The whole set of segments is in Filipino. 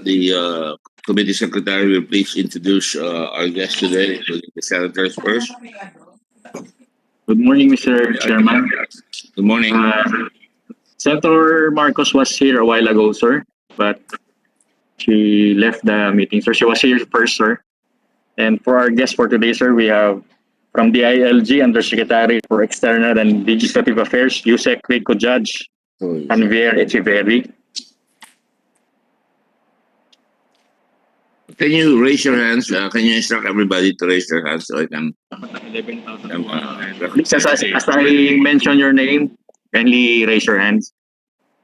the committee secretary will please introduce our guest today, including the senators first. Good morning, Mr. Chairman. Good morning. Senator Marcos was here a while ago, sir, but she left the meeting, sir. She was here first, sir. And for our guest for today, sir, we have from the ILG Undersecretary for External and Legislative Affairs, Yusek Rico Judge, Javier Echeverri. Can you raise your hands? Can you instruct everybody to raise their hands so I can... Please, as I mention your name, kindly raise your hands.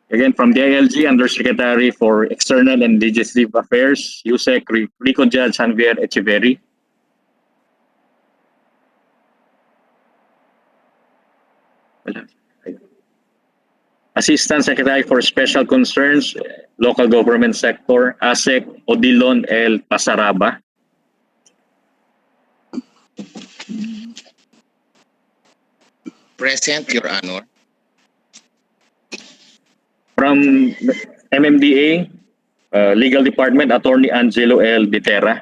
Again, from the ILG Undersecretary for External and Legislative Affairs, Yusek Rico Judge Javier Echeverri. Assistant Secretary for Special Concerns, Local Government Sector, ASEC Odilon L. Pasaraba. Present, Your Honor. From MMDA, Legal Department, Attorney Angelo L. Ditera.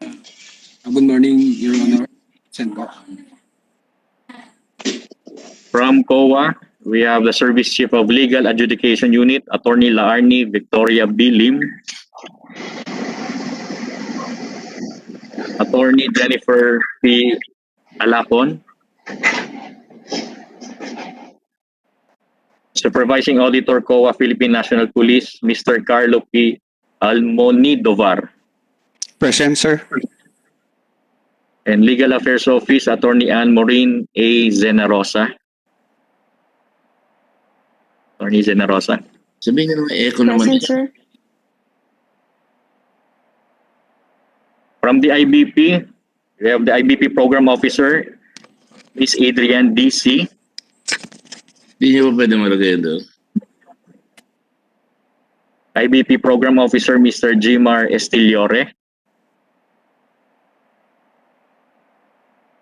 Good morning, Your Honor. Senator. From COA, we have the Service Chief of Legal Adjudication Unit, Attorney Laarni Victoria B. Lim. Attorney Jennifer P. Alacon. Supervising Auditor COA Philippine National Police, Mr. Carlo P. Almonidovar. Present, sir. And Legal Affairs Office, Attorney Ann Maureen A. Zenarosa. Attorney Zenarosa. Sabihin ka naman, echo naman. Present, sir. From the IBP, we have the IBP Program Officer, Ms. Adrienne D.C. Hindi niyo pa pwede malagay doon. IBP Program Officer, Mr. Jimar Estiliore.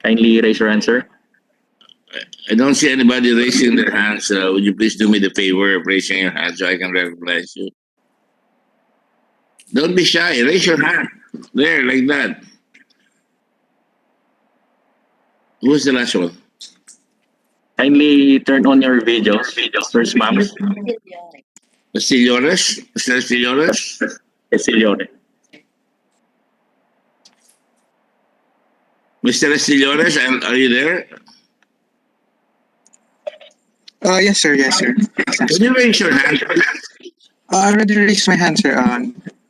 Kindly raise your hand, sir. I don't see anybody raising their hands. Would you please do me the favor of raising your hand so I can recognize you? Don't be shy. Raise your hand. There, like that. Who's the last one? Kindly turn on your videos first, ma'am. Estiliores? Mr. Estiliores? Estiliore. Mr. Estiliores, are you there? Yes, sir. Yes, sir. Can you raise your hand? I already raised my hand, sir.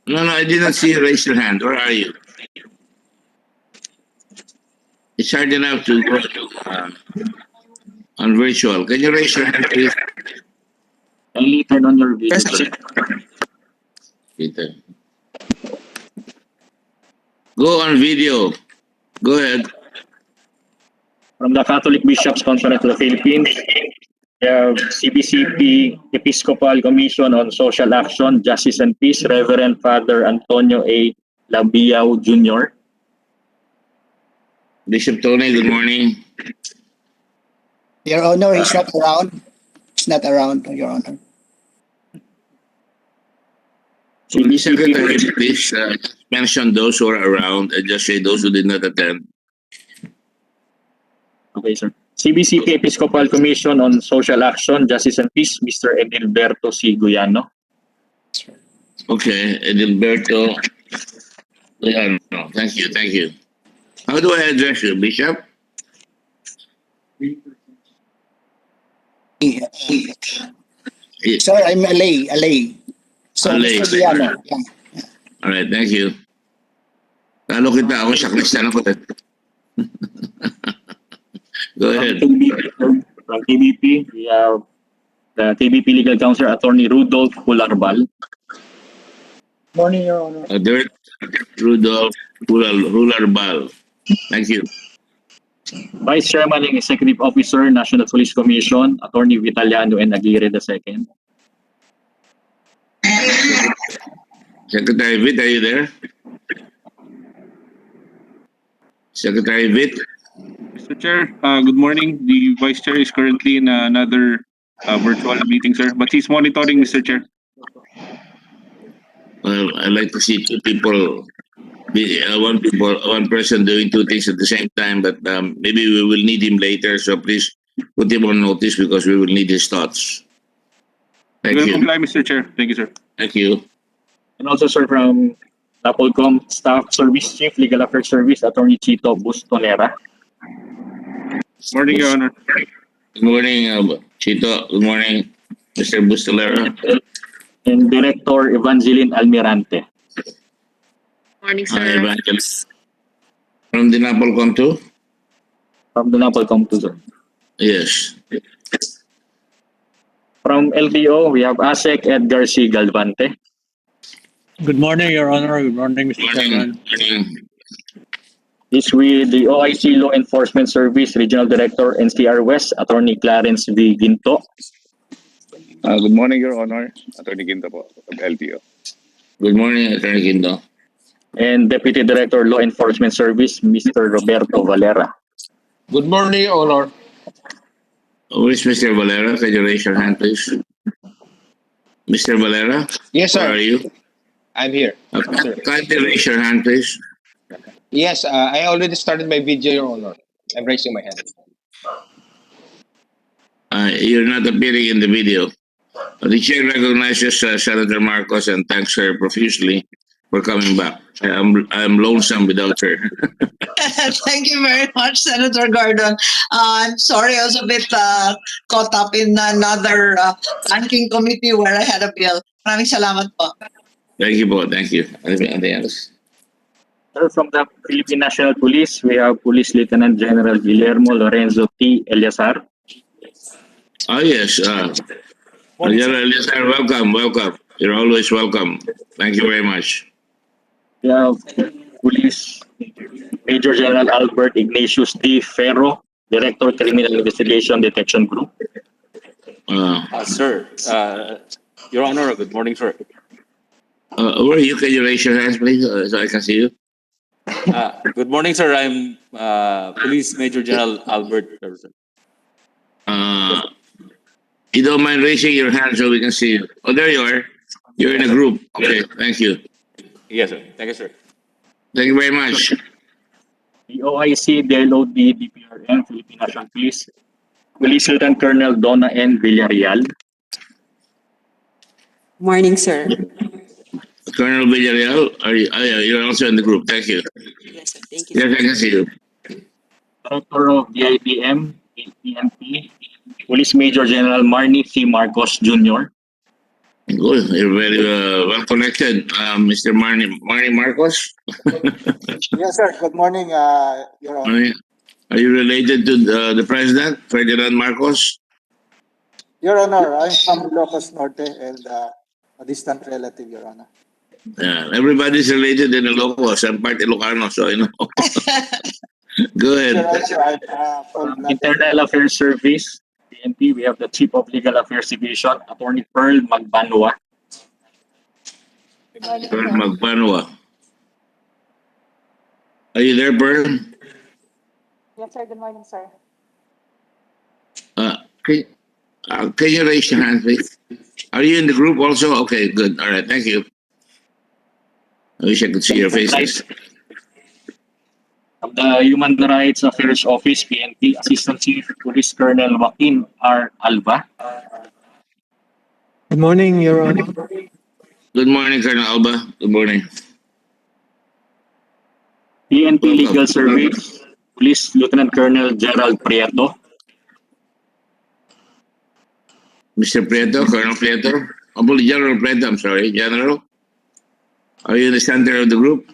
No, I didn't see you raise your hand. Where are you? It's hard enough to go on virtual. Can you raise your hand, please? Kindly turn on your video, Yes, sir. Peter. Go on video. Go ahead. From the Catholic Bishops' Conference of the Philippines, we have CBCP Episcopal Commission on Social Action, Justice and Peace, Reverend Father Antonio A. Labiao Jr. Bishop Tony, good morning. Your Honor, he's not around. He's not around, Your Honor. The Secretary, please mention those who are around and just say those who did not attend. Okay, sir. CBCP Episcopal Commission on Social Action, Justice and Peace, Mr. Edilberto C. Guyano. Okay, Edilberto. Yeah, no, thank you. How do I address you, Bishop? Sir, I'm Alay. So, Alay. Mr. Guyano, yeah. All right, thank you. Talo kita ako sa Kristiyan ako. Go ahead. From TBP, we have the TBP Legal Counselor, Attorney Rudolph Hularbal. Morning, Your Honor. Rudolph Hularbal. Thank you. Vice Chairman and Executive Officer, National Police Commission, Attorney Vitaliano N. Aguirre II. Secretary Vitt, are you there? Secretary Vitt? Mr. Chair, good morning. The Vice Chair is currently in another virtual meeting, sir, but he's monitoring, Mr. Chair. I like to see two people, one person doing two things at the same time. But maybe we will need him later. So please put him on notice because we will need his thoughts. Thank Will you. comply, Mr. Chair. Thank you, sir. Thank you. And also, sir, from Napolcom Staff Service Chief Legal Affairs Service, Attorney Chito Bustonera. Morning, Your Honor. Good morning, Chito. Good morning, Mr. Bustalera. And Director Evangeline Almirante. Morning, Hi, sir. Evangelist. From the Napolcom too? From the Napolcom too, sir. Yes. From LTO, we have ASEC Edgar C. Galvante. Good morning, Your Honor. Good morning, Mr. Chairman. Morning. This with the OIC Law Enforcement Service Regional Director NCR West, Attorney Clarence V. Ginto. Good morning, Your Honor. Attorney Ginto po of LTO. Good morning, Attorney Kindo. And Deputy Director Law Enforcement Service, Mr. Roberto Valera. Good morning, Your Honor. Who is Mr. Valera? Can you raise your hand, please? Mr. Valera? Yes, Where are sir. you? I'm here. Sir. Kindly raise your hand, please. Yes, I already started my video, Your Honor. I'm raising my hand. You're not appearing in the video. The chair recognizes Senator Marcos and thanks her profusely for coming back. I'm lonesome without her. Thank you very much, Senator Gordon. I'm sorry, I was a bit caught up in another banking committee where I had a bill. Maraming salamat po. Thank you, po. Thank you. Anything else? Sir, from the Philippine National Police, we have Police Lieutenant General Guillermo Lorenzo T. Eliazar. Oh, yes. General Eliezer, welcome. You're always welcome. Thank you very much. We have Police Major General Albert Ignatius D. Ferro, Director Criminal Investigation Detection Group. Sir, Your Honor, good morning, sir. Where are you? Can you raise your hands, please, so I can see you? Good morning, sir. I'm Police Major General Albert. You don't mind raising your hand so we can see you. Oh, there you are. You're in a group. Okay, thank you. Yes, sir. Thank you, sir. Thank you very much. The OIC, DLOD, DPRM, Philippine National Police, Police Lieutenant Colonel Donna N. Villarreal. Morning, sir. Colonel Villarreal, you're also in the group. Thank you. Yes, sir. Thank you. Yes, I can see you. Director of DIPM, PNP, Police Major General Marnie C. Marcos Jr. Good. You're very well connected, Mr. Marnie Marcos. Yes, sir. Good morning, Your Honor. Are you related to the President, Ferdinand Marcos? Your Honor, I'm from Ilocos Norte and a distant relative, Your Honor. Yeah, everybody's related in Ilocos. I'm part Ilocano, so I know. Go ahead. Your Honor, From Internal Affairs Service, PNP, we have the Chief of Legal Affairs Division, Attorney Pearl Magbanwa. Pearl Magbanwa. Are you there, Pearl? Yes, sir. Good morning, sir. Can you raise your hand, please? Are you in the group also? Okay, good. All right, thank you. I wish I could see your faces. Of the Human Rights Affairs Office, PNP, Assistant Chief Police Colonel Joaquin R. Alba. Good morning, Your Honor. Good morning, Colonel Alba. Good morning. PNP Legal Service, Police Lieutenant Colonel Gerald Prieto. Mr. Prieto, Colonel Prieto. General Prieto, I'm sorry. General. Are you in the center of the group?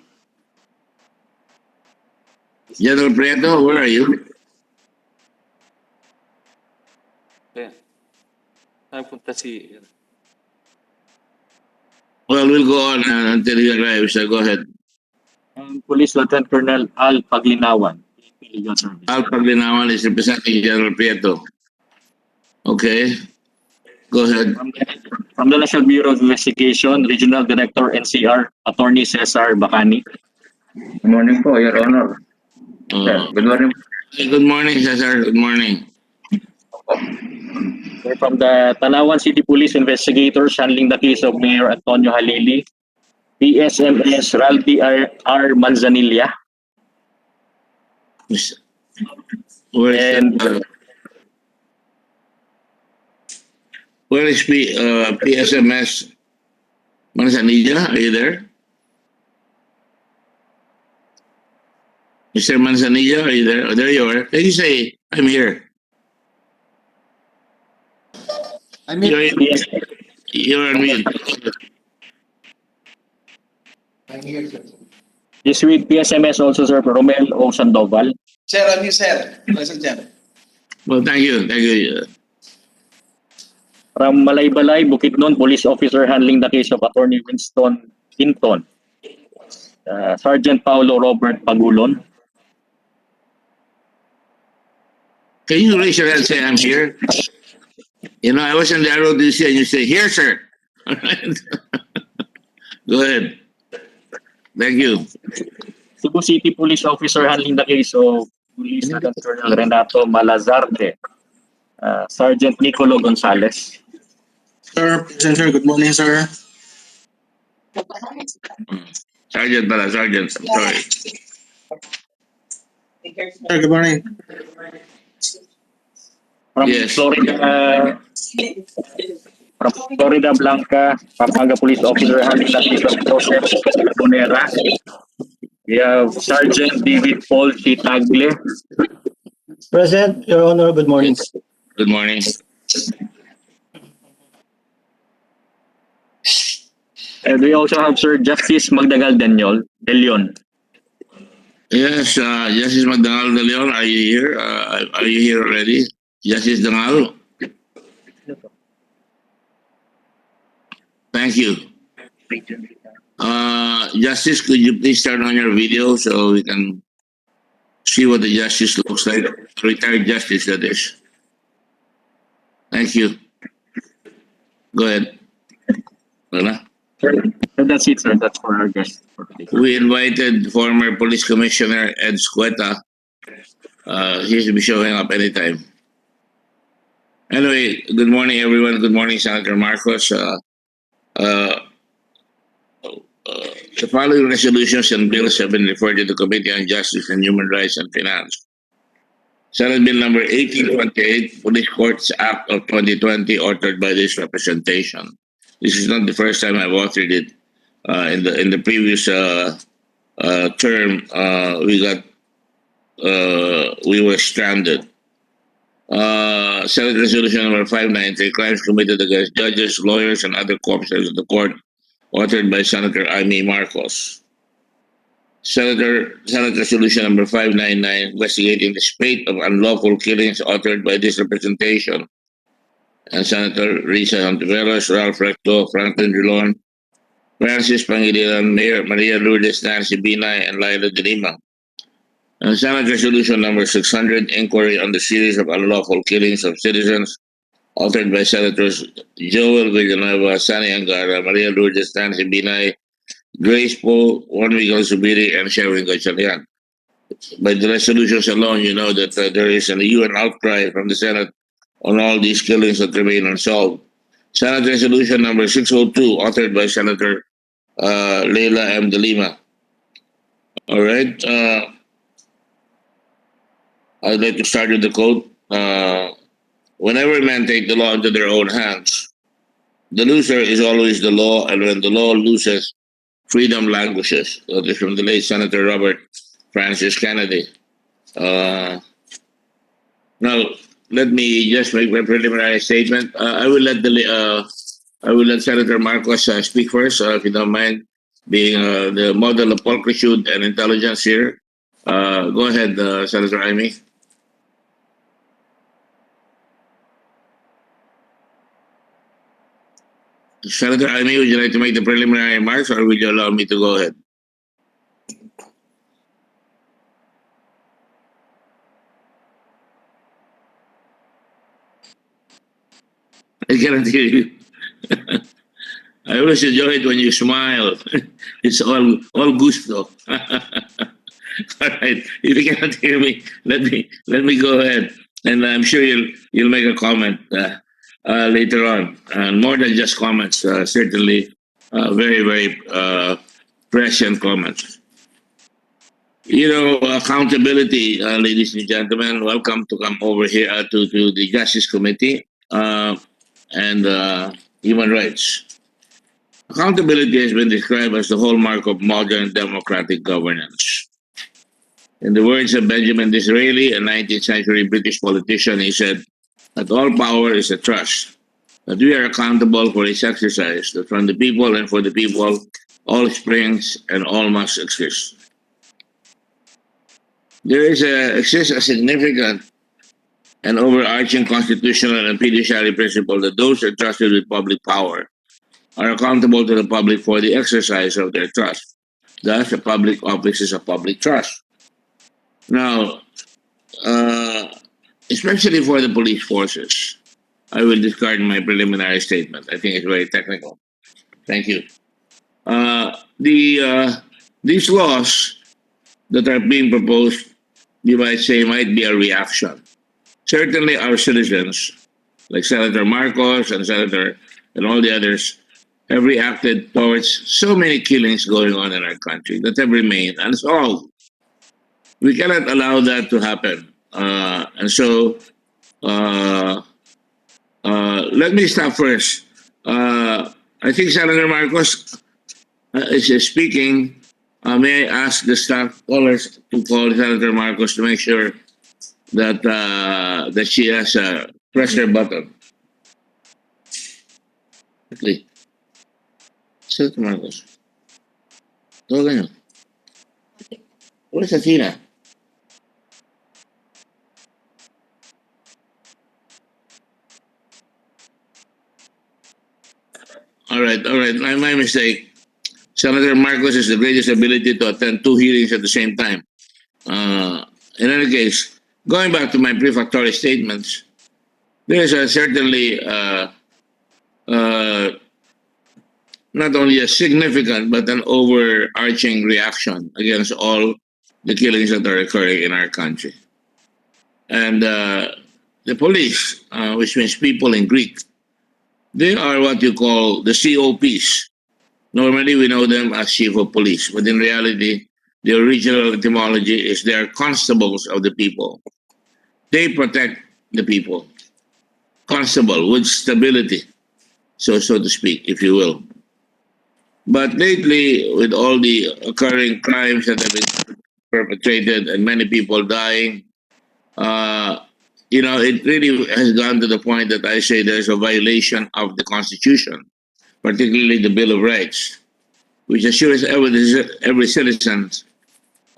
General Prieto, where are you? Well, we'll go on until he arrives. So go ahead. And Police Lieutenant Colonel Al Paglinawan, PNP Legal Service. Al Paglinawan is representing General Prieto. Okay. Go ahead. From the National Bureau of Investigation, Regional Director NCR, Attorney Cesar Bacani. Good morning po, Your Honor. Good morning. Good morning, Cesar. Good morning. From the Tanawan City Police investigators handling the case of Mayor Antonio Halili, PSMS Ralphi R. Manzanilla. Where is And where is PSMS Manzanilla? Are you there? Mr. Manzanilla, are you there? Oh, there you are. Can you say, I'm here? I'm here. You're on mute. I'm here, sir. this week, PSMS also, sir, Romel O. Sandoval. Sir, I'm here, sir. Present, sir. Well, thank you. Thank you. From Malaybalay, Bukidnon, police officer handling the case of Attorney Winston Hinton. Sergeant Paulo Robert Pagulon. Can you raise your hand and say, I'm here? You know, I was in the ROTC and you say, here, sir. All right. Go ahead. Thank you. Cebu City police officer handling the case of Police Lieutenant Colonel Renato Malazarte. Sergeant Nicolo Gonzalez. Sir, present, sir. Good morning, sir. Sergeant pala, Sergeant. I'm sorry. Sir, good morning. From Yes. From Florida Blanca, Pampanga police officer handling the case of Joseph Carbonera. We have Sergeant David Paul C. Tagle. Present, Your Honor. Good morning. Yes. Good morning. And we also have Sir Justice Magdagal De Leon. Yes, Justice Magdangal de Leon, are you here? Are you here already? Justice Dangal? Thank you. Justice, could you please turn on your video so we can see what the justice looks like? Retired justice, that is. Thank you. Go ahead. Wala? That's it, sir. That's for our guest for today. We invited former police commissioner Ed Squeta. He should be showing up anytime. Anyway, good morning, everyone. Good morning, Senator Marcos. The following resolutions and bills have been referred to the Committee on Justice and Human Rights and Finance. Senate Bill number 1828, Police Courts Act of 2020, authored by this representation. This is not the first time I've authored it. In the previous term, we were stranded. Senate Resolution number 593, crimes committed against judges, lawyers, and other officers of the court, authored by Senator Amy Marcos. Senate Resolution number 599, investigating the spate of unlawful killings, authored by this representation, and Senator Risa Hontiveros, Ralph Recto, Franklin Drilon, Francis Pangilinan, Mayor Maria Lourdes Nancy Binay, and Laila de Lima. And Senate Resolution number 600, inquiry on the series of unlawful killings of citizens, authored by Senators Joel Villanueva, Sani Angara, Maria Lourdes Nancy Binay, Grace Poe, Juan Miguel Zubiri, and Sherwin Gatchalian. By the resolutions alone, you know that there is an UN outcry from the Senate on all these killings that remain unsolved. Senate Resolution number 602, authored by Senator Leila M. de Lima. All right. I'd like to start with the quote. Whenever men take the law into their own hands, the loser is always the law, and when the law loses, freedom languishes. So this is from the late Senator Robert Francis Kennedy. Now, let me just make my preliminary statement. I will let Senator Marcos speak first, if you don't mind, being the model of pulchritude and intelligence here. Go ahead, Senator Amy. Senator Amy, would you like to make the preliminary remarks, or will you allow me to go ahead? I cannot hear you. I always enjoy it when you smile. It's all gusto. All right. If you cannot hear me, let me go ahead, and I'm sure you'll make a comment later on, and more than just comments. Certainly, very prescient comments. You know, accountability, ladies and gentlemen. Welcome to come over here to the Justice Committee and Human Rights. Accountability has been described as the hallmark of modern democratic governance. In the words of Benjamin Disraeli, a 19th century British politician, he said that all power is a trust, that we are accountable for its exercise, that from the people and for the people all springs and all must exist. There exists a significant and overarching constitutional and fiduciary principle that those entrusted with public power are accountable to the public for the exercise of their trust. Thus, a public office is a public trust. Now, especially for the police forces, I will discard my preliminary statement. I think it's very technical. Thank you. These laws that are being proposed, you might say, might be a reaction. Certainly, our citizens, like Senator Marcos and all the others, have reacted towards so many killings going on in our country that have remained unsolved. We cannot allow that to happen. And so, let me stop first. I think Senator Marcos is speaking. May I ask the staff callers to call Senator Marcos to make sure that that she has pressed her button. Quickly. Senator Marcos. Tawagan nyo. Where's Athena? All right. My mistake. Senator Marcos has the greatest ability to attend two hearings at the same time. In any case, going back to my prefatory statements, there is certainly not only a significant but an overarching reaction against all the killings that are occurring in our country. And the police, which means people in Greek, they are what you call the COPs. Normally, we know them as chief of police, but in reality, the original etymology is they are constables of the people. They protect the people. Constable with stability, so to speak, if you will. But lately, with all the occurring crimes that have been perpetrated and many people dying, it really has gone to the point that I say there's a violation of the Constitution, particularly the Bill of Rights, which assures every citizen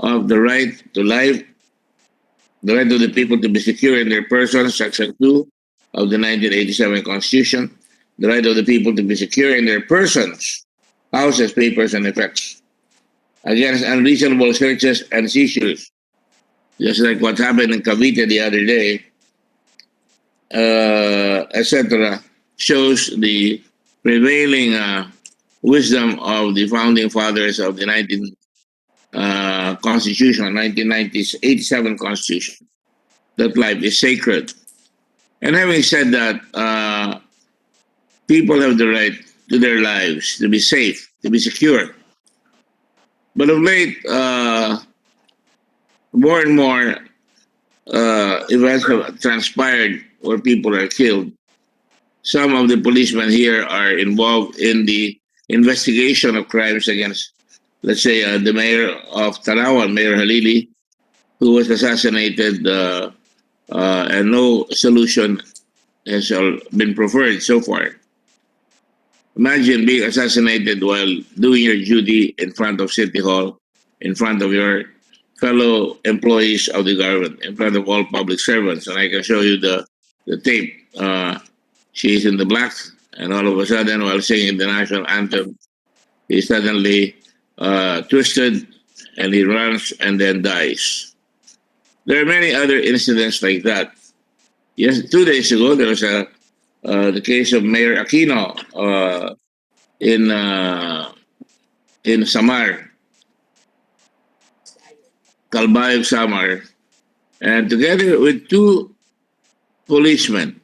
of the right to life, the right of the people to be secure in their persons, Section 2 of the 1987 Constitution, the right of the people to be secure in their persons, houses, papers, and effects, against unreasonable searches and seizures, just like what happened in Cavite the other day, etc., shows the prevailing wisdom of the founding fathers of the 1987 Constitution, that life is sacred. And having said that, people have the right to their lives, to be safe, to be secure. But of late, more and more events have transpired where people are killed. Some of the policemen here are involved in the investigation of crimes against, let's say, the mayor of Tarawan, Mayor Halili, who was assassinated, and no solution has been preferred so far. Imagine being assassinated while doing your duty in front of City Hall, in front of your fellow employees of the government, in front of all public servants. And I can show you the tape. She's in the black, and all of a sudden, while singing the national anthem, he suddenly twisted, and he runs and then dies. There are many other incidents like that. Yes, 2 days ago, there was the case of Mayor Aquino in Samar, Calbayog, Samar, and together with two policemen,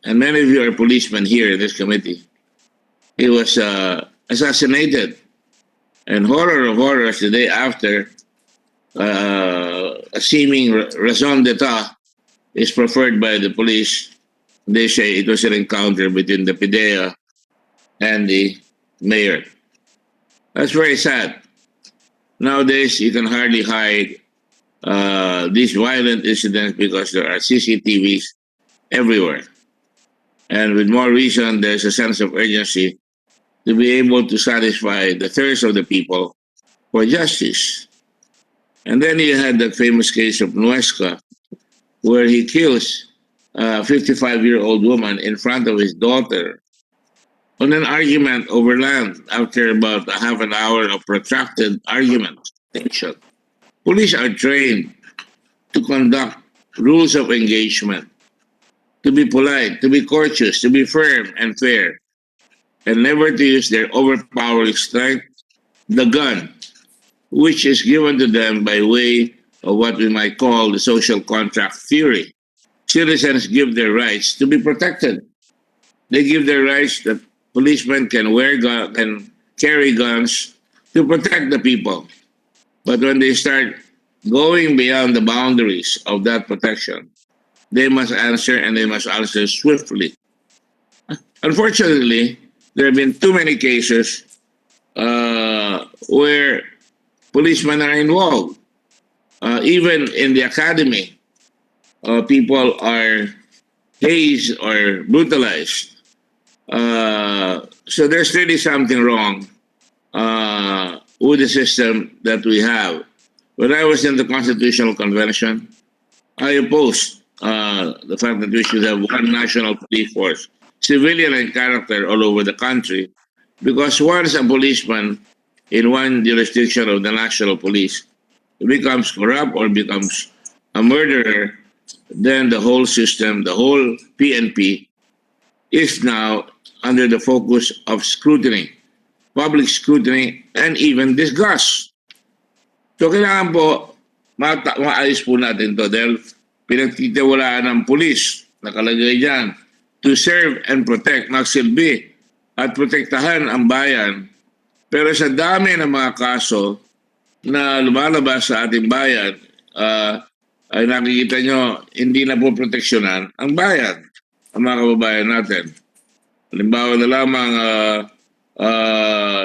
and many of you are policemen here in this committee, he was assassinated And horror of horrors, the day after, a seeming raison d'etat is preferred by the police. They say it was an encounter between the PIDEA and the mayor. That's very sad. Nowadays, you can hardly hide these violent incidents because there are CCTVs everywhere. And with more reason, there's a sense of urgency to be able to satisfy the thirst of the people for justice. And then you had that famous case of Nuesca, where he kills a 55-year-old woman in front of his daughter on an argument over land after about a half an hour of protracted argument. Tension. Police are trained to conduct rules of engagement, to be polite, to be courteous, to be firm and fair, and never to use their overpowering strength, the gun, which is given to them by way of what we might call the social contract theory. Citizens give their rights to be protected. They give their rights that policemen can can carry guns to protect the people. But when they start going beyond the boundaries of that protection, they must answer, and they must answer swiftly. Unfortunately, there have been too many cases where policemen are involved. Even in the academy, people are hazed or brutalized. So there's really something wrong with the system that we have. When I was in the Constitutional Convention, I opposed the fact that we should have one national police force, civilian in character all over the country, because once a policeman in one jurisdiction of the national police becomes corrupt or becomes a murderer, then the whole system, the whole PNP, is now under the focus of scrutiny, public scrutiny, and even disgust. So kailangan po maayos po natin to dahil pinagtitiwalaan ng pulis, nakalagay dyan, to serve and protect, magsilbi at protektahan ang bayan. Pero sa dami ng mga kaso na lumalabas sa ating bayan, ay nakikita nyo, hindi na po proteksyonan ang bayan, ang mga kababayan natin. Halimbawa na lamang,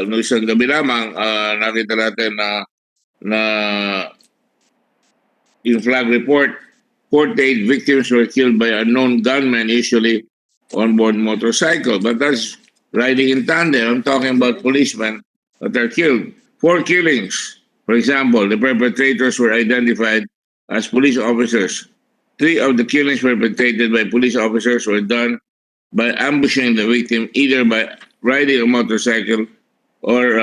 no isang gabi lamang, nakita natin na in flag report, 48 victims were killed by unknown gunmen, usually on board motorcycle. But that's riding in tandem. I'm talking about policemen that are killed. 4 killings. For example, the perpetrators were identified as police officers. 3 of the killings perpetrated by police officers were done by ambushing the victim, either by riding a motorcycle or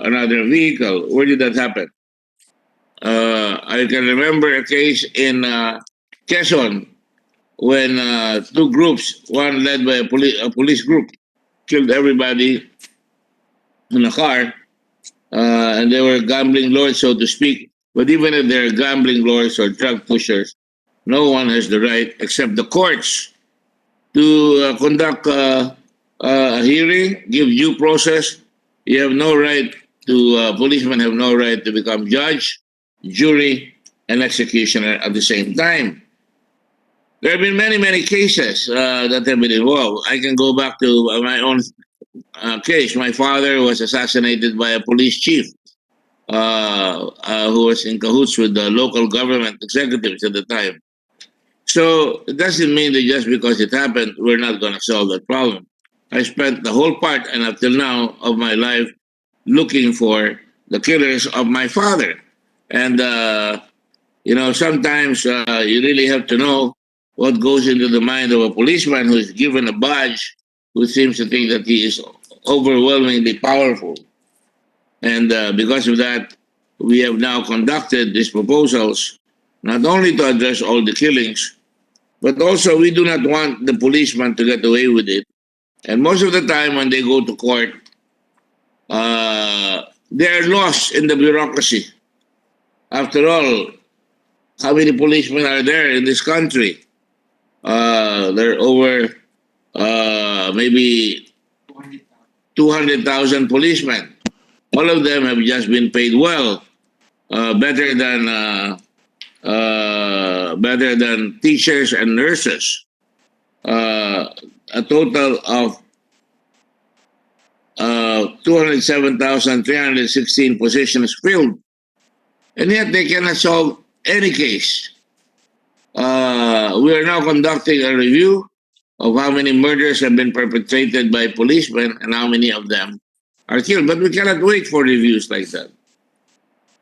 another vehicle. Where did that happen? I can remember a case in Quezon when 2 groups, one led by a police group, killed everybody in a car, and they were gambling lords, so to speak. But even if they're gambling lords or drug pushers, no one has the right, except the courts, to conduct a hearing, give due process. You have no right to, policemen have no right to become judge, jury, and executioner at the same time. There have been many, many cases that have been involved. I can go back to my own case. My father was assassinated by a police chief who was in cahoots with the local government executives at the time. So it doesn't mean that just because it happened, we're not going to solve that problem. I spent the whole part and up till now of my life looking for the killers of my father. And, sometimes you really have to know what goes into the mind of a policeman who is given a badge, who seems to think that he is overwhelmingly powerful. And because of that, we have now conducted these proposals, not only to address all the killings, but also we do not want the policeman to get away with it. And most of the time when they go to court, they are lost in the bureaucracy. After all, how many policemen are there in this country? There are over maybe 200,000 policemen. All of them have just been paid well, better than teachers and nurses. A total of 207,316 positions filled, and yet they cannot solve any case. We are now conducting a review of how many murders have been perpetrated by policemen and how many of them are killed. But we cannot wait for reviews like that.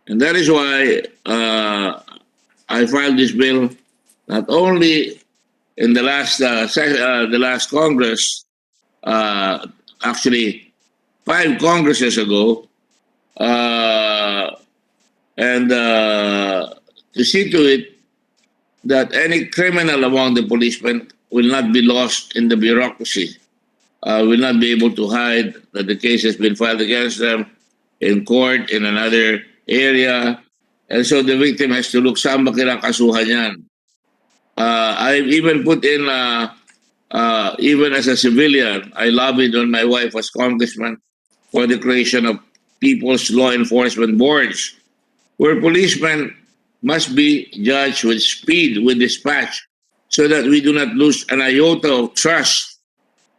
And that is why I filed this bill not only in the last Congress, actually 5 Congresses ago, and to see to it that any criminal among the policemen will not be lost in the bureaucracy, will not be able to hide that the case has been filed against them in court in another area. And so the victim has to look, saan ba kinakasuhan yan? I've even put in, even as a civilian, I lobbied when my wife was congressman for the creation of people's law enforcement boards, where policemen must be judged with speed, with dispatch, so that we do not lose an iota of trust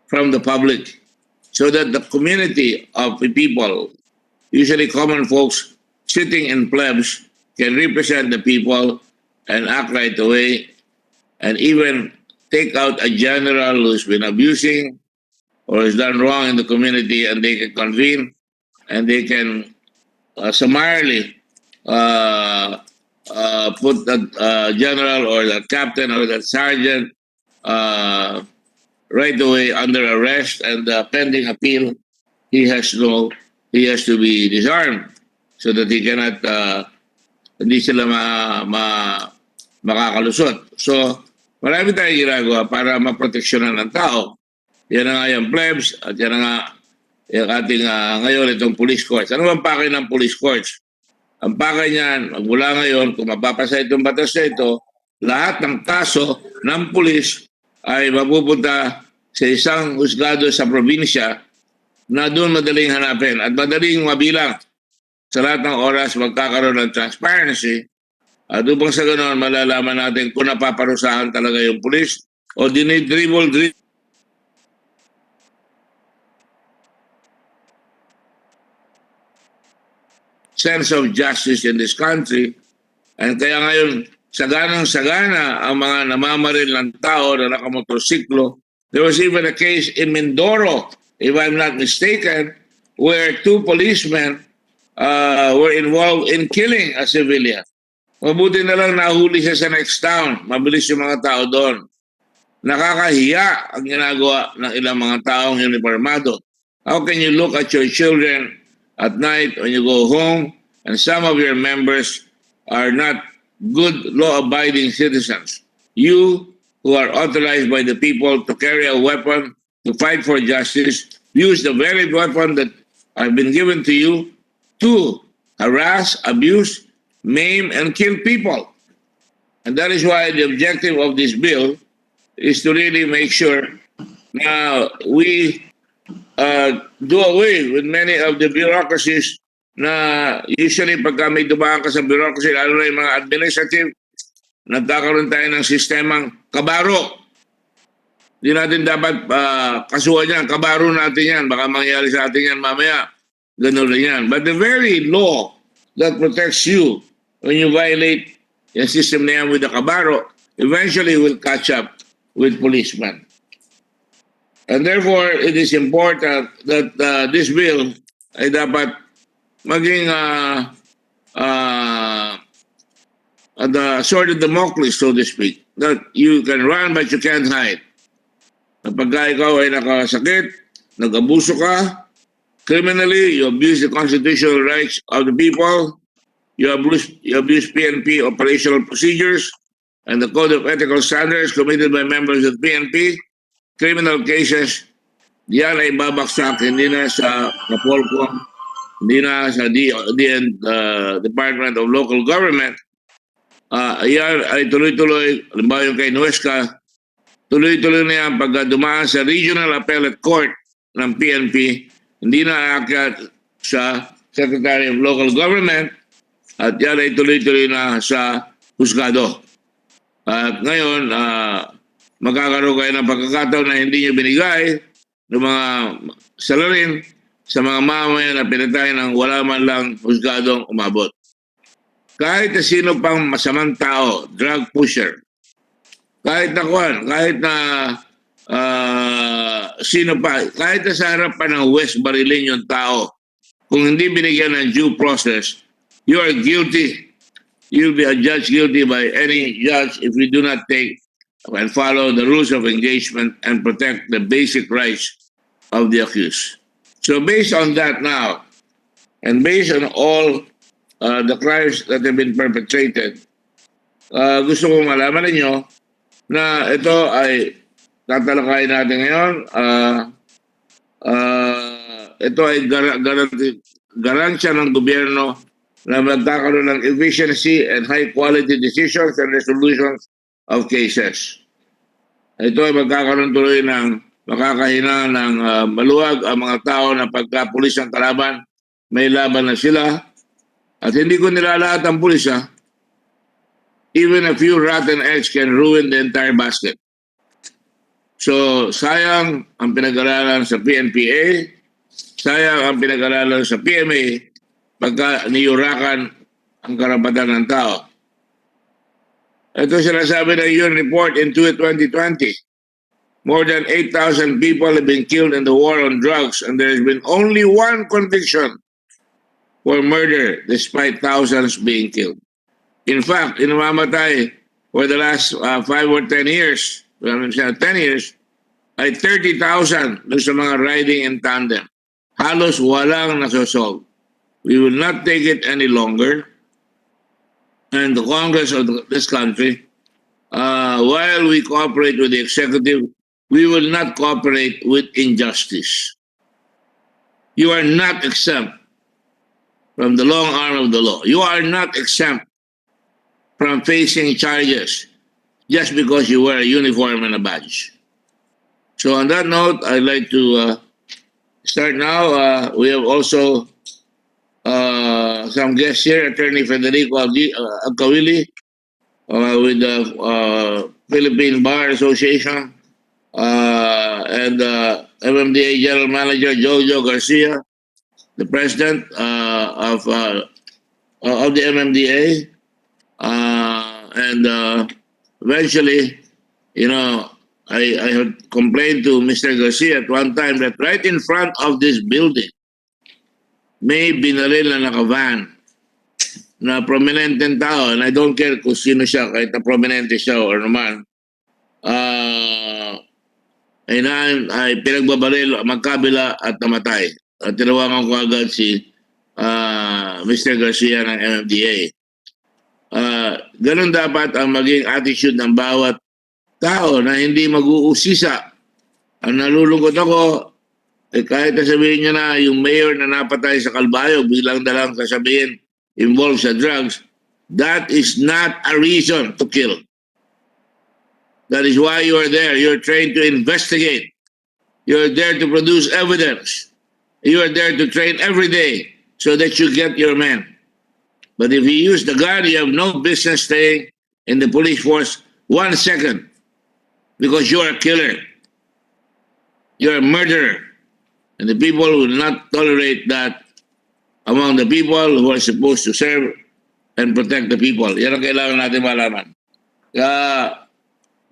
from the public, so that the community of the people, usually common folks sitting in plebs, can represent the people and act right away, and even take out a general who's been abusing or has done wrong in the community, and they can convene and they can summarily put that general or that captain or that sergeant right away under arrest, and pending appeal, he has to be disarmed so that he cannot hindi sila makakalusot. So marami tayong ginagawa para maproteksyonan ng tao. Yan na nga yung plebs at yan na nga yung ating ngayon itong police courts. Ano bang pakay ng police courts? Ang pakay niyan, magmula ngayon, kung mapapasa itong batas na ito, lahat ng kaso ng pulis ay mapupunta sa isang husgado sa probinsya na doon madaling hanapin at madaling mabilang. Sa lahat ng oras, magkakaroon ng transparency. At upang sa ganoon, malalaman natin kung napaparusahan talaga yung pulis o dinidribble sense of justice in this country. And kaya ngayon, saganang-sagana ang mga namamaril ng tao na nakamotorsiklo. There was even a case in Mindoro, if I'm not mistaken, where 2 policemen were involved in killing a civilian. Mabuti na lang nahuli siya sa next town. Mabilis yung mga tao doon. Nakakahiya ang ginagawa ng ilang mga taong uniformado. How can you look at your children at night when you go home and some of your members are not good law-abiding citizens? You, who are authorized by the people to carry a weapon to fight for justice, use the very weapon that have been given to you to harass, abuse, maim, and kill people. And that is why the objective of this bill is to really make sure now we do away with many of the bureaucracies na usually pagka may dumaan ka sa bureaucracy, lalo na yung mga administrative, nagkakaroon tayo ng sistemang kabaro. Hindi natin dapat kasuhan yan, kabaro natin yan, baka mangyari sa atin yan mamaya, ganun rin yan. But the very law that protects you when you violate yung system na yan with the kabaro, eventually will catch up with policemen. And therefore, it is important that this bill ay dapat maging the sword of Damocles, so to speak. That you can run but you can't hide. Kapag ikaw ay nakasakit, nag-abuso ka, criminally, you abuse the constitutional rights of the people, you abuse PNP operational procedures and the code of ethical standards committed by members of PNP, criminal cases, diyan ay babaksak, hindi na sa Napolcom, hindi na sa Department of Local Government. Yan ay tuloy-tuloy, halimbawa yung kay Nuesca, tuloy-tuloy na yan pagka dumaan sa Regional Appellate Court ng PNP, hindi na aakyat sa Secretary of Local Government at yan ay tuloy-tuloy na sa husgado. At ngayon, magkakaroon kayo ng pagkakataon na hindi nyo binigay ng mga salarin sa mga mamamayan na pinatay ng wala man lang husgadong umabot. Kahit na sino pang masamang tao, drug pusher, kahit na sino pa, kahit na sa harap pa ng West Barilin yung tao, kung hindi binigyan ng due process, you are guilty. You'll be adjudged guilty by any judge if we do not take and follow the rules of engagement and protect the basic rights of the accused. So based on that now, and based on all the crimes that have been perpetrated, gusto kong malaman ninyo na ito ay tatalakayin natin ngayon. Ito ay garansya ng gobyerno na magkakaroon ng efficiency and high-quality decisions and resolutions of cases. Ito ay magkakaroon tuloy ng makakahina ng maluwag ang mga tao na pagka pulis ang kalaban, may laban na sila. At hindi ko nilalahat ang pulis, ha? Even a few rotten eggs can ruin the entire basket. So, sayang ang pinag-aralan sa PNPA, sayang ang pinag-aralan sa PMA, pagka niyurakan ang karapatan ng tao. Ito sinasabi ng UN report in 2020. More than 8,000 people have been killed in the war on drugs and there has been only one conviction for murder despite thousands being killed. In fact, inamamatay for the last 5 or 10 years, 10 years, ay 30,000 doon sa mga riding in tandem. Halos walang nasosolve. We will not take it any longer. And the Congress of this country, while we cooperate with the executive, we will not cooperate with injustice. You are not exempt from the long arm of the law. You are not exempt from facing charges just because you wear a uniform and a badge. So on that note, I'd like to start now. We have also some guests here, Attorney Federico Agcawili with the Philippine Bar Association and MMDA General Manager Jojo Garcia, the President of the MMDA, and eventually, you know, I had complained to Mr. Garcia at one time that right in front of this building, may binaril na naka-van na prominenteng tao, and I don't care kung sino siya, kahit na prominente siya or naman, ay pinagbabaril magkabila at namatay. At tinawagan ko agad si Mr. Garcia ng MMDA. Ganun dapat ang maging attitude ng bawat tao na hindi mag-uusisa. Ang nalulungkot ako, kahit sabihin niya na yung mayor na napatay sa Calbayog, bilang dalang sasabihin involved sa drugs, that is not a reason to kill. That is why you are there. You're trained to investigate. You're there to produce evidence. You are there to train every day so that you get your men. But if you use the gun, you have no business staying in the police force 1 second because you're a killer. You're a murderer. And the people will not tolerate that among the people who are supposed to serve and protect the people. Yan ang kailangan natin malaman. Kaya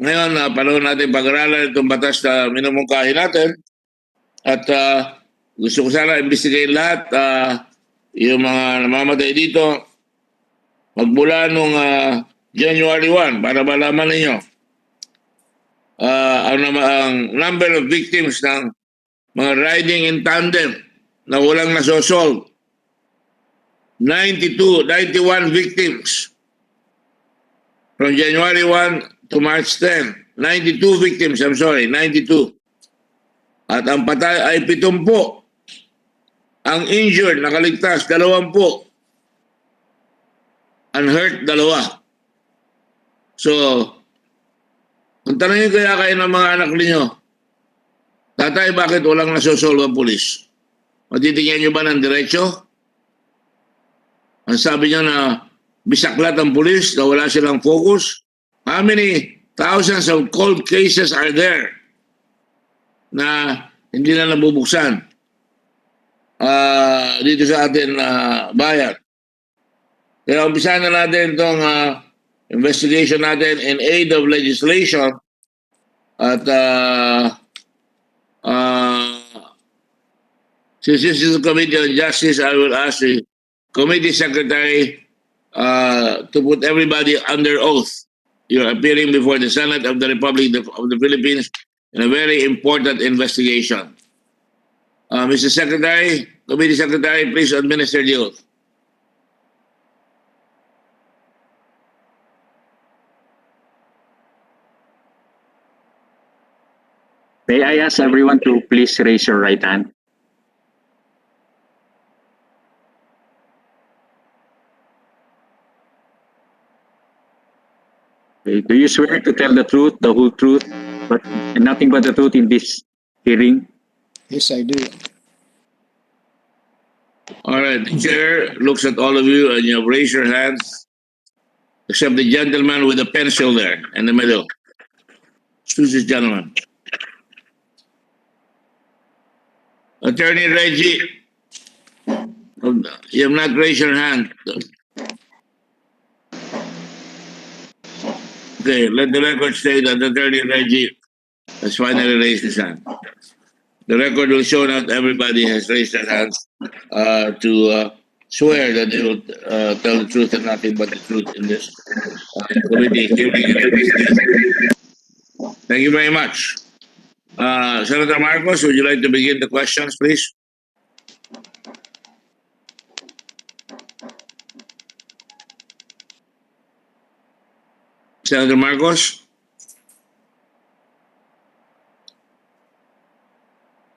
ngayon, panahon natin pag-aralan itong batas na minumungkahi natin. At gusto ko sana imbestigahin lahat yung mga namamatay dito magmula nung January 1 para malaman ninyo ang number of victims ng mga riding in tandem na walang nasosolve. 91 victims from January 1 to March 10. 92 victims, 92. At ang patay ay 70. Ang injured, nakaligtas, 20. Unhurt, 2. So, kung tanongin kaya kayo ng mga anak ninyo, tatay, bakit walang nasosolve ang pulis? Matitingnan nyo ba ng diretso? Ang sabi nyo na bisaklat ang pulis, na wala silang focus. How many thousands of cold cases are there na hindi na nabubuksan dito sa atin bayan? Kaya umpisahan na natin itong investigation natin in aid of legislation at since this is a Committee on Justice, I will ask the Committee Secretary to put everybody under oath. You're appearing before the Senate of the Republic of the Philippines in a very important investigation. Mr. Secretary, Committee Secretary, please administer the oath. May I ask everyone to please raise your right hand? Okay. Do you swear to tell the truth, the whole truth, and nothing but the truth in this hearing? Yes, I do. All right, the chair looks at all of you and you have raised your hands, except the gentleman with the pencil there in the middle. Who's this gentleman? Attorney Reggie, you have not raised your hand. Okay, let the record state that Attorney Reggie has finally raised his hand. The record will show that everybody has raised their hands to swear that they will tell the truth and nothing but the truth in this committee. Thank you very much. Senator Marcos, would you like to begin the questions, please? Senator Marcos?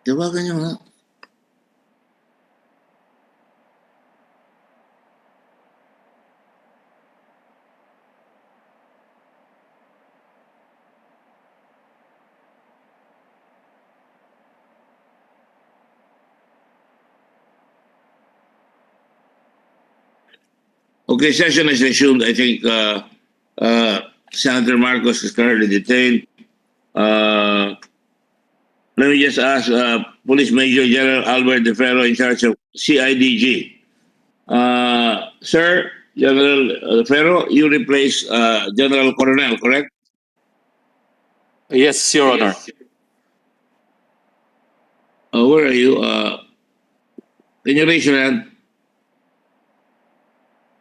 Tawagan niyo nga. Okay, session is resumed. I think Senator Marcos is currently detained. Let me just ask Police Major General Albert De Ferro in charge of CIDG. Sir, General De Ferro, you replace General Coronel, correct? Yes, Your Honor. Where are you? Can you raise your hand?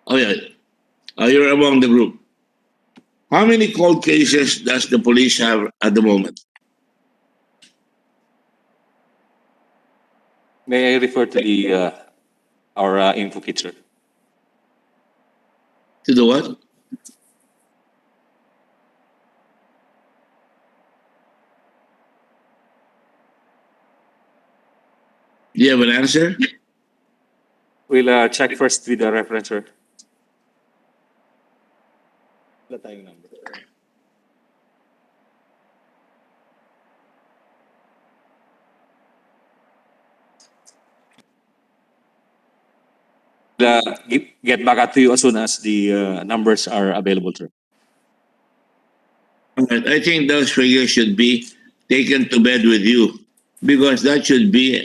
Oh, yeah. You're among the group. How many cold cases does the police have at the moment? May I refer to the our info kit, sir? To the what? Do you have an answer? We'll check first with the reference, sir. Wala tayong number. Get back to you as soon as the numbers are available, sir. Right. I think those figures should be taken to bed with you because that should be,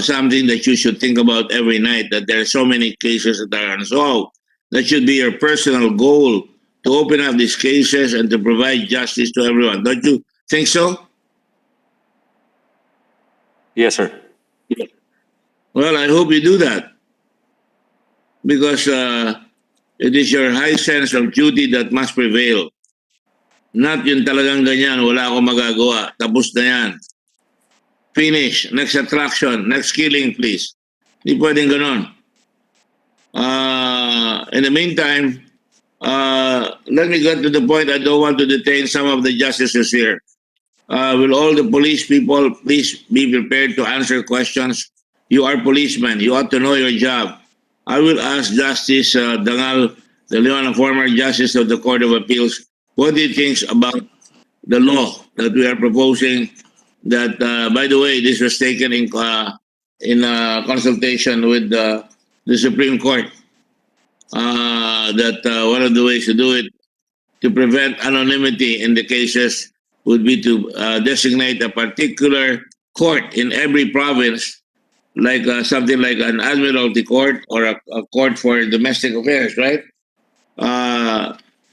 something that you should think about every night. That there are so many cases that are unsolved. That should be your personal goal to open up these cases and to provide justice to everyone. Don't you think so? Yes, sir. Well, I hope you do that because it is your high sense of duty that must prevail. Not yung talagang ganyan, wala akong magagawa. Tapos na yan. Finish. Next attraction. Next killing, please. Hindi pwedeng ganon. In the meantime, let me get to the point. I don't want to detain some of the justices here. Will all the police people please be prepared to answer questions? You are policemen. You ought to know your job. I will ask Justice Dangal De Leon, a former justice of the Court of Appeals, what do you think about the law that we are proposing? That, by the way, this was taken in in consultation with the Supreme Court that one of the ways to do it to prevent anonymity in the cases would be to designate a particular court in every province, like something like an admiralty court or a court for domestic affairs, right?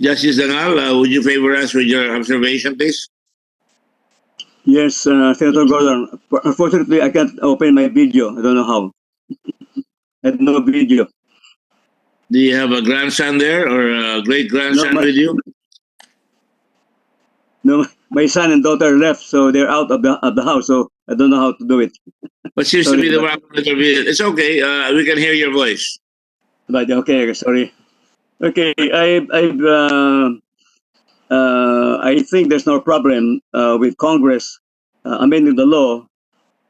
Justice Dangal, would you favor us with your observation, please? Yes, Senator Gordon. Unfortunately, I can't open my video. I don't know how. I have no video. Do you have a grandson there or a great grandson with you? No, my son and daughter left, so they're out of the house. So I don't know how to do it. What seems to be the problem with your video? It's okay. We can hear your voice. But okay, sorry. Okay, I think there's no problem with Congress amending the law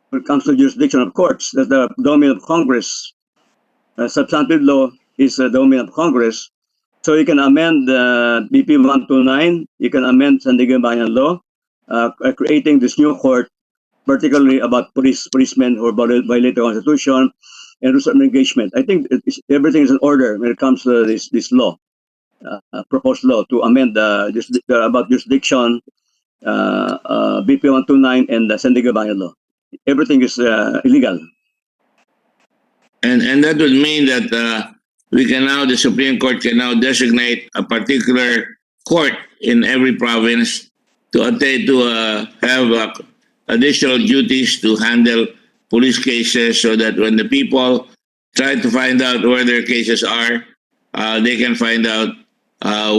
when it comes to jurisdiction of courts. That's the domain of Congress. Substantive law is the domain of Congress. So you can amend BP 129, you can amend Sandigan law, creating this new court, particularly about policemen who violate the Constitution and rules of engagement. I think everything is in order when it comes to this law, proposed law to amend about jurisdiction, BP 129 and the Sandigan law. Everything is illegal. And that would mean that the Supreme Court can now designate a particular court in every province to have additional duties to handle police cases, so that when the people try to find out where their cases are, they can find out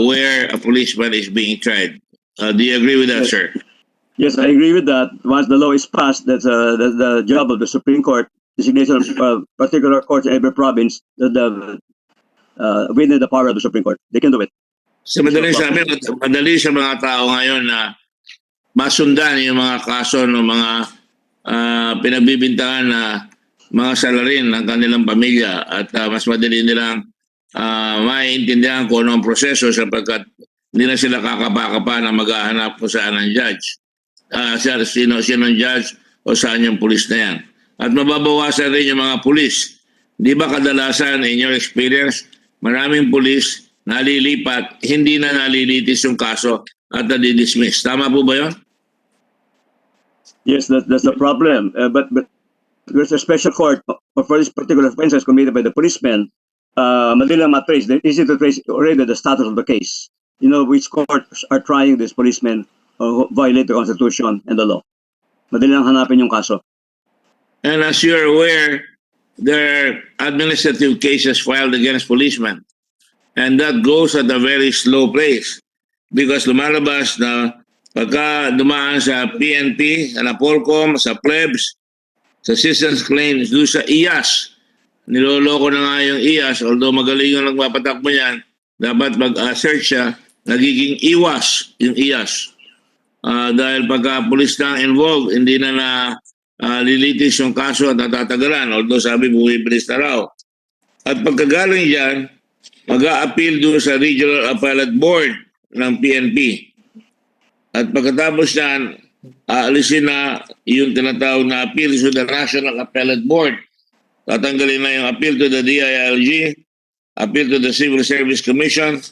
where a policeman is being tried. Do you agree with that, sir? Yes, I agree with that. Once the law is passed, that's the job of the Supreme Court, designation of particular courts in every province, within the power of the Supreme Court. They can do it. So madali sa mga tao ngayon na masundan yung mga kaso ng mga pinagbibintangan na mga salarin ng kanilang pamilya, at mas madali nilang maiintindihan kung ano ang proseso, sapagkat hindi na sila kakapa-kapa na maghahanap kung saan ang judge. Sino ang judge o saan yung pulis na yan. At mababawasan rin yung mga pulis. Di ba kadalasan, in your experience, maraming pulis nalilipat, hindi na nalilitis yung kaso at nadidismiss. Tama po ba yun? Yes, that's the problem. But there's a special court for this particular offenses committed by the policemen. Madali lang matrace. They're easy to trace already the status of the case. You know which courts are trying these policemen who violate the Constitution and the law. Madali lang hanapin yung kaso. And as you're aware, there are administrative cases filed against policemen. And that goes at a very slow pace. Because lumalabas na pagka dumaan sa PNP, sa Napolcom, sa plebs, sa citizens claims, doon sa IAS. Niloloko na nga yung IAS, although magaling yung nagpapatakbo niyan, dapat mag-search siya, nagiging IWAS yung IAS. Dahil pagka police na involved, hindi na lilitis yung kaso at natatagalan, although sabi bumibilis na raw. At pagkagaling dyan, mag-a-appeal doon sa Regional Appellate Board ng PNP. At pagkatapos yan, aalisin na yung tinatawag na appeal to the National Appellate Board. Tatanggalin na yung appeal to the DILG, appeal to the Civil Service Commission,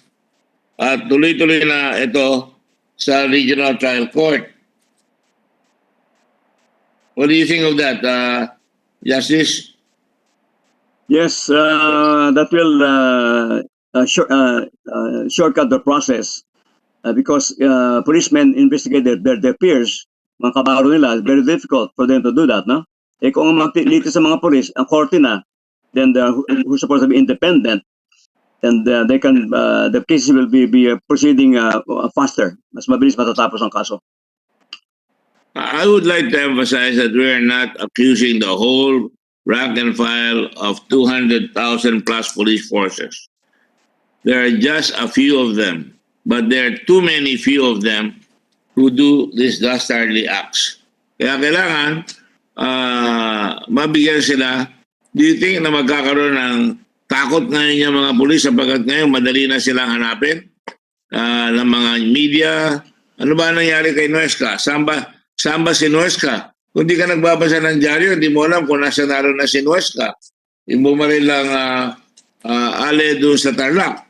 at tuloy-tuloy na ito sa Regional Trial Court. What do you think of that, Justice? Yes, that will shortcut the process because policemen investigate their peers, mga kabaro nila. It's very difficult for them to do that, no? Eh kung magtilitis sa mga polis, ang korte na, then who's supposed to be independent, and they can the cases will be proceeding faster. Mas mabilis matatapos ang kaso. I would like to emphasize that we are not accusing the whole rank and file of 200,000 plus police forces. There are just a few of them, but there are too many few of them who do these dastardly acts. Kaya kailangan mabigyan sila. Do you think na magkakaroon ng takot ngayon yung mga pulis sapagkat ngayon madali na silang hanapin ng mga media? Ano ba nangyari kay Nuesca? Saan ba si Nuesca? Kung di ka nagbabasa ng dyaryo, hindi mo alam kung nasa naroon na si Nuesca. Yung bumaril lang Ale doon sa Tarlac.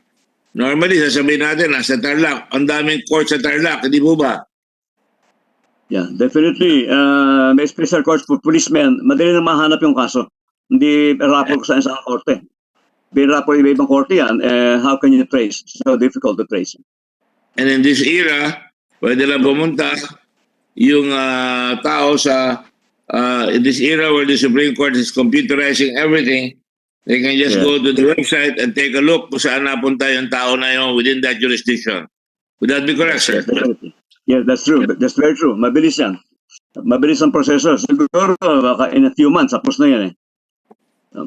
Normally, sasabihin natin, nasa Tarlac. Ang daming court sa Tarlac, hindi po ba? Yeah, definitely. May special courts for policemen. Madali na mahanap yung kaso. Hindi rapor ko sa isang korte. May rapor iba-ibang korte yan. How can you trace? So difficult to trace. And in this era, pwede lang pumunta yung tao sa in this era where the Supreme Court is computerizing everything, they can just go to the website and take a look kung saan napunta yung tao na yun within that jurisdiction. Would that be correct, sir? Yeah, that's true. That's very true. Mabilis yan. Mabilis ang proseso. Siguro baka in a few months, tapos na yan eh.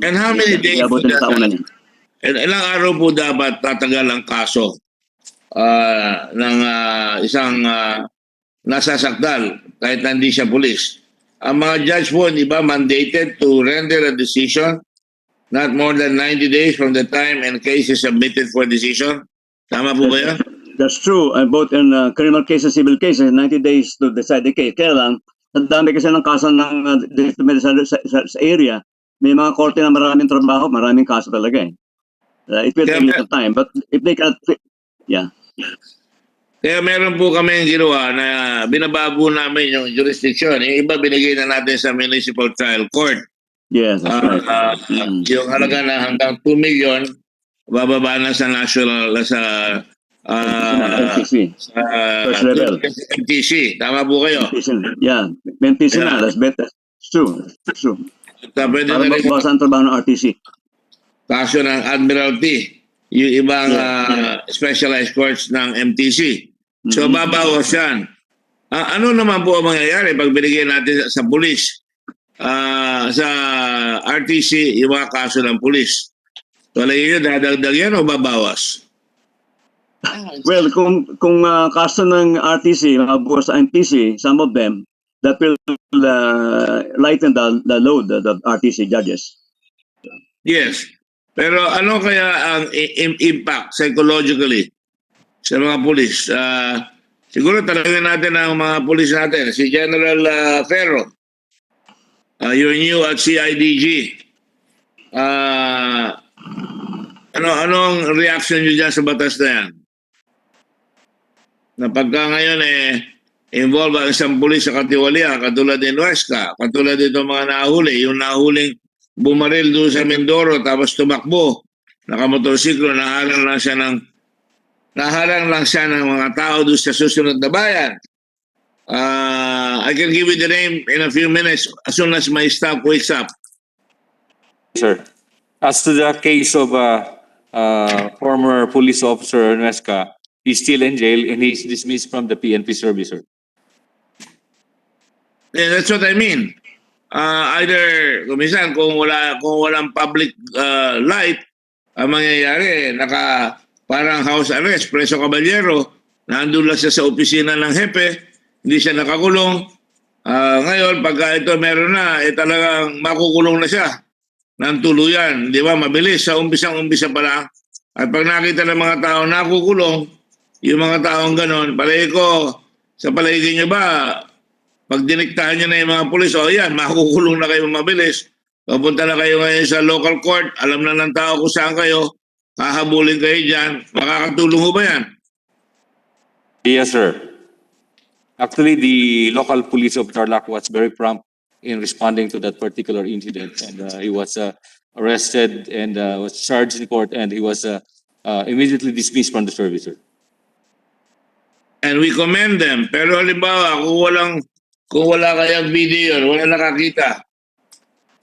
And how many days po yan? And ilang araw po dapat tatagal ang kaso ng isang nasasakdal kahit hindi siya pulis? Ang mga judge po, di ba, mandated to render a decision not more than 90 days from the time and case is submitted for decision? Tama po ba yan? That's true. Both in criminal cases, civil cases, 90 days to decide the case. Kaya lang, ang dami kasi ng kaso ng sa area. May mga korte na maraming trabaho, maraming kaso talaga eh. It will take a little time. But if they can, yeah. Kaya meron po kami yung ginawa na binabago namin yung jurisdiction. Yung iba binigay na natin sa municipal trial court. Yes, that's right. Yung halaga na hanggang 2 million, bababa na sa national, sa MTC. First level. MTC. Tama po kayo? Yeah, MTC na. That's better. It's true. It's true. Pwede para na rin magbawasan ang trabaho ng RTC. Kaso ng Admiralty, yung ibang specialized courts ng MTC. So, babawas yan. Ano naman po ang mangyayari pag binigyan natin sa pulis? Sa RTC, yung mga kaso ng pulis. Palagay nyo, dadagdag yan o babawas? Well, kung kaso ng RTC, mabuwas sa MTC, some of them, that will lighten the load of the RTC judges. Yes. Pero ano kaya ang impact psychologically sa mga pulis? Siguro talaga natin ang mga pulis natin. Si General Ferro, you're new at CIDG. Anong reaction nyo dyan sa batas na yan? Na pagka ngayon involved ang isang pulis sa katiwalian, katulad ni Nuesca, katulad dito mga nahuli, yung nahuling bumaril doon sa Mindoro tapos tumakbo, nakamotorsiklo, nahalang lang siya ng mga tao doon sa susunod na bayan. I can give you the name in a few minutes as soon as my staff wakes up. Sir, as to the case of former police officer Nuesca, he's still in jail and he's dismissed from the PNP service, sir. Yeah, that's what I mean. Either kumisan kung walang public light, ang mangyayari parang house arrest, preso kaballero, nandun lang siya sa opisina ng hepe, hindi siya nakakulong. Ngayon pagka ito meron na, talagang makukulong na siya ng tuluyan, di ba? Mabilis sa umpisa pa lang. At pag nakita ng mga tao nakukulong, yung mga taong ganon, sa palagay nyo ba, pag diniktahan nyo na yung mga pulis, yan, makukulong na kayo mabilis. Pupunta na kayo ngayon sa local court, alam na ng tao kung saan kayo, hahabulin kayo dyan. Makakatulong ho ba yan? Yes, sir. Actually, the local police of Tarlac was very prompt in responding to that particular incident. And he was arrested and was charged in court, and he was immediately dismissed from the service, sir. And we commend them. Pero halimbawa, kung wala kayang video yun, wala nakakita.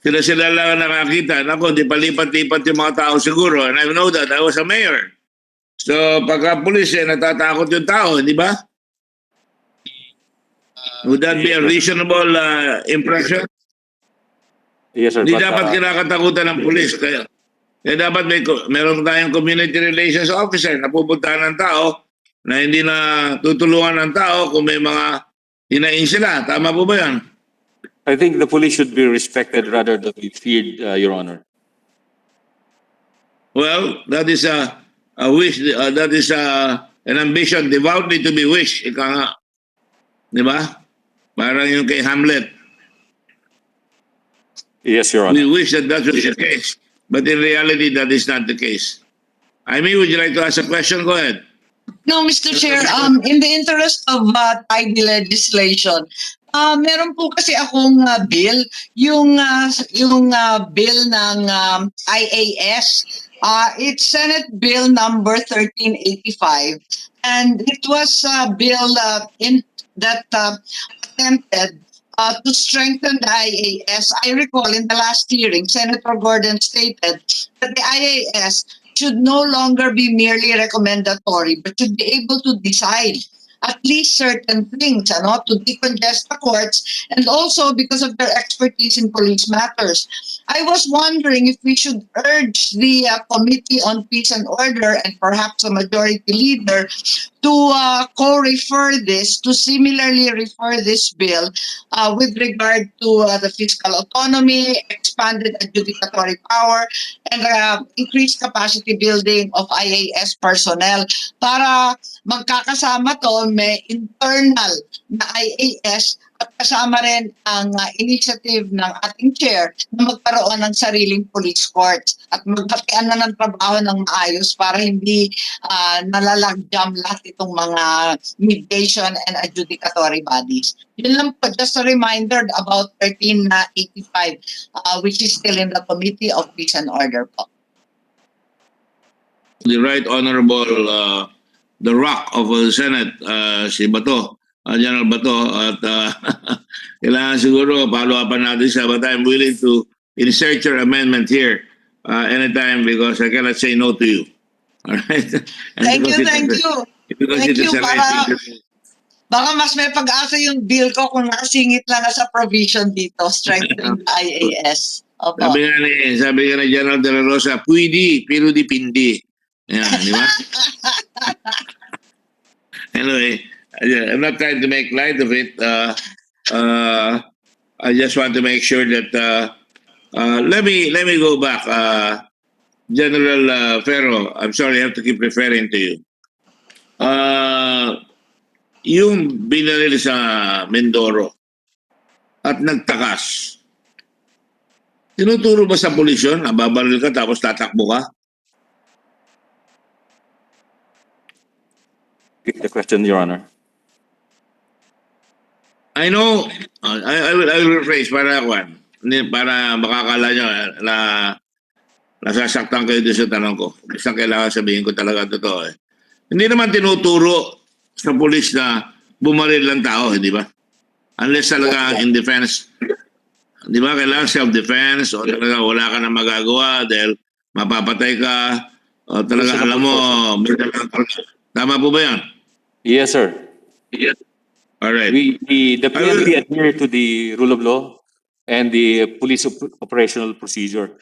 Sila lang nakakita. Nako, di palipat-lipat yung mga tao siguro. And I know that. I was a mayor. So, pagka pulis, natatakot yung tao, di ba? Would that be a reasonable impression? Yes, sir. Hindi dapat kinakatakutan ng pulis. Kaya dapat meron tayong community relations officer na pupuntahan ng tao na hindi na tutulungan ng tao kung may mga hinain sila. Tama po ba yan? I think the police should be respected rather than be feared, Your Honor. Well, that is a wish. That is an ambition devoutly to be wished. Ika nga. Di ba? Parang yung kay Hamlet. Yes, Your We Honor. wish that that was the case, but in reality, that is not the case. Amy, would you like to ask a question? Go ahead. No, Mr. Chair, in the interest of tidy legislation, meron po kasi akong bill, yung bill ng IAS. It's Senate Bill number 1385, and it was a bill that attempted to strengthen the IAS. I recall in the last hearing, Senator Gordon stated that the IAS should no longer be merely recommendatory, but should be able to decide at least certain things, to decongest the courts, and also because of their expertise in police matters. I was wondering if we should urge the Committee on Peace and Order and perhaps a majority leader to co-refer this, to similarly refer this bill with regard to the fiscal autonomy, expanded adjudicatory power, and increased capacity building of IAS personnel para magkakasama to, may internal na IAS at kasama rin ang initiative ng ating chair na magkaroon ng sariling police courts at magkatian na ng trabaho ng maayos para hindi nalalagjam lahat itong mga mediation and adjudicatory bodies. Yun lang po, just a reminder about 1385, which is still in the Committee of Peace and Order po. The Right Honorable, the Rock of the Senate, si Bato, General Bato, at kailangan siguro follow-upan natin siya, but I'm willing to insert your amendment here anytime because I cannot say no to you. All right? Thank you. Thank you. Baka mas may pag-asa yung bill ko kung nakasingit lang sa provision dito, strengthen the IAS. Opo. Sabi nga ni General De La Rosa, pwede, pero dipindi. Yan, di ba? Anyway, I'm not trying to make light of it. I just want to make sure that let me go back. General Ferro, I'm sorry, I have to keep referring to you. Yung binaril sa Mindoro at nagtakas, tinuturo ba sa pulis yun? Nababaril ka tapos tatakbo ka? The question, Your Honor. I know, I will rephrase para makakala nyo na nasasaktan kayo doon sa tanong ko. Isang kailangan sabihin ko talaga totoo. Hindi naman tinuturo sa pulis na bumaril lang tao, di ba? Unless talaga in defense. Di ba? Kailangan self-defense o talaga wala ka na magagawa dahil mapapatay ka o talaga alam mo. Tama po ba yan? Yes, sir. Yes. All right. We definitely adhere to the rule of law and the police operational procedure.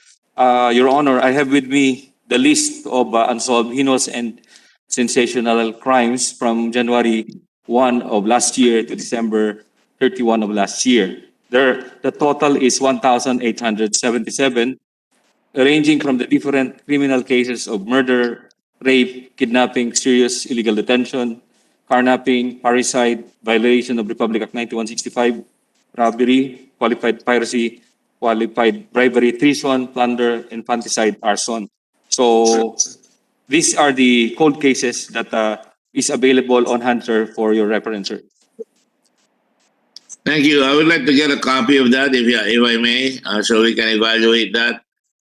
Your Honor, I have with me the list of unsolved heinous and sensational crimes from January 1 of last year to December 31 of last year. The total is 1,877, ranging from the different criminal cases of murder, rape, kidnapping, serious illegal detention, carnapping, parricide, violation of Republic Act 9165, robbery, qualified piracy, qualified bribery, treason, plunder, infanticide, arson. So these are the cold cases that is available on hand, sir, for your reference, sir. Thank you. I would like to get a copy of that if I may, so we can evaluate that.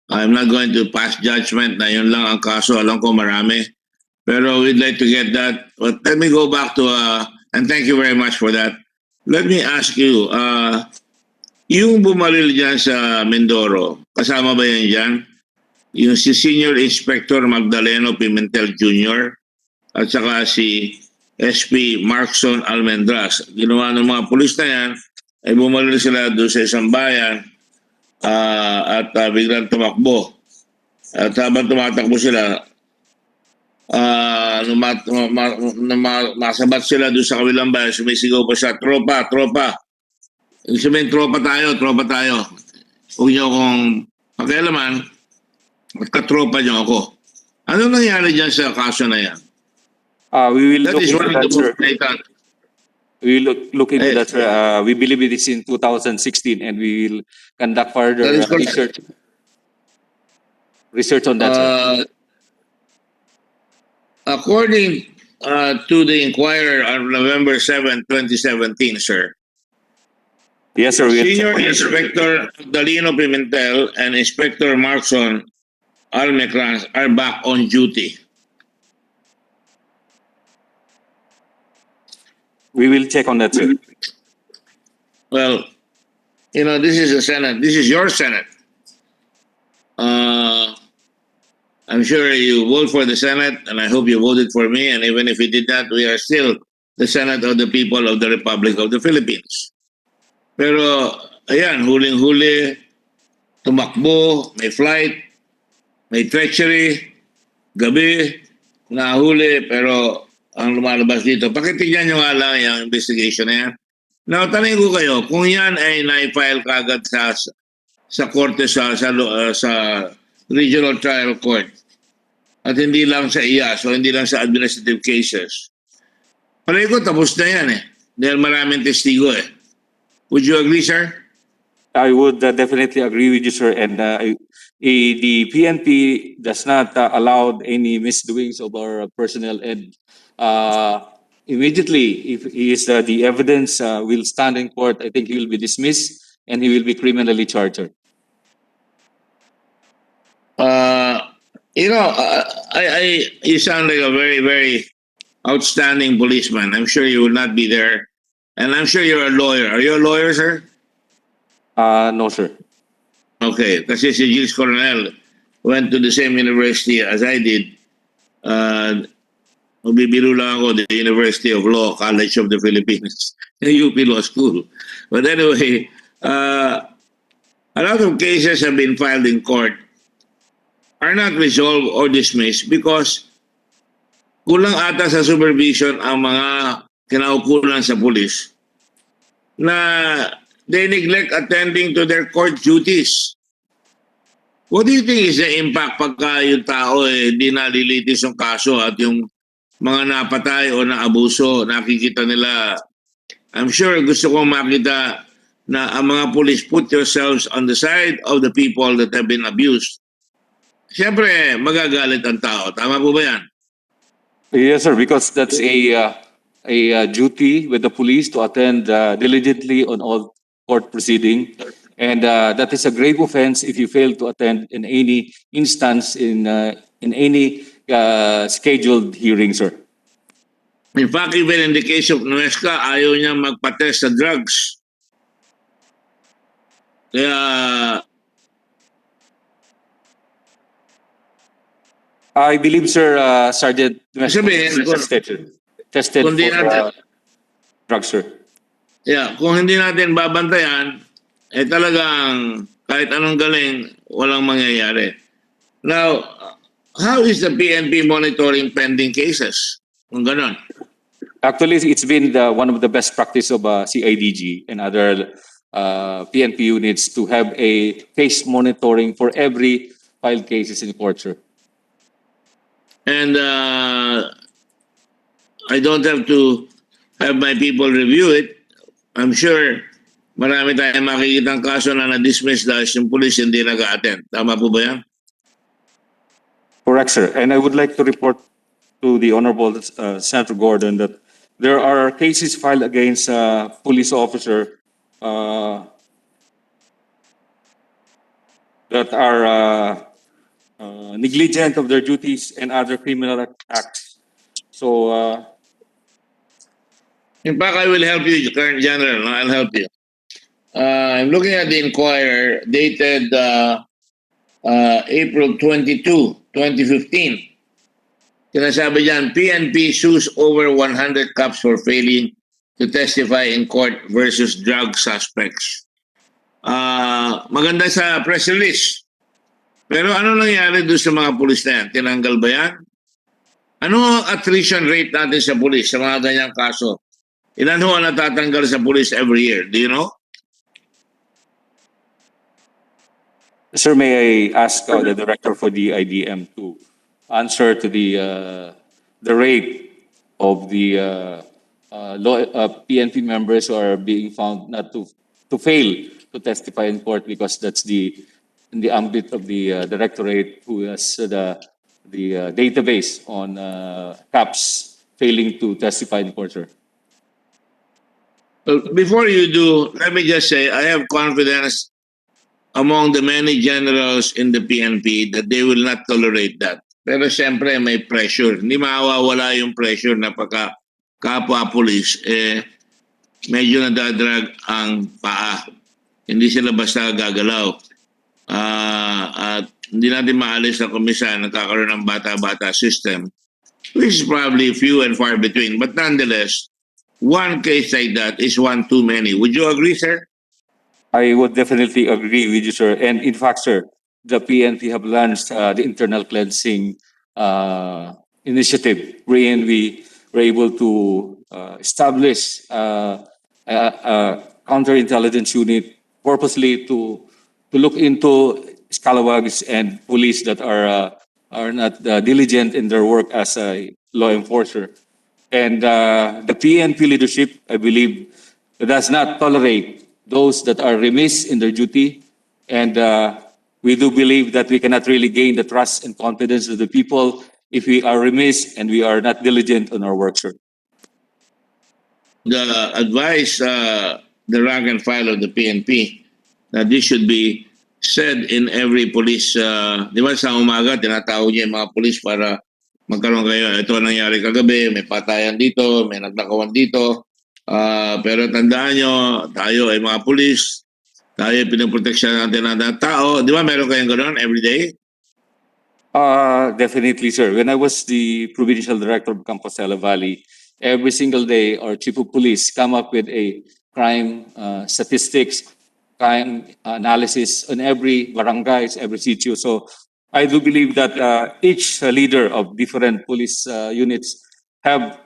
I'm not going to pass judgment na yun lang ang kaso. Alam ko marami. Pero we'd like to get that. But let me go back to, and thank you very much for that. Let me ask you, yung bumaril dyan sa Mindoro, kasama ba yan dyan? Yung si Senior Inspector Magdaleno Pimentel Jr. at saka si SP Markson Almendras. Ginawa ng mga pulis na yan, ay bumaril sila doon sa isang bayan at biglang tumakbo. At habang tumatakbo sila, masabat sila doon sa kabilang bayan, sumisigaw pa siya, tropa. Sabihin, tropa tayo. Huwag niyo akong pakialaman, katropa niyo ako. Ano nangyari dyan sa kaso na yan? We will That look is into one of that, the sir. most blatant. We will look into that, sir. We believe it is in 2016, and we will conduct further That is correct. research on that, sir. According to the Inquirer on November 7, 2017, sir, Yes, sir. Senior Inspector Dalino Pimentel and Inspector Markson Almecrans are back on duty. We will check on that, sir. Well, you know, this is the Senate. This is your Senate. I'm sure you vote for the Senate, and I hope you voted for me. And even if you did not, we are still the Senate of the people of the Republic of the Philippines. Pero, ayan, huling-huli, tumakbo, may flight, may treachery, gabi, nahuli, pero ang lumalabas dito, pakitignan nyo nga lang yung investigation na yan. Now, tanong ko kayo, kung yan ay na-file kagad sa korte sa Regional Trial Court at hindi lang sa IAS o hindi lang sa administrative cases, palagi ko tapos na yan dahil maraming testigo Would you agree, sir? I would definitely agree with you, sir. And the PNP does not allow any misdoings of our personnel. And immediately, if the evidence will stand in court, I think he will be dismissed and he will be criminally charged, sir. You know, you sound like a very, very outstanding policeman. I'm sure you will not be there. And I'm sure you're a lawyer. Are you a lawyer, sir? No, sir. Okay. Kasi si Gilles Coronel went to the same university as I did. Magbibiro lang ako, the University of Law, College of the Philippines, the UP Law School. But anyway, a lot of cases have been filed in court are not resolved or dismissed because kulang ata sa supervision ang mga kinaukulan sa pulis na they neglect attending to their court duties. What do you think is the impact pagka yung tao di nalilitis yung kaso at yung mga napatay o naabuso, nakikita nila? I'm sure gusto kong makita na ang mga pulis, put yourselves on the side of the people that have been abused. Siyempre, magagalit ang tao. Tama po ba yan? Yes, sir, because that's a duty with the police to attend diligently on all court proceeding. And that is a grave offense if you fail to attend in any instance in any scheduled hearing, sir. In fact, even in the case of Nuesca, ayaw niya magpa-test sa drugs. Kaya I believe, sir, Sergeant tested for drugs, sir. Yeah, kung hindi natin babantayan, talagang kahit anong galing, walang mangyayari. Now, how is the PNP monitoring pending cases? Kung ganon. Actually, it's been one of the best practice of CIDG and other PNP units to have a case monitoring for every filed cases in court, sir. And I don't have to have my people review it. I'm sure marami tayong makikitang kaso na na-dismiss dahil yung police hindi nag-attend. Tama po ba yan? Correct, sir. And I would like to report to the Honorable Senator Gordon that there are cases filed against police officer that are negligent of their duties and other criminal acts. So, in fact, I will help you, Colonel General. I'll help you. I'm looking at the Inquirer dated April 22, 2015. Sinasabi dyan, PNP sues over 100 cops for failing to testify in court versus drug suspects. Maganda sa press release. Pero ano nangyari doon sa mga pulis na yan? Tinanggal ba yan? Ano ang attrition rate natin sa pulis sa mga ganyang kaso? Ilan ho ang natatanggal sa pulis every year? Do you know? sir, may I ask the director for the IDM to answer to the rate of the PNP members who are being found not to fail to testify in court because that's in the ambit of the directorate who has the database on CAPS failing to testify in court, sir. Well, before you do, let me just say I have confidence among the many generals in the PNP that they will not tolerate that. Pero siyempre may pressure. Hindi mawawala yung pressure na pagka kapwa police, medyo nadadrag ang paa. Hindi sila basta gagalaw. At hindi natin maalis na komisan nagkakaroon ng bata-bata system, which is probably few and far between. But nonetheless, one case like that is one too many. Would you agree, sir? I would definitely agree with you, sir. And in fact, sir, the PNP have launched the internal cleansing initiative, wherein we were able to establish a counterintelligence unit purposely to look into scalawags and police that are not diligent in their work as a law enforcer. And the PNP leadership, I believe, does not tolerate those that are remiss in their duty. And we do believe that we cannot really gain the trust and confidence of the people if we are remiss and we are not diligent on our work, sir. The advice, the rank and file of the PNP, that this should be said in every police, di ba sa umaga, tinatawag niya yung mga police para magkaroon kayo, ito nangyari kagabi, may patayan dito, may nagnakawan dito. Pero tandaan nyo, tayo ay mga police, tayo ay pinaproteksyon natin ng tao. Di ba meron kayong gano'n everyday? Definitely, sir. When I was the provincial director of Compostela Valley, every single day our chief of police come up with a crime statistics, crime analysis on every barangays, every sitio. So I do believe that each leader of different police units have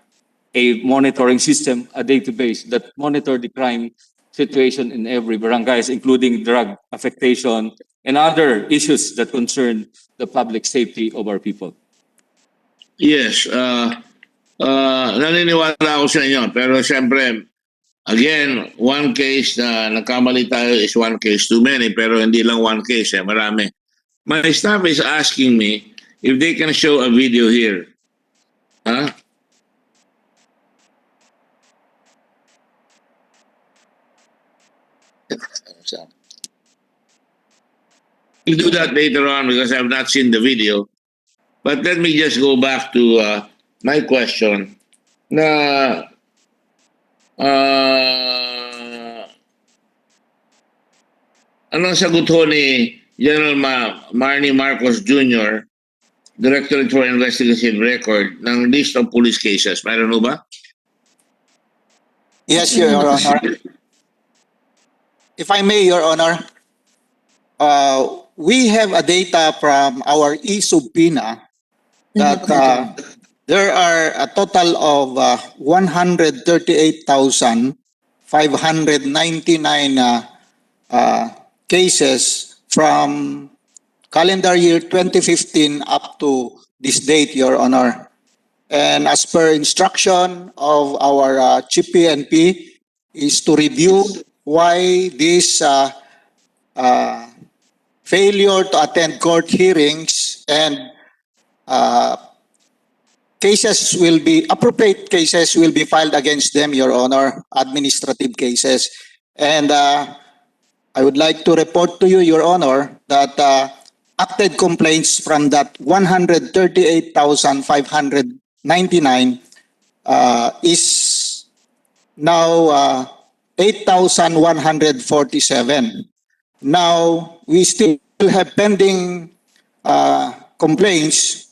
a monitoring system, a database that monitor the crime situation in every barangays, including drug affectation and other issues that concern the public safety of our people. Yes. Naniniwala ako sa inyo. Pero siyempre, again, one case na nagkamali tayo is one case too many. Pero hindi lang one case, marami. My staff is asking me if they can show a video here. Huh? We'll do that later on because I've not seen the video. But let me just go back to my question. Na anong sagot ho ni General Marnie Marcos Jr., Directorate for Investigation Record, ng list of police cases? Mayroon ho ba? Yes, Your Honor. If I may, Your Honor, we have a data from our e-subpoena that there are a total of 138,599 cases from calendar year 2015 up to this date, Your Honor. And as per instruction of our Chief PNP is to review why this failure to attend court hearings and appropriate cases will be filed against them, Your Honor, administrative cases. And I would like to report to you, Your Honor, that acted complaints from that 138,599 is now 8,147. Now, we still have pending complaints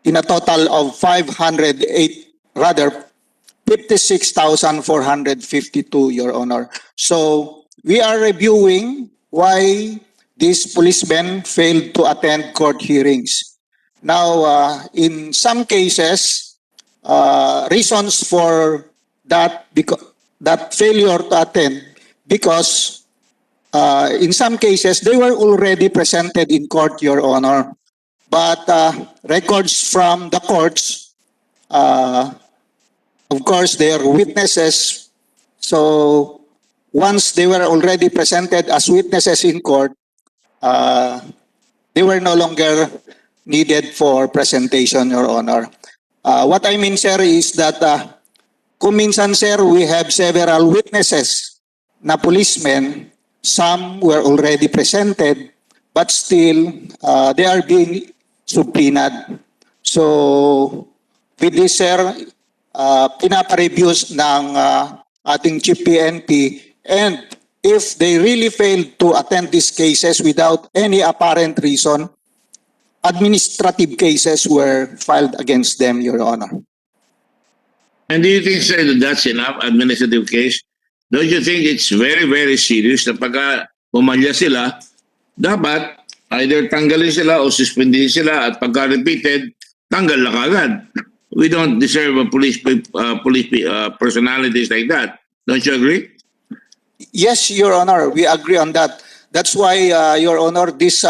in a total of 56,452, Your Honor. So, we are reviewing why these policemen failed to attend court hearings. Now, in some cases, reasons for that failure to attend, because in some cases, they were already presented in court, Your Honor. But records from the courts Of course, they are witnesses. So once they were already presented as witnesses in court, they were no longer needed for presentation, Your Honor. What I mean, sir, is that kung minsan, sir, we have several witnesses na policemen. Some were already presented, but still they are being subpoenaed. So with this, sir, pinapareviews ng ating Chief PNP, and if they really failed to attend these cases without any apparent reason, administrative cases were filed against them, Your Honor. And do you think, sir, that that's enough administrative case? Don't you think it's very, very serious na pagka pumalya sila, dapat either tanggalin sila o suspendin sila at pagka repeated, tanggal na kagad. We don't deserve a police personalities like that. Don't you agree? Yes, Your Honor, we agree on that. That's why, Your Honor, this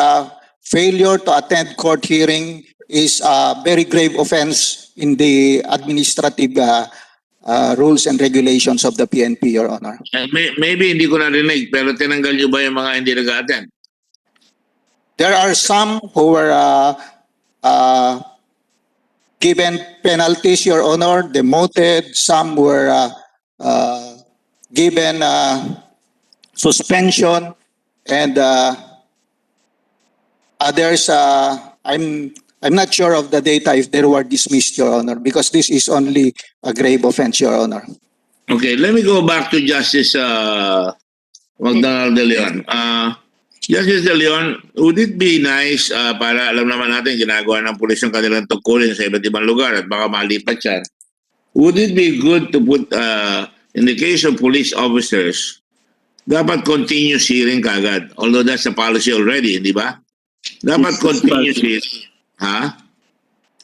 failure to attend court hearing is a very grave offense in the administrative rules and regulations of the PNP, Your Honor. Maybe hindi ko narinig, pero tinanggal nyo ba yung mga hindi nag-attend? There are some who were given penalties, Your Honor, demoted. Some were given suspension, and others, I'm not sure of the data if they were dismissed, Your Honor, because this is only a grave offense, Your Honor. Okay, let me go back to Justice Magdanal de Leon. Justice de Leon, would it be nice, para alam naman natin, ginagawa ng pulis yung kanilang tungkulin sa iba't ibang lugar at baka malipat yan. Would it be good to put, in the case of police officers, dapat continuous hearing kagad? Although that's a policy already, di ba? Dapat continuous hearing. Ha?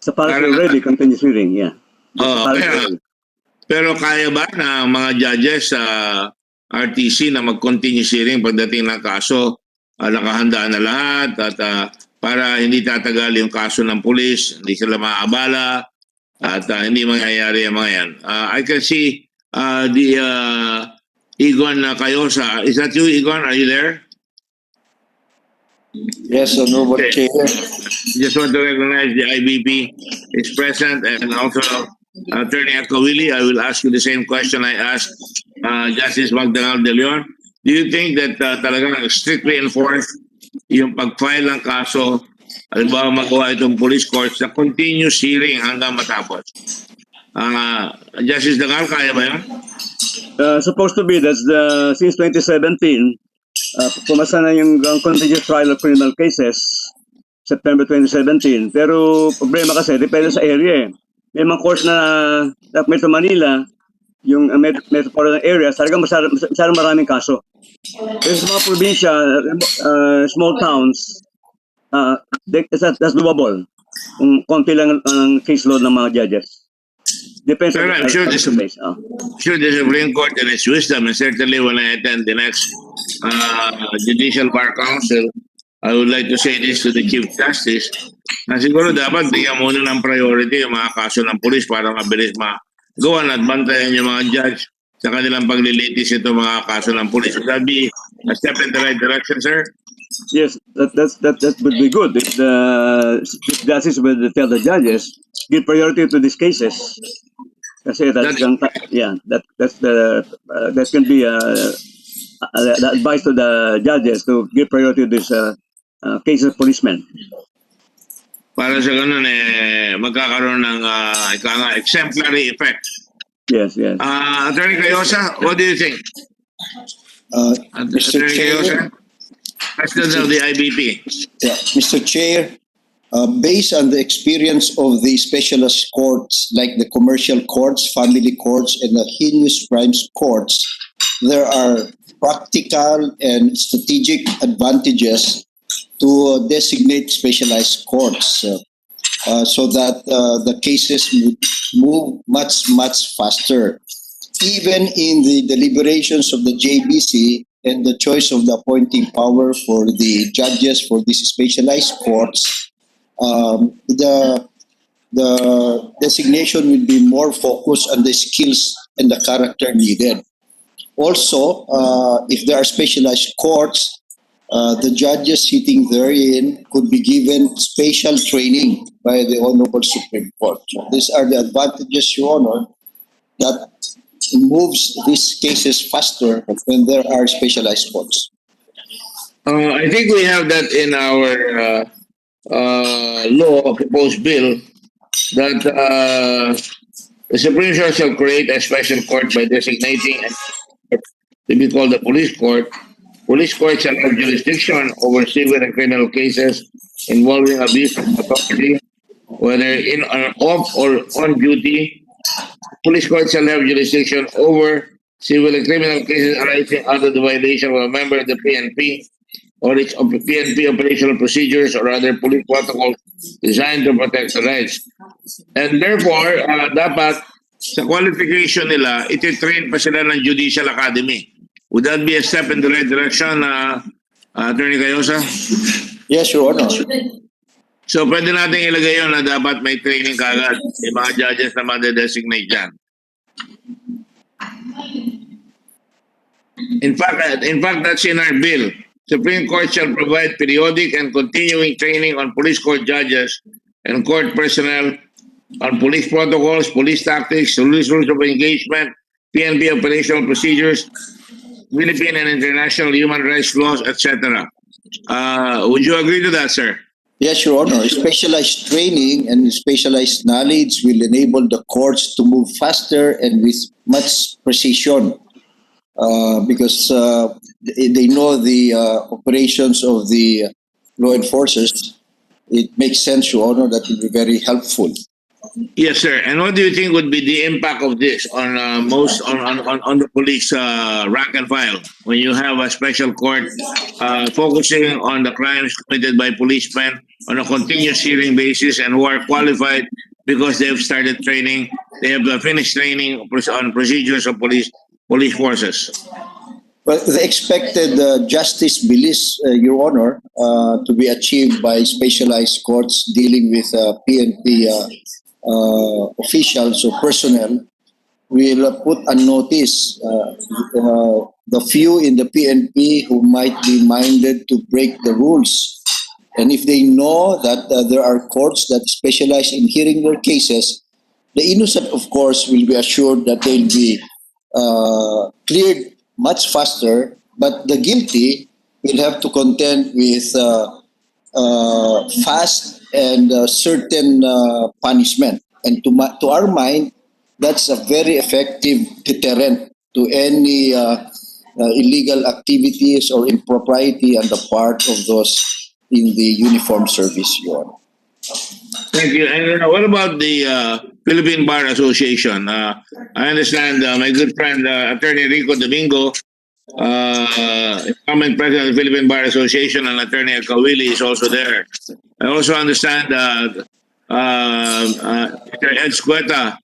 Sa policy already, continuous hearing, yeah. Pero kaya ba na mga judges sa RTC na mag-continuous hearing pagdating ng kaso, nakahanda na lahat at para hindi tatagal yung kaso ng pulis, hindi sila maabala at hindi mangyayari ang mga yan. I can see the Egon Cayosa. Is that you, Egon? Are you there? Yes, Honorable Chair. Just want to recognize the IBP is present, and also Attorney Akawili. I will ask you the same question I asked Justice Magdanal de Leon. Do you think that talagang strictly enforced yung pag-file ng kaso, halimbawa magawa itong police court sa continuous hearing hanggang matapos? Justice Dangal, kaya ba yan? Supposed to be, that's since 2017, pumasa na yung continuous trial of criminal cases, September 2017. Pero problema kasi, depende sa area. May mga courts na Metro Manila, yung metropolitan area, talagang masyadong maraming kaso. Pero sa mga probinsya, small towns, that's doable. Kung konti lang ang caseload ng mga judges. Depends on I'm sure the Supreme Court in its wisdom, and certainly when I attend the next Judicial Bar Council, I would like to say this to the Chief Justice, na siguro dapat bigyan muna ng priority yung mga kaso ng pulis para mabilis magawa at bantayan yung mga judge sa kanilang paglilitis ito mga kaso ng pulis. Would that be a step in the right direction, sir? Yes, that would be good. If the justice will tell the judges, give priority to these cases. Kasi that can be the advice to the judges to give priority to these cases of policemen. Para sa ganun magkakaroon ng exemplary effect. Yes. Attorney Cayosa, what do you think? Mr. Chair, President of the IBP. Yeah, Mr. Chair, based on the experience of the specialist courts like the commercial courts, family courts, and the heinous crimes courts, there are practical and strategic advantages to designate specialized courts so that the cases move much faster. Even in the deliberations of the JBC and the choice of the appointing power for the judges for these specialized courts, the the designation will be more focused on the skills and the character needed. Also, if there are specialized courts, the judges sitting therein could be given special training by the Honorable Supreme Court. So these are the advantages, Your Honor, that moves these cases faster when there are specialized courts. I think we have that in our law proposed bill that the Supreme Court shall create a special court by designating a to be called the police court. Police courts shall have jurisdiction over civil and criminal cases involving abuse of authority, whether in off or on duty. Police courts shall have jurisdiction over civil and criminal cases arising out of the violation of a member of the PNP or its PNP operational procedures or other police protocols designed to protect the rights. And therefore, dapat sa qualification nila, iti-train pa sila ng Judicial Academy. Would that be a step in the right direction, Attorney Cayosa? Yes, Your Honor. So pwede natin ilagay yun na dapat may training kagad yung mga judges na madedesignate dyan. In fact, that's in our bill. Supreme Court shall provide periodic and continuing training on police court judges and court personnel on police protocols, police tactics, rules of engagement, PNP operational procedures, Philippine and international human rights laws, etc. Would you agree to that, sir? Yes, Your Honor. Specialized training and specialized knowledge will enable the courts to move faster and with much precision because they know the operations of the law enforcers. It makes sense, Your Honor, that will be very helpful. Yes, sir. And what do you think would be the impact of this on on the police rank and file when you have a special court focusing on the crimes committed by policemen on a continuous hearing basis and who are qualified because they have started training, they have finished training on procedures of police forces? Well, the expected justice beliefs, Your Honor, to be achieved by specialized courts dealing with PNP officials or personnel will put on notice the few in the PNP who might be minded to break the rules. And if they know that there are courts that specialize in hearing their cases, the innocent, of course, will be assured that they'll be cleared much faster, but the guilty will have to contend with fast and certain punishment. And to our mind, that's a very effective deterrent to any illegal activities or impropriety on the part of those in the uniformed service, Your Honor. Thank you. And what about the Philippine Bar Association? I understand my good friend, Attorney Rico Domingo, current president of the Philippine Bar Association, and Attorney Kawili is also there. I also understand Mr. Ed Squeta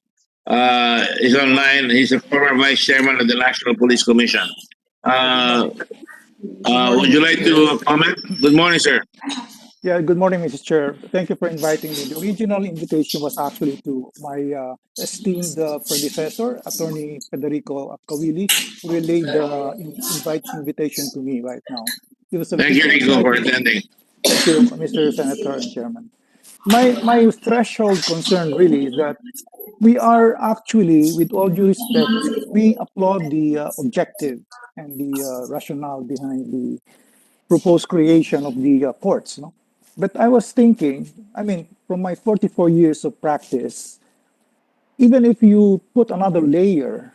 is online. He's the former vice chairman of the National Police Commission. Would you like to comment? Good morning, sir. Yeah, good morning, Mr. Chair. Thank you for inviting me. The original invitation was actually to my esteemed predecessor, Attorney Federico Kawili, who relayed the invitation to me right now. It was a Thank you, Rico, for attending. Thank you, Mr. Senator and Chairman. My threshold concern really is that we are actually, with all due respect, we applaud the objective and the rationale behind the proposed creation of the courts. No? But I was thinking, I mean, from my 44 years of practice, even if you put another layer,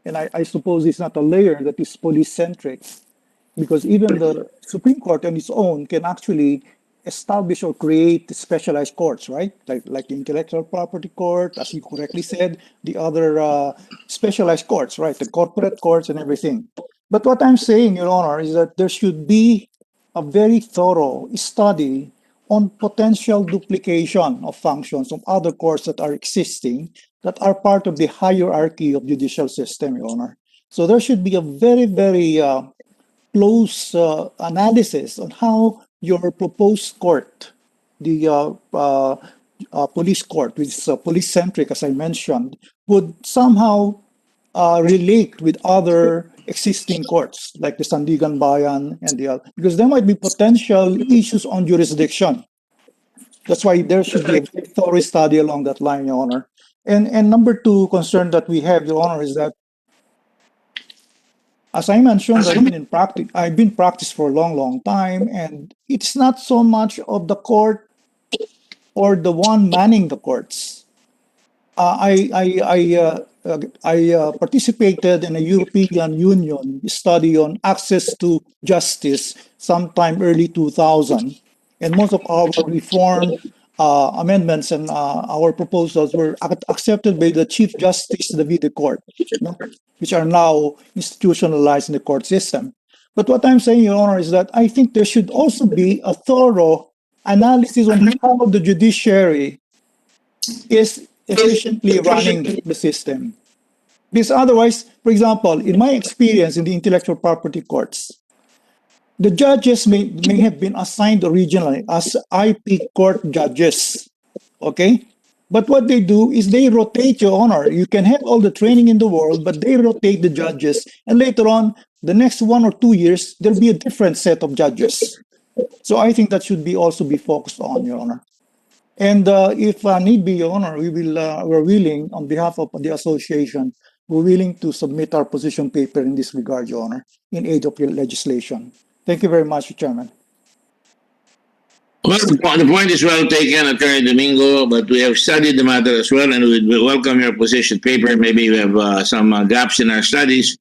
and I suppose it's not a layer that is police-centric, because even the Supreme Court on its own can actually establish or create specialized courts, right? Like the Intellectual Property Court, as you correctly said, the other specialized courts, right? The corporate courts and everything. But what I'm saying, Your Honor, is that there should be a very thorough study on potential duplication of functions of other courts that are existing that are part of the hierarchy of judicial system, Your Honor. So there should be a very, very close analysis on how your proposed court, the police court, which is police-centric, as I mentioned, would somehow relate with other existing courts, like the Sandigan Bayan and the other, because there might be potential issues on jurisdiction. That's why there should be a very thorough study along that line, Your Honor. And number two concern that we have, Your Honor, is that, as I mentioned, I've been practice for a long, long time, and it's not so much of the court or the one manning the courts. I participated in a European Union study on access to justice sometime early 2000, and most of our reform amendments and our proposals were accepted by the Chief Justice of the Court, which are now institutionalized in the court system. But what I'm saying, Your Honor, is that I think there should also be a thorough analysis on how the judiciary is efficiently running the system. Because otherwise, for example, in my experience in the intellectual property courts, the judges may have been assigned originally as IP court judges, okay? But what they do is they rotate, Your Honor. You can have all the training in the world, but they rotate the judges. And later on, the next 1 or 2 years, there'll be a different set of judges. So I think that should be also be focused on, Your Honor. And if need be, Your Honor, we're willing, on behalf of the association, we're willing to submit our position paper in this regard, Your Honor, in aid of your legislation. Thank you very much, Chairman. Well, the point is well taken, Attorney Domingo, but we have studied the matter as well, and we welcome your position paper. Maybe we have some gaps in our studies,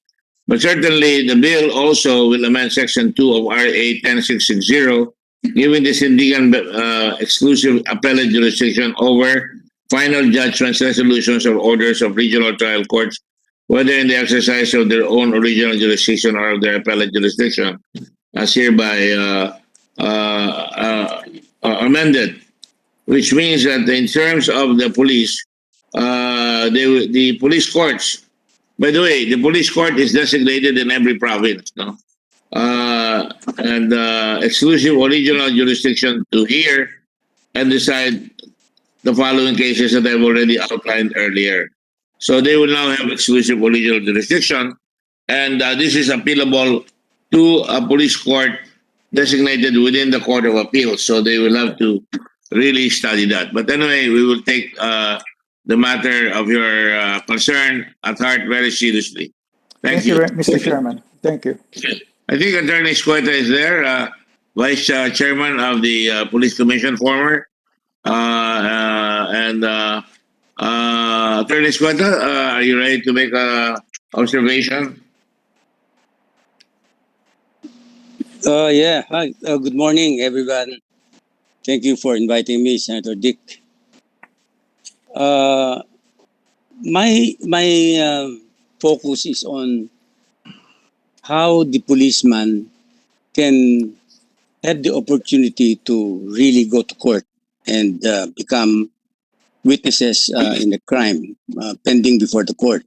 but certainly the bill also will amend Section 2 of RA 10660, giving the Sindigan exclusive appellate jurisdiction over final judgments, resolutions, or orders of regional trial courts, whether in the exercise of their own original jurisdiction or of their appellate jurisdiction, as hereby amended, which means that in terms of the police, the police courts, by the way, the police court is designated in every province, no? And exclusive original jurisdiction to hear and decide the following cases that I've already outlined earlier. So they will now have exclusive original jurisdiction, and this is appealable to a police court designated within the Court of Appeals. So they will have to really study that. But anyway, we will take the matter of your concern at heart very seriously. Thank you, Mr. Chairman. Thank you. I think Attorney Escueta is there, Vice Chairman of the Police Commission, former. Attorney Escueta, are you ready to make an observation? Yeah. Hi. Good morning, everyone. Thank you for inviting me, Senator Dick. My focus is on how the policeman can have the opportunity to really go to court and become witnesses in a crime pending before the court.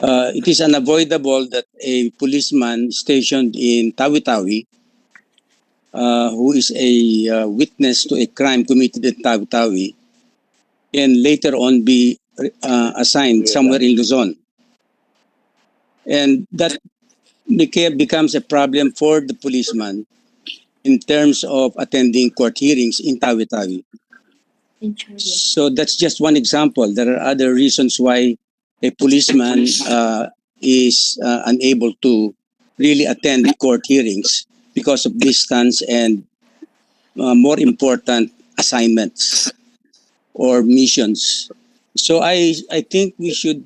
It is unavoidable that a policeman stationed in Tawi-Tawi, who is a witness to a crime committed in Tawi-Tawi, can later on be assigned somewhere in Luzon. And that becomes a problem for the policeman in terms of attending court hearings in Tawi-Tawi. So that's just one example. There are other reasons why a policeman is unable to really attend court hearings because of distance and more important assignments or missions. So I think we should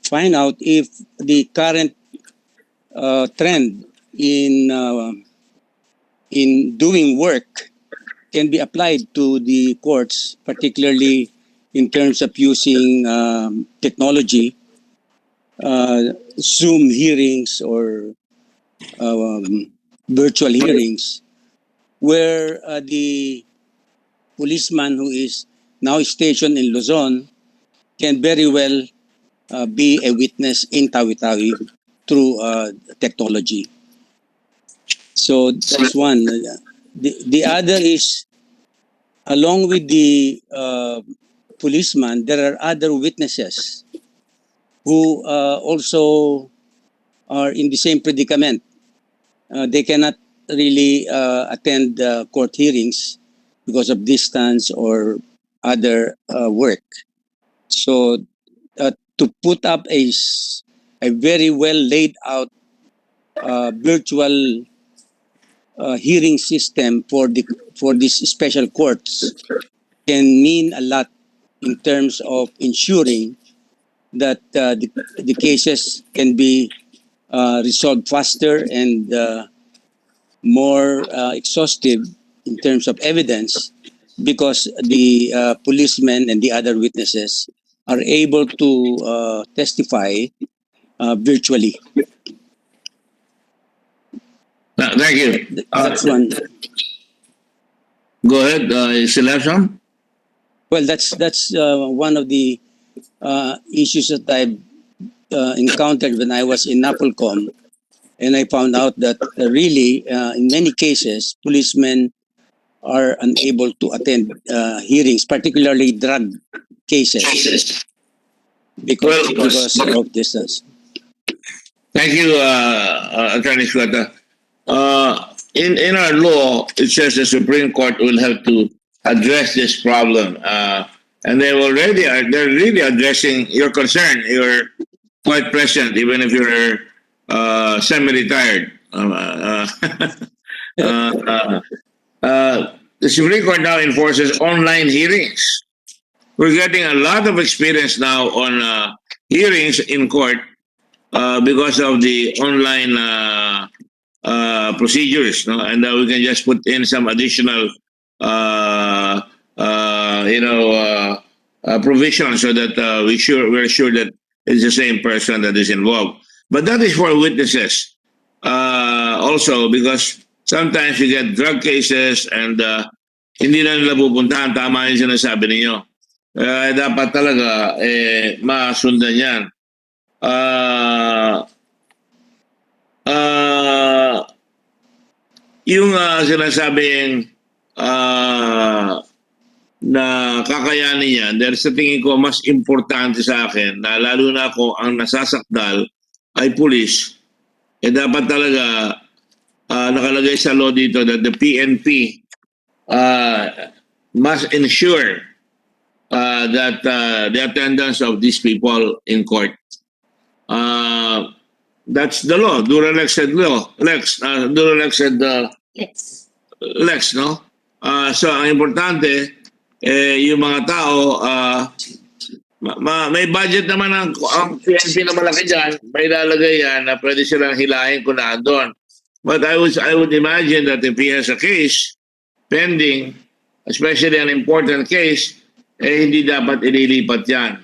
find out if the current trend in doing work can be applied to the courts, particularly in terms of using technology, Zoom hearings or virtual hearings, where the policeman who is now stationed in Luzon can very well be a witness in Tawi-Tawi through technology. So that's one. The other is along with the policeman, there are other witnesses who also are in the same predicament. They cannot really attend court hearings because of distance or other work. So to put up a very well laid out virtual hearing system for these special courts can mean a lot in terms of ensuring that the cases can be resolved faster and more exhaustive in terms of evidence, because the policemen and the other witnesses are able to testify virtually. Thank you. That's one. Go ahead. You still have some? Well, that's one of the issues that I've encountered when I was in Napolcom, and I found out that really, in many cases, policemen are unable to attend hearings, particularly drug cases, because of distance. Thank you, Attorney Squata. In our law, it says the Supreme Court will have to address this problem, and they're really addressing your concern. You're quite present, even if you're semi-retired. The Supreme Court now enforces online hearings. We're getting a lot of experience now on hearings in court because of the online procedures, no? And we can just put in some additional, provisions so that we're sure that it's the same person that is involved. But that is for witnesses. Also, because sometimes you get drug cases and hindi na nila pupuntahan, tama yung sinasabi ninyo. Dapat talaga masundan yan. Yung sinasabing na kakayanin yan, dahil sa tingin ko mas importante sa akin, na lalo na ako ang nasasakdal ay pulis, dapat talaga nakalagay sa law dito that the PNP must ensure that the attendance of these people in court. That's the law. Duralex said law. Duralex said Lex, no? So, ang importante, yung mga tao, may budget naman ang PNP na malaki dyan, may lalagay yan na pwede silang hilahin kung naandun. But I would imagine that if he has a case pending, especially an important case, hindi dapat ililipat yan.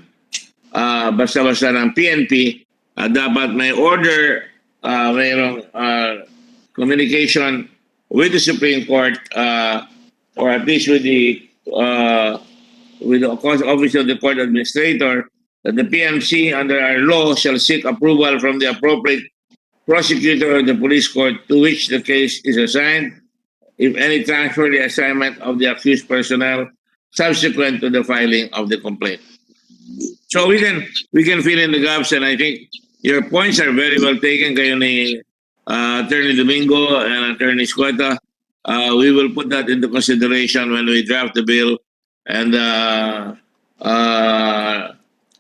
Basta-basta ng PNP, dapat may order, mayroong communication with the Supreme Court, or at least with the Office of the Court Administrator, that the PMC under our law shall seek approval from the appropriate prosecutor of the police court to which the case is assigned, if any transfer the assignment of the accused personnel subsequent to the filing of the complaint. So we can fill in the gaps, and I think your points are very well taken, kayo ni Attorney Domingo and Attorney Squata. We will put that into consideration when we draft the bill. And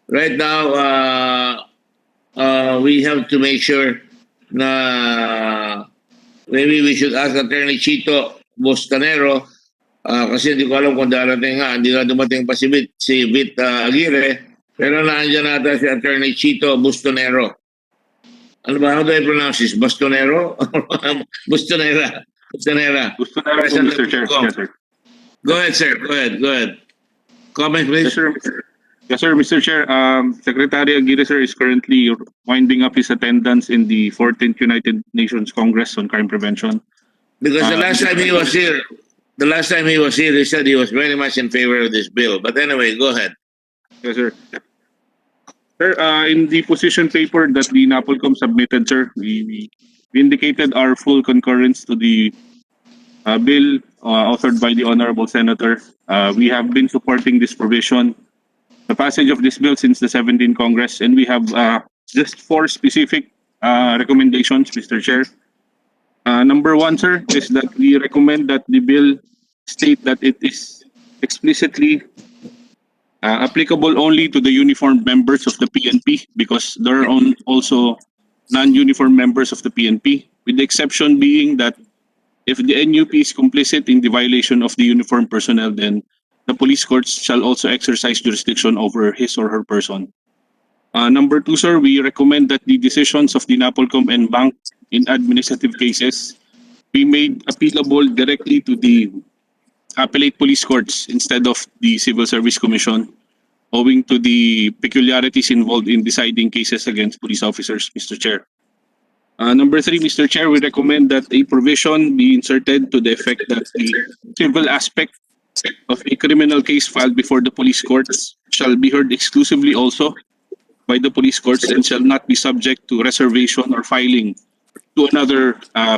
right now, we have to make sure na maybe we should ask Attorney Chito Bostanero, kasi hindi ko alam kung darating nga, hindi na dumating pa si Vit Aguirre, pero naandyan nata si Attorney Chito Bustonero. Ano ba? How do I pronounce this? Bustonero? Bustonera. Bustonera. Bustonera, Mr. Chair. Yes, sir. Go ahead, sir. Go ahead. Comment, please. Yes, sir, Mr. Chair. Secretary Aguirre, sir, is currently winding up his attendance in the 14th United Nations Congress on Crime Prevention. Because the last time he was here, he said he was very much in favor of this bill. But anyway, go ahead. Yes, sir. Sir, in the position paper that the NAPOLCOM submitted, sir, we indicated our full concurrence to the bill authored by the Honorable Senator. We have been supporting this provision, the passage of this bill since the 17th Congress, and we have just 4 specific recommendations, Mr. Chair. Number 1, sir, is that we recommend that the bill state that it is explicitly applicable only to the uniformed members of the PNP, because there are also non-uniformed members of the PNP, with the exception being that if the NUP is complicit in the violation of the uniformed personnel, then the police courts shall also exercise jurisdiction over his or her person. Number 2, sir, we recommend that the decisions of the NAPOLCOM and Bank in administrative cases be made appealable directly to the appellate police courts instead of the Civil Service Commission, owing to the peculiarities involved in deciding cases against police officers, Mr. Chair. Number 3, Mr. Chair, we recommend that a provision be inserted to the effect that the civil aspect of a criminal case filed before the police courts shall be heard exclusively also by the police courts and shall not be subject to reservation or filing to another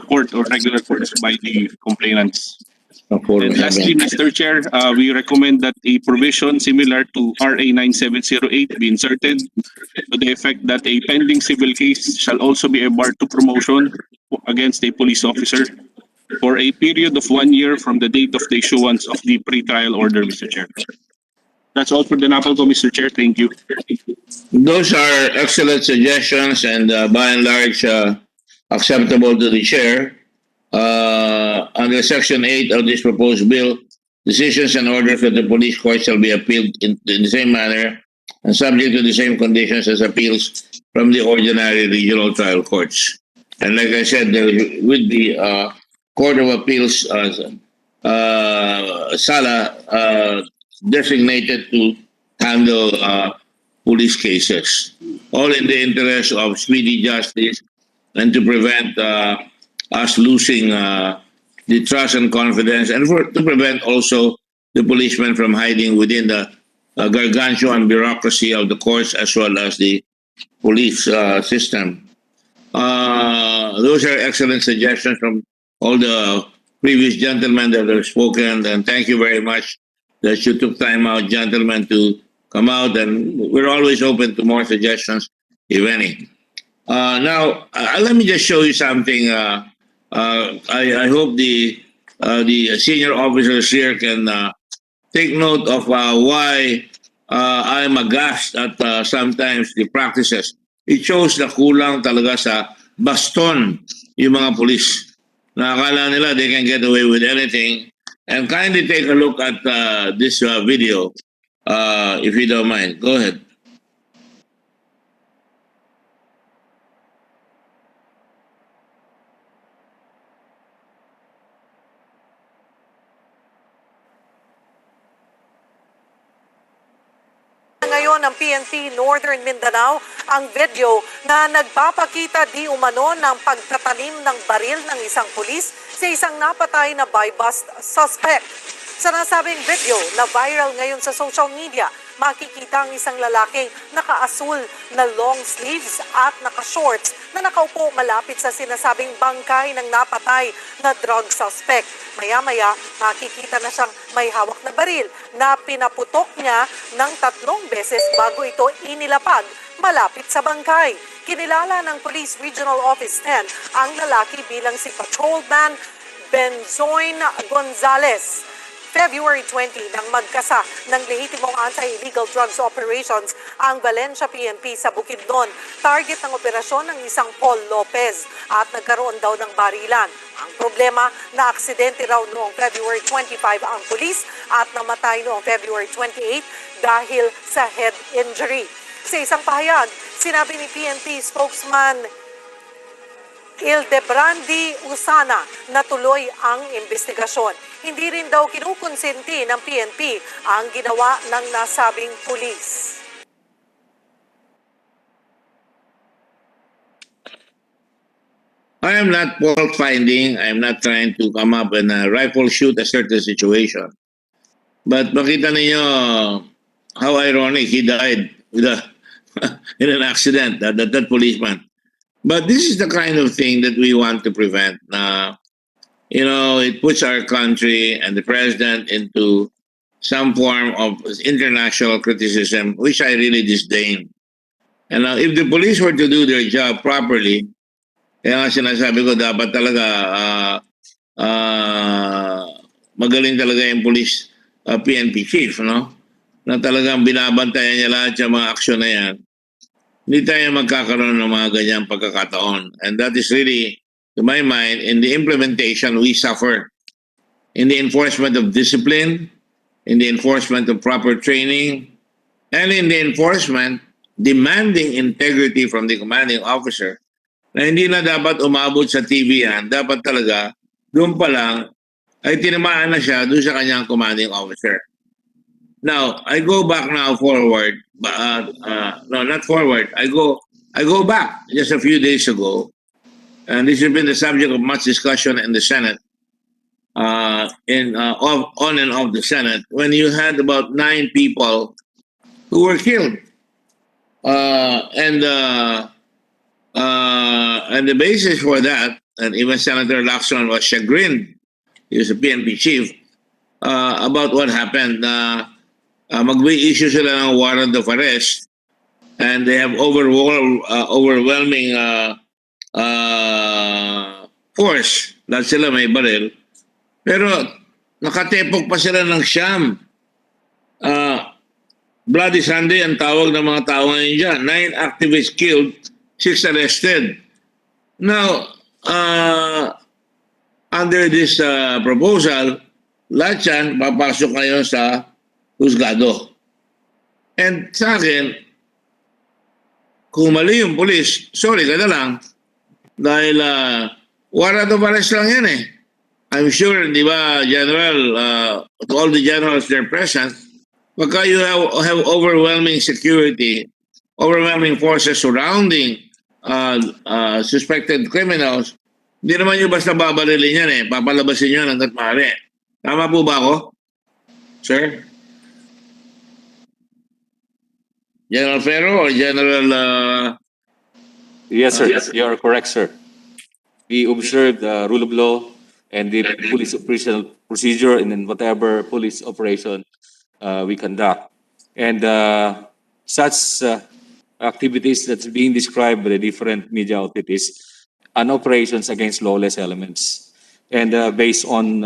court or regular courts by the complainants. And lastly, Mr. Chair, we recommend that a provision similar to RA 9708 be inserted to the effect that a pending civil case shall also be a bar to promotion against a police officer for a period of 1 year from the date of the issuance of the pre-trial order, Mr. Chair. That's all for the NAPOLCO, Mr. Chair. Thank you. Those are excellent suggestions and by and large acceptable to the chair. Under Section 8 of this proposed bill, decisions and orders of the police court shall be appealed in the same manner and subject to the same conditions as appeals from the ordinary regional trial courts. And like I said, there would be Court of Appeals Sala designated to handle police cases, all in the interest of speedy justice and to prevent us losing the trust and confidence, and to prevent also the policemen from hiding within the gargantuan bureaucracy of the courts as well as the police system. Those are excellent suggestions from all the previous gentlemen that have spoken, and thank you very much that you took time out, gentlemen, to come out, and we're always open to more suggestions, if any. Now, let me just show you something. I hope the senior officers here can take note of why I'm aghast at sometimes the practices. It shows na kulang talaga sa baston yung mga police. Nakakala nila they can get away with anything. And kindly take a look at this video, if you don't mind. Go ahead. Ngayon ng PNP Northern Mindanao ang video na nagpapakita di umano ng pagtatanim ng baril ng isang pulis sa isang napatay na buy-bust suspect. Sa nasabing video na viral ngayon sa social media, makikita ang isang lalaking nakaasul na long sleeves at nakashorts na nakaupo malapit sa sinasabing bangkay ng napatay na drug suspect. Maya-maya, makikita na siyang may hawak na baril na pinaputok niya ng 3 beses bago ito inilapag malapit sa bangkay. Kinilala ng Police Regional Office 10 ang lalaki bilang si Patrolman Benzoin Gonzalez. February 20 nang magkasa ng lehitimong anti-illegal drugs operations ang Valencia PNP sa Bukidnon. Target ng operasyon ng isang Paul Lopez at nagkaroon daw ng barilan. Ang problema, na aksidente raw noong February 25 ang pulis at namatay noong February 28 dahil sa head injury. Sa isang pahayag, sinabi ni PNP spokesman Ildebrandi Usana na tuloy ang investigasyon. Hindi rin daw kinukonsenti ng PNP ang ginawa ng nasabing pulis. I am not fault finding. I am not trying to come up and rifle shoot a certain situation. But makita ninyo how ironic he died with in an accident, that policeman. But this is the kind of thing that we want to prevent. it puts our country and the president into some form of international criticism, which I really disdain. And if the police were to do their job properly, kaya nga sinasabi ko, dapat talaga magaling talaga yung police PNP chief, no? Na talagang binabantayan niya lahat yung mga aksyon na yan. Hindi tayo magkakaroon ng mga ganyang pagkakataon. And that is really, to my mind, in the implementation, we suffer. In the enforcement of discipline, in the enforcement of proper training, and in the enforcement, demanding integrity from the commanding officer, na hindi na dapat umabot sa TV yan. Dapat talaga, doon pa lang, ay tinamaan na siya doon sa kanyang commanding officer. Now, I go back now forward. No, not forward. I go back just a few days ago, and this has been the subject of much discussion in the Senate, on and off the Senate, when you had about 9 people who were killed, and the basis for that, and even Senator Lacson was chagrined. He was a PNP chief about what happened. Mag-issue sila ng warrant of arrest, and they have overwhelming force. Lahat sila may baril. Pero nakatepok pa sila ng siyam. Bloody Sunday ang tawag ng mga tao ngayon dyan. 9 activists killed, 6 arrested. Now, under this proposal, lahat yan papasok ngayon sa husgado. And sa akin, kung mali yung police, sorry ka na lang. Dahil warrant of arrest lang yan eh. I'm sure, di ba, General, to all the generals there present, pagka you have overwhelming security, overwhelming forces surrounding suspected criminals, hindi naman yung basta babarilin yan eh. Papalabasin yan hanggat maaari. Tama po ba ako? Sir? General Ferro or General... Yes, sir. You are correct, sir. We observe the rule of law and the police operational procedure in whatever police operation we conduct. And such activities that's being described by the different media outfits an operations against lawless elements. And based on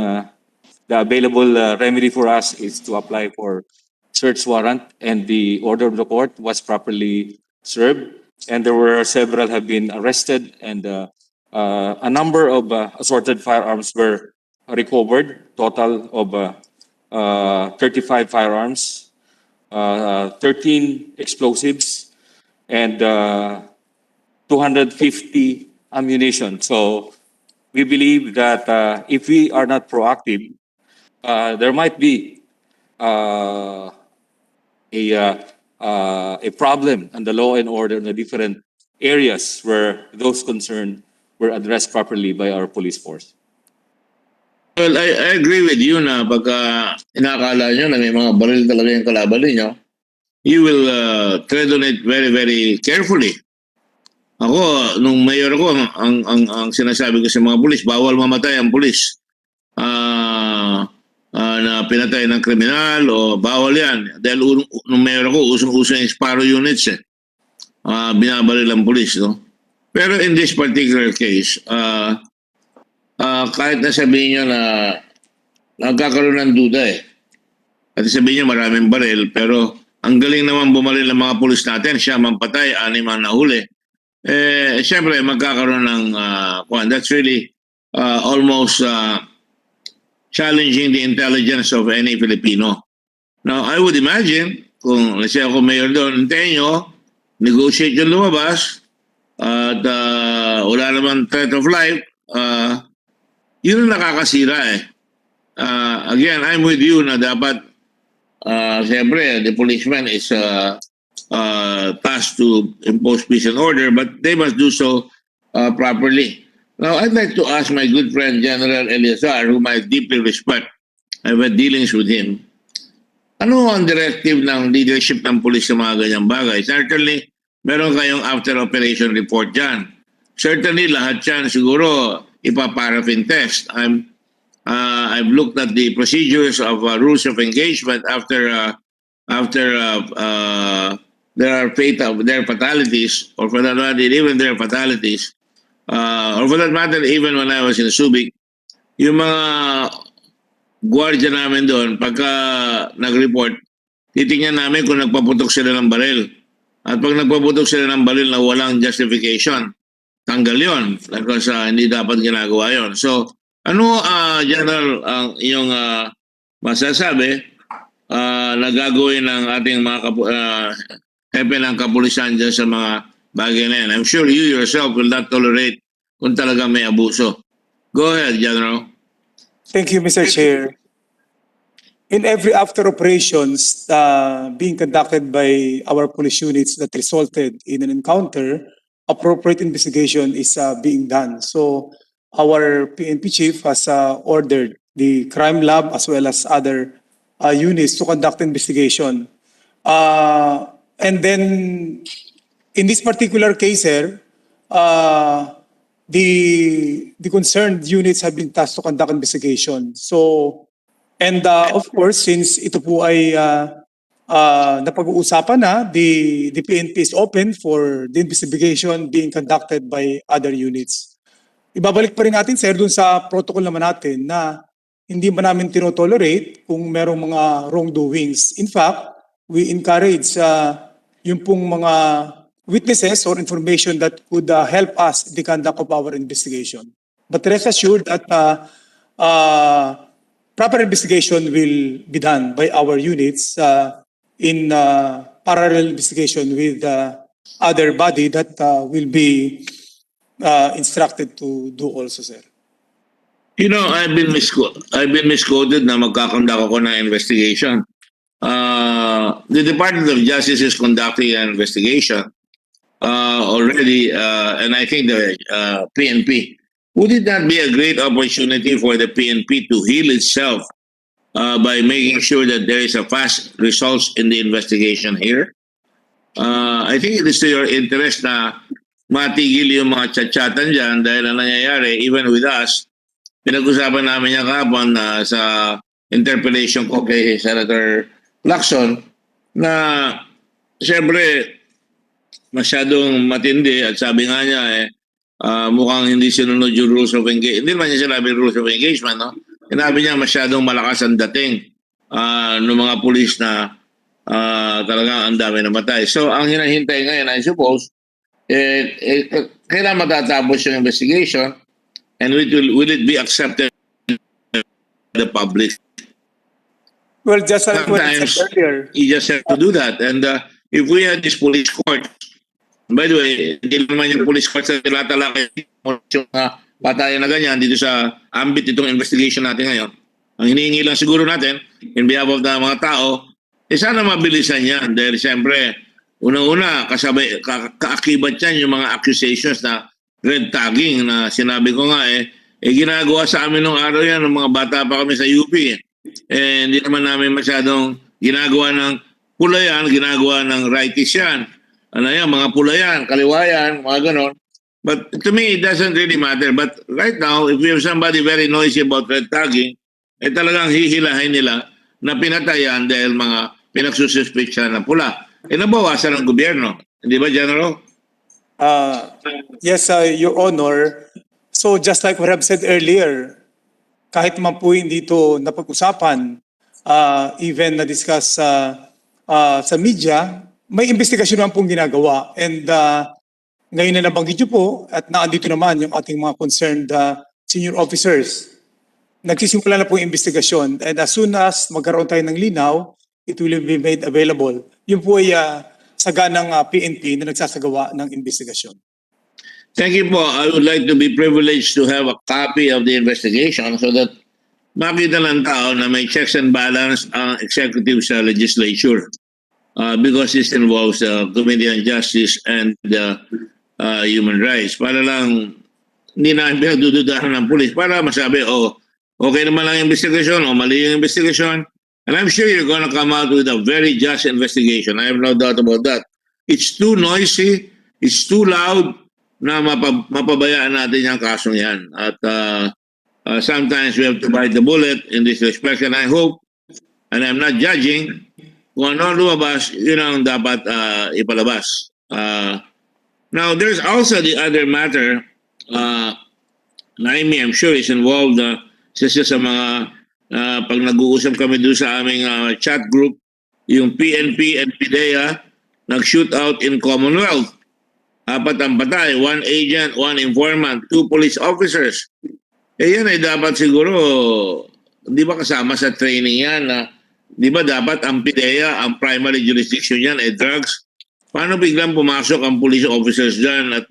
the available remedy for us is to apply for search warrant, and the order of the court was properly served, and there were several have been arrested, and a number of assorted firearms were recovered, total of 35 firearms, 13 explosives, and 250 ammunition. So we believe that if we are not proactive, there might be a problem in the law and order in the different areas where those concerned were addressed properly by our police force. Well, I agree with you na pagka inakala nyo na may mga baril talaga yung kalaban ninyo, you will tread on it very, very carefully. Ako, nung mayor ako, ang sinasabi ko sa mga pulis, bawal mamatay ang pulis. Na pinatay ng kriminal o bawal yan. Dahil nung mayor ako, usong-uso yung Sparrow units eh. Binabaril ang pulis, no? Pero in this particular case, kahit na sabihin nyo na nagkakaroon ng duda eh. At sabihin nyo maraming baril, pero ang galing naman bumaril ng mga pulis natin, siya man patay, 6 ang nahuli. Siyempre, magkakaroon ng, that's really almost challenging the intelligence of any Filipino. Now, I would imagine, kung let's say ako mayor doon, hintayin nyo, negotiate yung lumabas, at wala naman threat of life, yun ang nakakasira eh. Again, I'm with you na dapat, siyempre, the policeman is tasked to impose peace and order, but they must do so properly. Now, I'd like to ask my good friend, General Eliazar, whom I deeply respect. I've had dealings with him. Ano ang directive ng leadership ng pulis sa mga ganyang bagay? Certainly, meron kayong after-operation report dyan. Certainly, lahat yan siguro ipaparaffin test. I'm I've looked at the procedures of rules of engagement after there are fatalities, or for that matter, even there are fatalities, or for that matter, even when I was in Subic, yung mga gwardiya namin doon, pagka nag-report, titingnan namin kung nagpaputok sila ng baril. At pag nagpaputok sila ng baril na walang justification, tanggal yon, because hindi dapat ginagawa yon. So, ano, General, ang iyong masasabi na gagawin ng ating mga hepe ng kapulisan dyan sa mga bagay na yan? I'm sure you yourself will not tolerate kung talaga may abuso. Go ahead, General. Thank you, Mr. Chair. In every after operations being conducted by our police units that resulted in an encounter, appropriate investigation is being done. So our PNP chief has ordered the crime lab as well as other units to conduct investigation. And then in this particular case, sir, the concerned units have been tasked to conduct investigation. So, and of course, since ito po ay napag-uusapan na, the PNP is open for the investigation being conducted by other units. Ibabalik pa rin natin, sir, dun sa protocol naman natin na hindi ba namin tinotolerate kung merong mga wrongdoings. In fact, we encourage yung pong mga witnesses or information that could help us in the conduct of our investigation. But rest assured that proper investigation will be done by our units in parallel investigation with other body that will be instructed to do also, sir. You know, I've been misquoted na magkakonduct ako ng investigation. The Department of Justice is conducting an investigation already, and I think the PNP. Would it not be a great opportunity for the PNP to heal itself by making sure that there is a fast results in the investigation here? I think it is to your interest na matigil yung mga chat-chatan dyan dahil ang nangyayari, even with us, pinag-usapan namin yung kahapon sa interpellation ko kay Senator Lacson na siyempre masyadong matindi at sabi nga niya mukhang hindi sinunod yung rules of engagement. Hindi naman niya sinabi rules of engagement, no? Sinabi niya masyadong malakas ang dating ng mga pulis na talagang ang dami namatay. So ang hinahintay ngayon, I suppose, kailan matatapos yung investigation and will it be accepted by the public? Well, just like what I said earlier. You just have to do that. And if we had this police court, by the way, hindi naman yung police court sa tinatalakay yung patayan na ganyan dito sa ambit itong investigation natin ngayon. Ang hinihingi lang siguro natin, in behalf of the mga tao, sana mabilisan yan. Dahil siyempre, unang-una, kaakibat yan yung mga accusations na red tagging na sinabi ko nga ginagawa sa amin nung araw yan, ng mga bata pa kami sa UP. Hindi naman namin masyadong ginagawa ng pula yan, ginagawa ng righties yan. Ano yan, mga pula yan, kaliwa yan, mga ganon. But to me, it doesn't really matter. But right now, if we have somebody very noisy about red tagging, talagang hihilahin nila na pinatayan dahil mga pinagsususpect siya na pula. Nabawasan ng gobyerno. Hindi ba, General? Yes, Your Honor. So just like what I've said earlier, kahit man po hindi ito napag-usapan, even na-discuss sa media, may investigasyon naman pong ginagawa. And ngayon na nabanggit niyo po at naandito naman yung ating mga concerned senior officers. Nagsisimula na po yung investigasyon. And as soon as magkaroon tayo ng linaw, it will be made available. Yun po ay saganang PNP na nagsasagawa ng investigasyon. Thank you po. I would like to be privileged to have a copy of the investigation so that makita ng tao na may checks and balance ang executive sa legislature. Because this involves the Committee on Justice and Human Rights. Para lang hindi na pinagdududahan ng pulis. Para masabi, okay naman lang yung investigation o mali yung investigation. And I'm sure you're going to come out with a very just investigation. I have no doubt about that. It's too noisy. It's too loud na mapabayaan natin yung kasong yan. At sometimes we have to bite the bullet in this respect, and I hope, and I'm not judging, kung ano lumabas, yun ang dapat ipalabas. Now, there's also the other matter, Naimi, I'm sure is involved sa mga pag nag-uusap kami doon sa aming chat group, yung PNP and PDEA nag-shoot out in Commonwealth. 4 ang patay, 1 agent, 1 informant, 2 police officers. Yan ay dapat siguro, di ba kasama sa training yan na, di ba dapat ang PDEA, ang primary jurisdiction yan ay drugs. Paano biglang pumasok ang police officers dyan at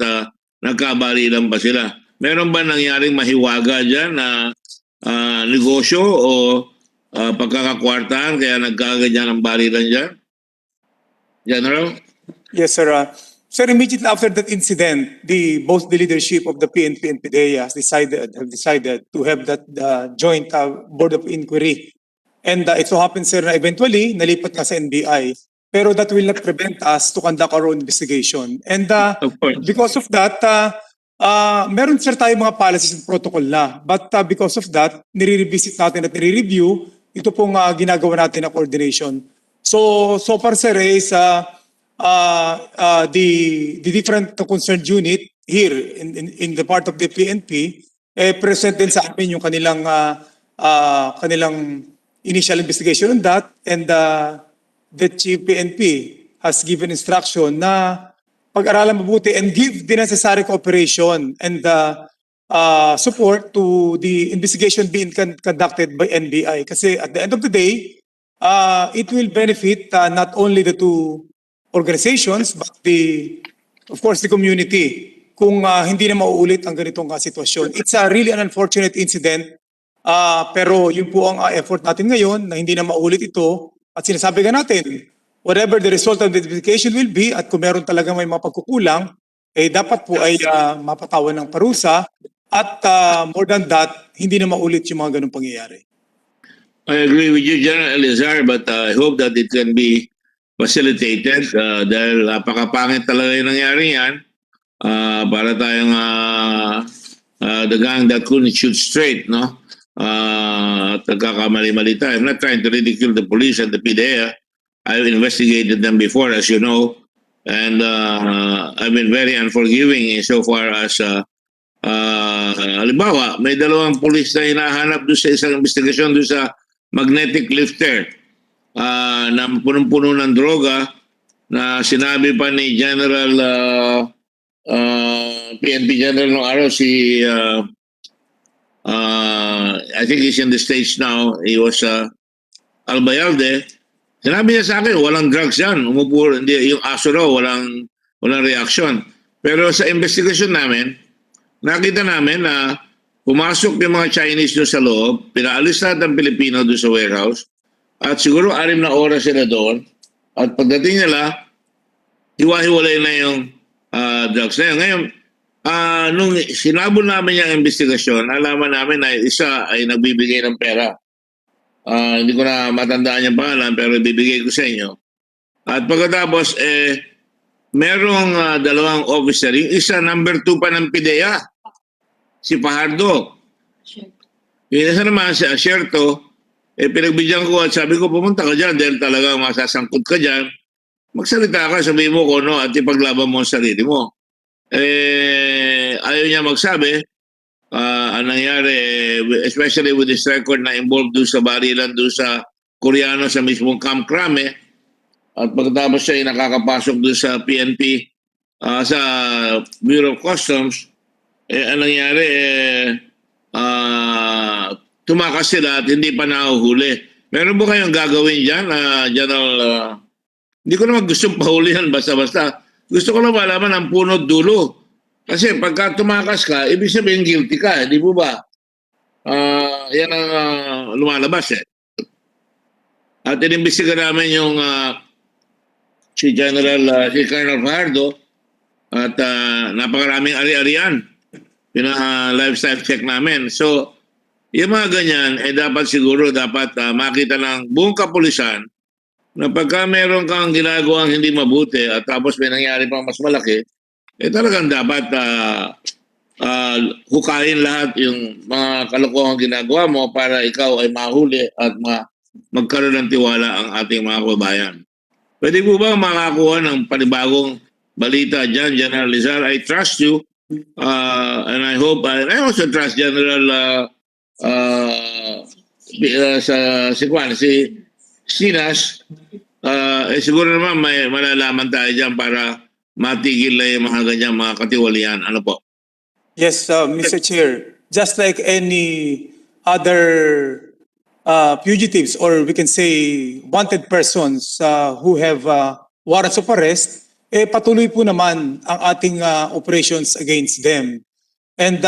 nagkabalilan pa sila? Meron ba nangyaring mahiwaga dyan na negosyo o pagkakakwartahan kaya nagkaganyan ang balilan dyan? General? Yes, sir. Sir, immediately after that incident, both the leadership of the PNP and PDEA have decided to have that joint board of inquiry. And it so happens, sir, na eventually nalipat nga sa NBI. Pero that will not prevent us to conduct our own investigation. And because of that, meron sir tayo mga policies and protocol na. But because of that, nire-revisit natin at nire-review ito pong ginagawa natin na coordination. So far sir is the different concerned unit here in the part of the PNP present din sa amin yung kanilang initial investigation on that, and the chief PNP has given instruction na pag-aralan mabuti and give the necessary cooperation and support to the investigation being conducted by NBI. Kasi at the end of the day, it will benefit not only the two organizations but of course the community kung hindi na mauulit ang ganitong sitwasyon. It's really an unfortunate incident, pero yun po ang effort natin ngayon na hindi na maulit ito, at sinasabi nga natin, whatever the result of the investigation will be, at kung meron talaga may mga pagkukulang, dapat po ay mapatawan ng parusa, at more than that, hindi na maulit yung mga ganung pangyayari. I agree with you, General Elizar, but I hope that it can be facilitated dahil napakapangit talaga yung nangyari yan. Para tayong the gang that couldn't shoot straight, no? Nagkakamali-mali tayo. I'm not trying to ridicule the police and the PDEA. I've investigated them before, as you know, and I've been very unforgiving so far as halimbawa, may 2 police na hinahanap doon sa isang investigasyon doon sa magnetic lifter na punong-puno ng droga na sinabi pa ni General PNP General noong araw si I think he's in the States now. He was Albayalde. Sinabi niya sa akin, walang drugs yan. Umupo, hindi, yung aso raw, walang reaction. Pero sa investigasyon namin, nakita namin na pumasok yung mga Chinese doon sa loob, pinaalis lahat ng Pilipino doon sa warehouse, at siguro 6 na oras sila doon. At pagdating nila, hiwa-hiwalay na yung drugs na yun. Ngayon, nung sinabon namin yung investigasyon, alaman namin na isa ay nagbibigay ng pera. Hindi ko na matandaan yung pangalan, pero ibibigay ko sa inyo. At pagkatapos, merong 2 officer. Yung isa, number 2 pa ng PDEA, si Pajardo. Yung isa naman, si Asierto, pinagbigyan ko at sabi ko, pumunta ka dyan dahil talaga masasangkot ka dyan. Magsalita ka, sabihin mo kung ano at ipaglaban mo ang sarili mo. Ayaw niya magsabi. Ang nangyari, especially with this record na involved doon sa barilan doon sa Koreano sa mismong Camp Crame, at pagkatapos siya ay nakakapasok doon sa PNP, sa Bureau of Customs, ang nangyari, tumakas sila at hindi pa nahuhuli. Meron ba kayong gagawin dyan, General? Hindi ko naman gustong pahulihan basta-basta. Gusto ko lang malaman ang punot dulo. Kasi pagka tumakas ka, ibig sabihin guilty ka, di po ba? Yan ang lumalabas eh. At inimbestiga namin yung si General, si Colonel Fajardo, at napakaraming ari-arian. Pina-lifestyle check namin. So, yung mga ganyan, dapat siguro makita ng buong kapulisan na pagka meron kang ginagawang hindi mabuti at tapos may nangyari pang mas malaki, talagang dapat hukayin lahat yung mga kalokohang ginagawa mo para ikaw ay mahuli at magkaroon ng tiwala ang ating mga kababayan. Pwede po ba makakuha ng panibagong balita dyan, General Rizal? I trust you and I hope, I also trust General si Sinas. Siguro naman may malalaman tayo dyan para matigil na yung mga ganyang mga katiwalian. Ano po? Yes, Mr. Chair. Just like any other fugitives, or we can say wanted persons who have warrants of arrest, patuloy po naman ang ating operations against them. And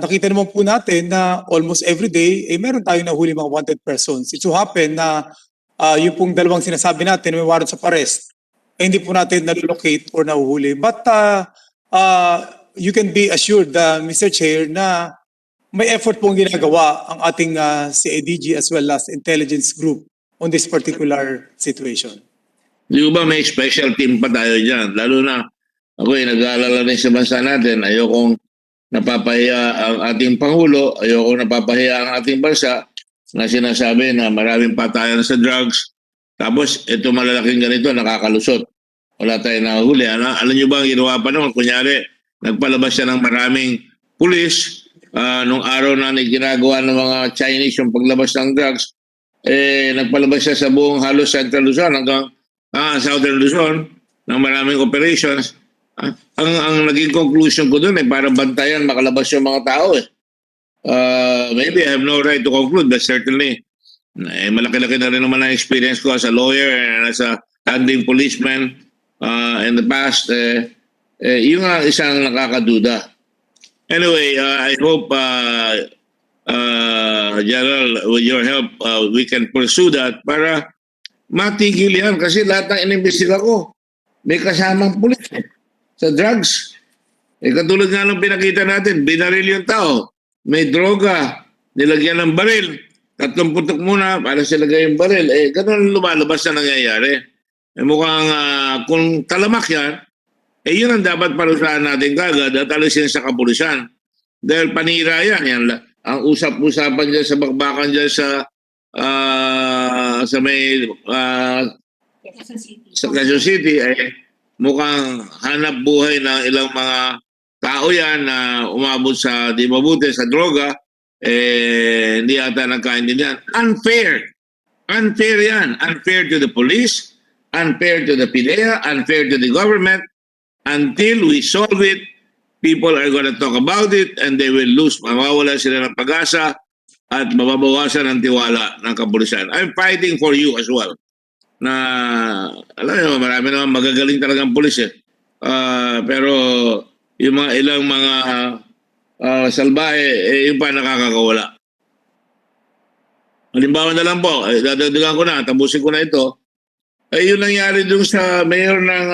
nakita naman po natin na almost every day, meron tayong nahuli mga wanted persons. It so happen na yung pong dalawang sinasabi natin, may warrants of arrest, hindi po natin nalocate or nahuhuli. But you can be assured, Mr. Chair, na may effort pong ginagawa ang ating CIDG as well as intelligence group on this particular situation. Di ba may special team pa tayo dyan? Lalo na ako nag-aalala rin sa bansa natin. Ayokong napapahiya ang ating Pangulo. Ayokong napapahiya ang ating bansa na sinasabi na maraming patayan sa drugs. Tapos ito malalaking ganito nakakalusot. Wala tayong nahuli. Alam nyo ba ang ginawa pa naman? Kunyari, nagpalabas siya ng maraming pulis. Nung araw na ginagawa ng mga Chinese yung paglabas ng drugs, nagpalabas siya sa buong halos Central Luzon hanggang Southern Luzon ng maraming operations. Ang naging conclusion ko doon para bantayan makalabas yung mga tao. Maybe I have no right to conclude, but certainly malaki-laki na rin naman ang experience ko as a lawyer and as a handling policeman in the past. Yung isang nakakaduda. Anyway, I hope, General, with your help, we can pursue that para matigil yan. Kasi lahat ng inimbestiga ko, may kasamang pulis sa drugs. Katulad nga ng pinakita natin, binaril yung tao. May droga, nilagyan ng baril. 3 putok muna para silagay yung baril. Ganun lumalabas na nangyayari. Mukhang kung talamak yan, yun ang dapat parusahan natin kagad at alisin sa kapulisan. Dahil panira yan. Ang usap-usapan dyan sa bakbakan dyan sa may sa Quezon City mukhang hanap buhay ng ilang mga tao yan na umabot sa di mabuti sa droga, hindi ata nagkaintindihan. Unfair yan. Unfair to the police, unfair to the PIDEA, unfair to the government. Until we solve it, people are going to talk about it and they will lose. Mawawala sila ng pag-asa at mababawasan ang tiwala ng kapulisan. I'm fighting for you as well. Na, alam nyo, marami naman magagaling talagang pulis pero yung mga ilang mga salbahe, yung pa nakakakawala. Halimbawa na lang po, dadagdagan ko na, tapusin ko na ito. Yun nangyari dun sa mayor ng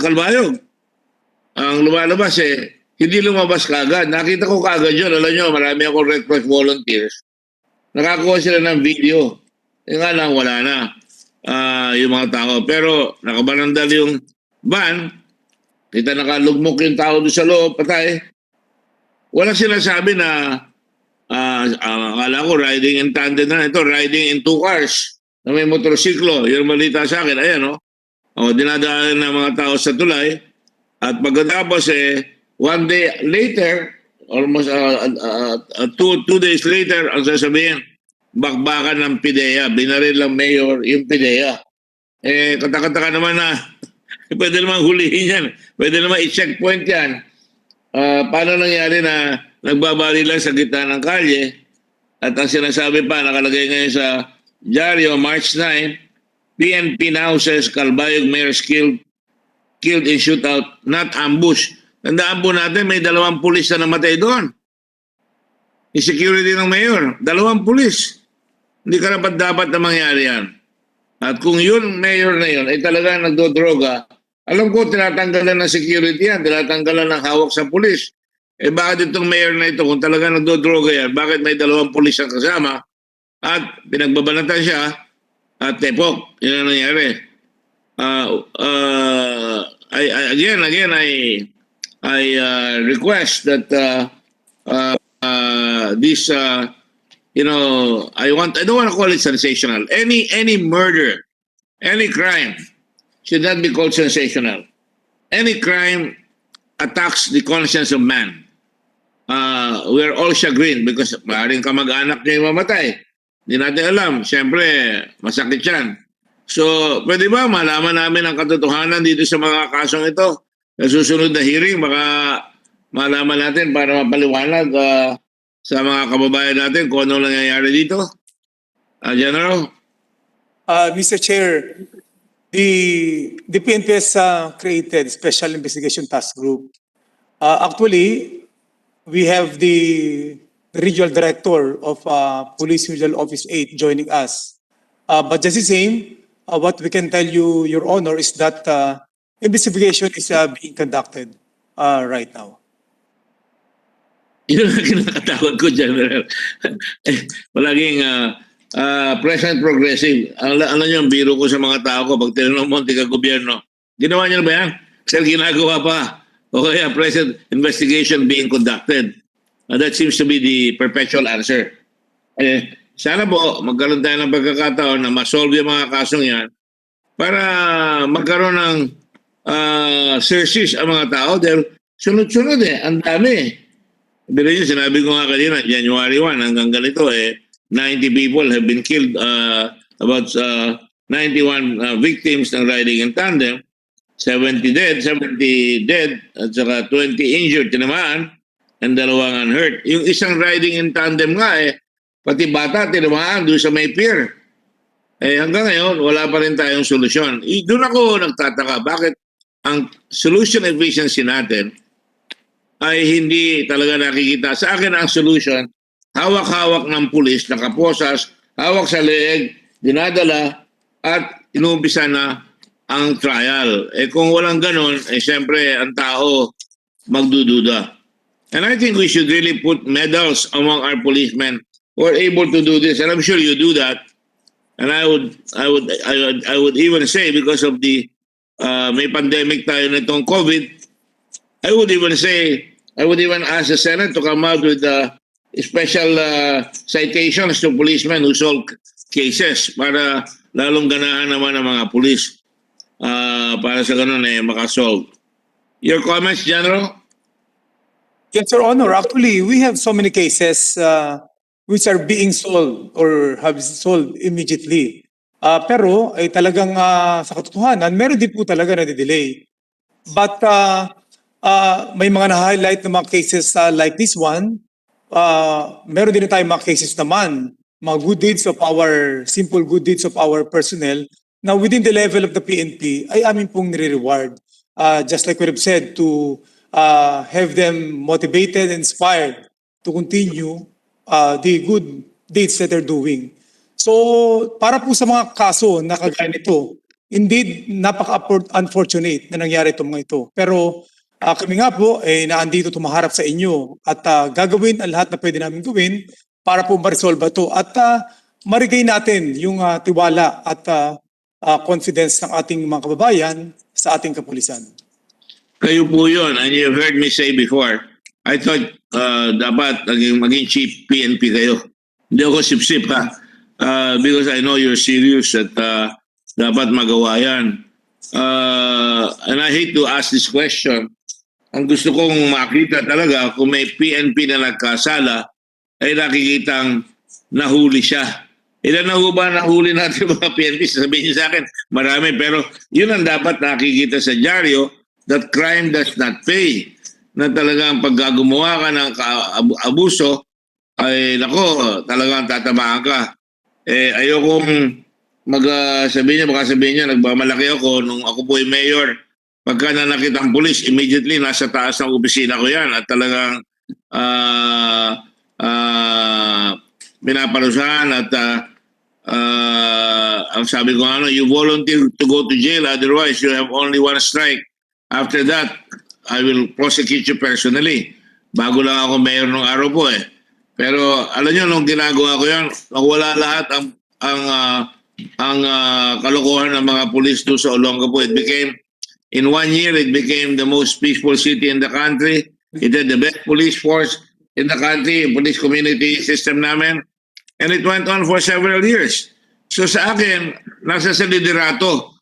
Calbayog. Ang lumalabas hindi lumabas kagad. Nakita ko kagad yun. Alam nyo, marami akong Red Cross volunteers. Nakakuha sila ng video. Nga lang, wala na yung mga tao. Pero nakabarandal yung van. Kita nakalugmok yung tao doon sa loob, patay. Wala sinasabi na akala ko riding in tandem na. Ito, riding in 2 cars na may motorsiklo. Yung malita sa akin, ayan dinadaan ng mga tao sa tulay. At pagkatapos 1 day later, almost 2 days later, ang sasabihin, bakbakan ng PIDEA, binaril ng mayor yung PIDEA. Katakataka naman na pwede naman hulihin yan, pwede naman i-checkpoint yan. Paano nangyari na nagbabari lang sa gitna ng kalye at ang sinasabi pa, nakalagay ngayon sa dyaryo, March 9, PNP now says Calbayog mayor's killed in shootout, not ambush. Tandaan po natin, may 2 pulis na namatay doon. Yung security ng mayor, 2 pulis. Hindi karapat-dapat na mangyari yan. At kung yun, mayor na yun, ay talagang nagdodroga, alam ko, tinatanggalan ng security yan, tinatanggalan ng hawak sa pulis. Bakit itong mayor na ito, kung talagang nagdodroga yan, bakit may 2 pulis ang kasama at pinagbabanatan siya at tepok? Yun ang nangyari. Again, I request that this I don't want to call it sensational. Any murder, any crime should not be called sensational. Any crime attacks the conscience of man. We're all chagrined because maaaring kamag-anak niya yung mamatay. Hindi natin alam. Siyempre, masakit yan. So, pwede ba malaman namin ang katotohanan dito sa mga kasong ito? Sa susunod na hearing, baka malaman natin para mapaliwanag sa mga kababayan natin kung ano nangyayari dito. General? Mr. Chair, the PNP has created Special Investigation Task Group. Actually, we have the Regional Director of Police Regional Office 8 joining us. But just the same, what we can tell you, Your Honor, is that investigation is being conducted right now. Yun ang kinakatawag ko, General. Palaging present progressive. Alam niyo, ang biro ko sa mga tao ko, pag tinanong mo, gobyerno, ginawa niyo na ba yan? Sir, ginagawa pa. O kaya present investigation being conducted. That seems to be the perpetual answer. Sana po, magkaroon tayo ng pagkakataon na masolve yung mga kasong yan para magkaroon ng searches ang mga tao dahil sunod-sunod ang dami. Pero yun, sinabi ko nga kanina, January 1 hanggang ganito 90 people have been killed, about 91 victims ng riding in tandem, 70 dead, at saka 20 injured, tinamaan, and 2 unhurt. Yung isang riding in tandem nga pati bata, tinamaan doon sa may pier. Hanggang ngayon, wala pa rin tayong solusyon. Doon ako nagtataka, bakit ang solution efficiency natin ay hindi talaga nakikita. Sa akin ang solution, hawak-hawak ng pulis, nakaposas, hawak sa leeg, dinadala, at inuumpisa na ang trial. Kung walang ganon, siyempre ang tao magdududa. And I think we should really put medals among our policemen who are able to do this. And I'm sure you do that. And I would even say, because of the may pandemic tayo na itong COVID, I would even ask the Senate to come out with special citations to policemen who solve cases para lalong ganahan naman ng mga pulis para sa ganun makasolve. Your comments, General? Yes, Your Honor. Actually, we have so many cases which are being solved or have solved immediately. Pero ay talagang sa katotohanan, meron din po talaga na delay. But may mga na-highlight na mga cases like this one. Meron din tayong mga cases naman, mga good deeds of our, simple good deeds of our personnel na within the level of the PNP ay amin pong nire-reward. Just like we have said, to have them motivated and inspired to continue the good deeds that they're doing. So, para po sa mga kaso na kagaya nito, indeed, napaka-unfortunate na nangyari itong mga ito. Pero kami nga po naandito tumaharap sa inyo at gagawin ang lahat na pwede namin gawin para po ma-resolve ito at marigay natin yung tiwala at confidence ng ating mga kababayan sa ating kapulisan. Kayo po yun, and you've heard me say before, I thought dapat maging chief PNP kayo. Hindi ako sip-sip because I know you're serious at dapat magawa yan. And I hate to ask this question. Ang gusto kong makita talaga kung may PNP na nagkasala ay nakikitang nahuli siya. Ilan na ho ba nahuli natin mga PNP? Sabihin niyo sa akin, marami. Pero yun ang dapat nakikita sa dyaryo, that crime does not pay. Na talagang paggumawa ka ng abuso, ay nako, talagang tatamaan ka. Ayokong sabihin niya, nagmamalaki ako nung ako po ay mayor. Pagka nanakit ang pulis, immediately nasa taas ng opisina ko yan at talagang pinaparusahan at ang sabi ko you volunteer to go to jail, otherwise you have only one strike. After that, I will prosecute you personally. Bago lang ako mayor nung araw po Pero alam niyo, nung ginagawa ko yan, nawala lahat ang kalokohan ng mga pulis doon sa Olongapo. It became In 1 year, it became the most peaceful city in the country. It had the best police force in the country, police community system namin. And it went on for several years. So sa akin, nasa sa liderato.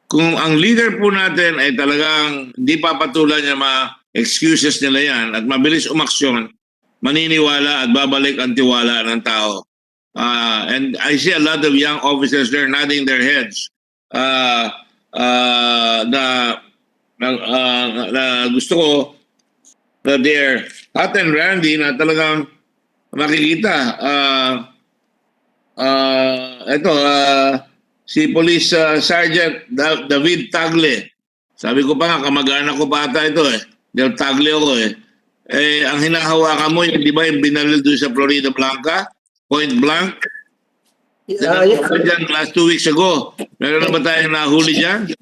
Kung ang leader po natin ay talagang di papatulan niya mga excuses nila yan at mabilis umaksyon, maniniwala at babalik ang tiwala ng tao. And I see a lot of young officers there nodding their heads na gusto ko na they're hot and randy na talagang makikita. Si Police Sergeant David Tagle. Sabi ko pa nga, kamag-anak ko pa ata ito eh. Del Tagle ako eh. Ang hinahawakan mo, di ba yung binalil doon sa Florida Blanca? Point blank? Last 2 weeks ago. Meron na ba tayong nahuli dyan?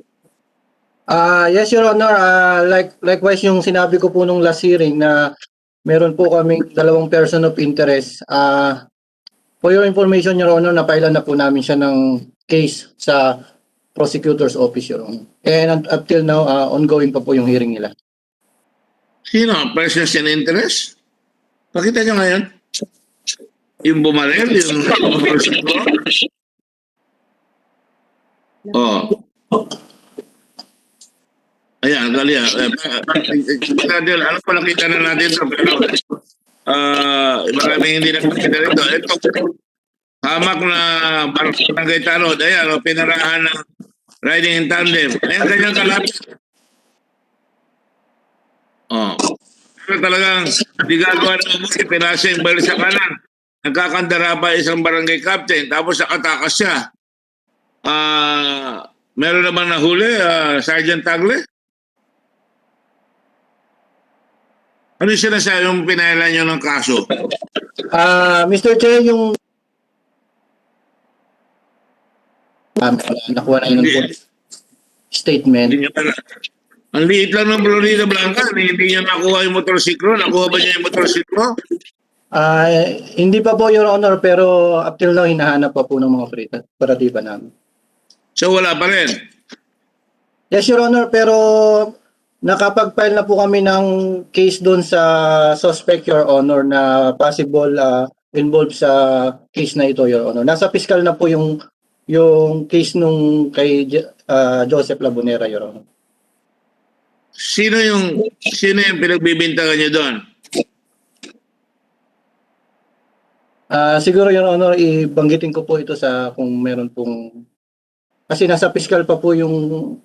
Yes, Your Honor. Likewise yung sinabi ko po nung last hearing na meron po kaming 2 person of interest. For your information, Your Honor, napailan na po namin siya ng case sa prosecutor's office, Your Honor. And up till now, ongoing pa po yung hearing nila. Sino? Persons in interest? Pakita nyo ngayon. Yung bumarel, yung... Ayan, gali. Ano pa nakita na natin ito? Pero maraming hindi nakita rito. Ito, hamak na barangay tanod. Ayan, pinarahan ng riding in tandem. Ayan, kanyang kalapit. Pero talagang di gagawa ng mabuti, pinasa yung bali sa kanan. Nagkakandara pa isang barangay captain, tapos nakatakas siya. Meron naman nahuli, Sergeant Tagle? Ano yung sinasabi yung pinailan nyo ng kaso? Mr. Chair, yung nakuha na yun ng statement. Ang liit lang ng Florida Blanca, hindi niya nakuha yung motorsiklo. Nakuha ba niya yung motorsiklo? Hindi pa po, Your Honor, pero up till now, hinahanap pa po ng mga operatiba namin. So wala pa rin? Yes, Your Honor, pero nakapag-file na po kami ng case doon sa suspect, Your Honor, na possible involved sa case na ito, Your Honor. Nasa fiscal na po yung case nung kay Joseph Labonera, Your Honor. Sino yung pinagbibintangan niyo doon? Siguro, Your Honor, ibanggitin ko po ito sa kung meron pong... Kasi nasa fiscal pa po yung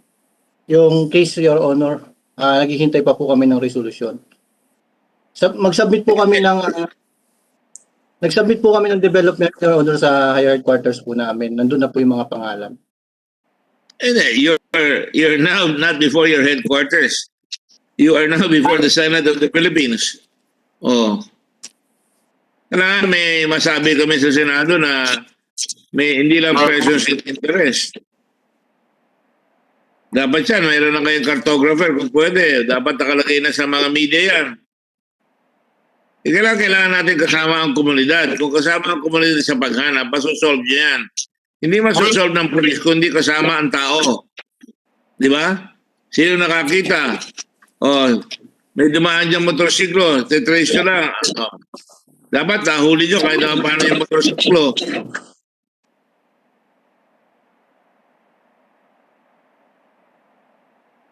case, Your Honor. Naghihintay pa po kami ng resolution. Mag-submit po kami ng... Nag-submit po kami ng development, Your Honor, sa higher quarters po namin. Nandun na po yung mga pangalan. You're now not before your headquarters. You are now before the Senate of the Philippines. Kailangan may masabi kami sa Senado na may hindi lang persons in interest. Dapat yan, mayroon na kayong cartographer kung pwede. Dapat nakalagay na sa mga media yan. Kailangan natin kasama ang komunidad. Kung kasama ang komunidad sa paghanap, masosolve yan. Hindi masosolve ng pulis kundi kasama ang tao. Di ba? Sino nakakita? May dumaan diyang motorsiklo. Titrace ka lang. Dapat nahuli nyo kahit naman paano yung motorsiklo.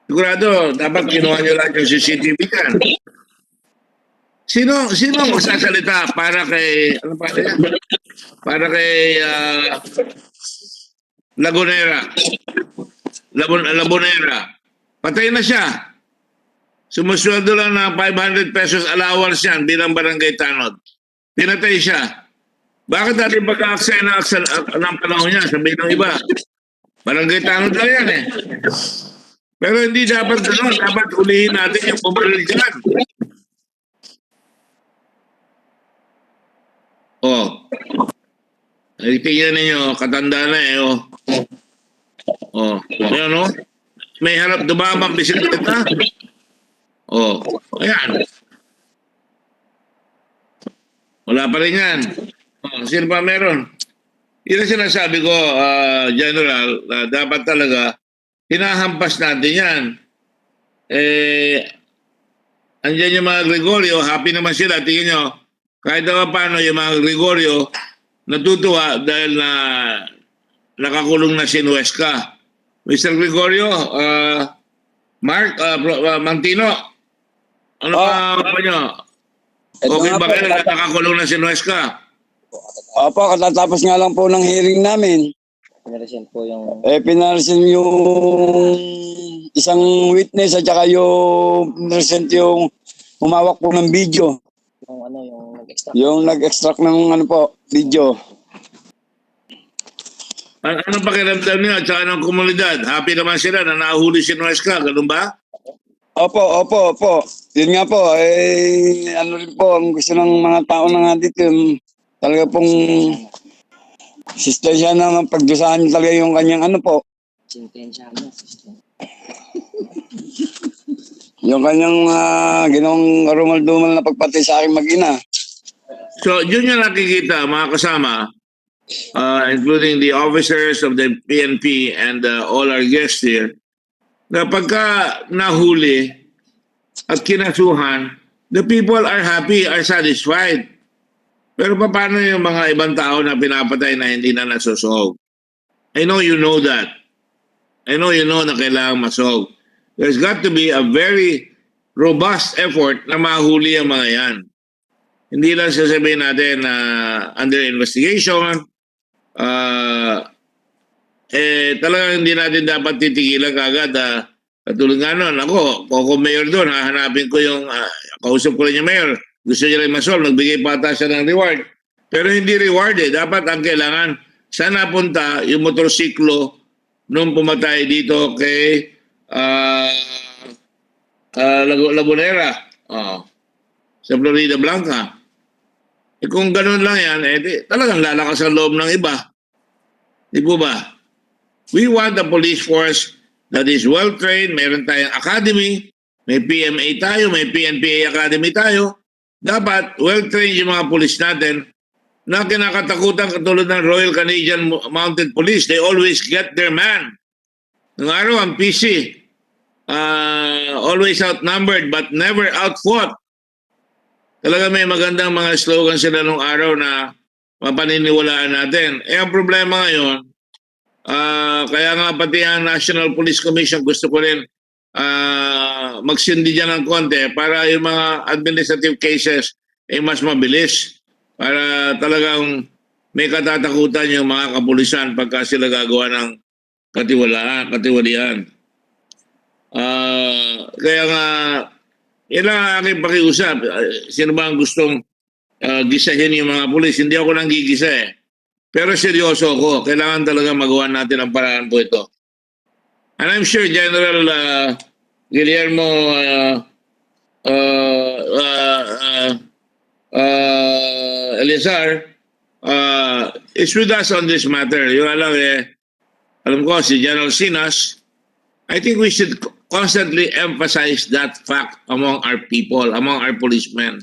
Sigurado, dapat kinuha nyo lang yung CCTV yan. Sino ang magsasalita para kay Labonera? Patay na siya. Sumusweldo lang na 500 pesos allowance yan bilang barangay tanod. Pinatay siya. Bakit natin pagka-aksaya ng panahon niya? Sabihin ng iba. Barangay tanod lang yan eh. Pero hindi dapat gano'n. Dapat ulihin natin yung pumaril dyan. Tingnan ninyo, katanda na eh. Ayan o. May harap dumamang bisikleta. Ayan. Wala pa rin yan. Sino pa meron? Yun ang sinasabi ko, General, dapat talaga hinahampas natin yan. andyan yung mga Gregorio, happy naman sila, tingin nyo, kahit naman paano yung mga Gregorio, natutuwa dahil na nakakulong na si Nuesca. Mr. Gregorio, Mark, Mantino, ano pa nyo? Okay ba kayo na nakakulong na si Nuesca? Opo, katatapos nga lang po ng hearing namin. Pinarisen po yung... pinarisen yung isang witness at saka yung pinarisen yung humawak po ng video. Yung ano, yung nag-extract. Yung nag-extract ng ano po, video. Anong pakiramdam niyo at saka ng komunidad? Happy naman sila na nahuli si Nuesca, ganun ba? Opo. Yun nga po, ano rin po, ang gusto ng mga tao na nga dito, yung talaga pong sistensya na pagdusahan talaga yung kanyang ano po. Sintensya mo. Yung kanyang ginawang rumal-dumal na pagpatay sa aking mag-ina. So, yun yung nakikita, mga kasama, including the officers of the PNP and all our guests here, na pagka nahuli at kinasuhan, the people are happy, are satisfied. Pero paano yung mga ibang tao na pinapatay na hindi na nasosolve? I know you know that. I know you know na kailangan masolve. There's got to be a very robust effort na mahuli ang mga yan. Hindi lang sasabihin natin na under investigation, talagang hindi natin dapat titigilan kagad. Katulad nga nun, ako, kung mayor doon, hahanapin ko yung, kausap ko rin yung mayor, gusto niya rin masolve, nagbigay pa ata siya ng reward. Pero hindi reward eh. Dapat ang kailangan, saan napunta yung motorsiklo nung pumatay dito kay Lagunera, sa Florida Blanca. Kung ganun lang yan, talagang lalakas ang loob ng iba. Di po ba? We want a police force that is well-trained. Meron tayong academy, may PMA tayo, may PNPA academy tayo. Dapat well-trained yung mga police natin na kinakatakutan katulad ng Royal Canadian Mounted Police. They always get their man. Ng araw ang PC, always outnumbered but never outfought. Talaga may magandang mga slogan sila nung araw na mapaniniwalaan natin. Ang problema ngayon, kaya nga pati ang National Police Commission gusto ko rin magsindi dyan ng konti para yung mga administrative cases mas mabilis. Para talagang may katatakutan yung mga kapulisan pagka sila gagawa ng katiwalian. Kaya nga, yan ang aking pakiusap. Sino ba ang gustong gisahin yung mga pulis? Hindi ako nang gigisa eh. Pero seryoso ako. Kailangan talaga magawa natin ang paraan po ito. And I'm sure General Guillermo Elizar is with us on this matter. Yung alam ko si General Sinas, I think we should constantly emphasize that fact among our people, among our policemen.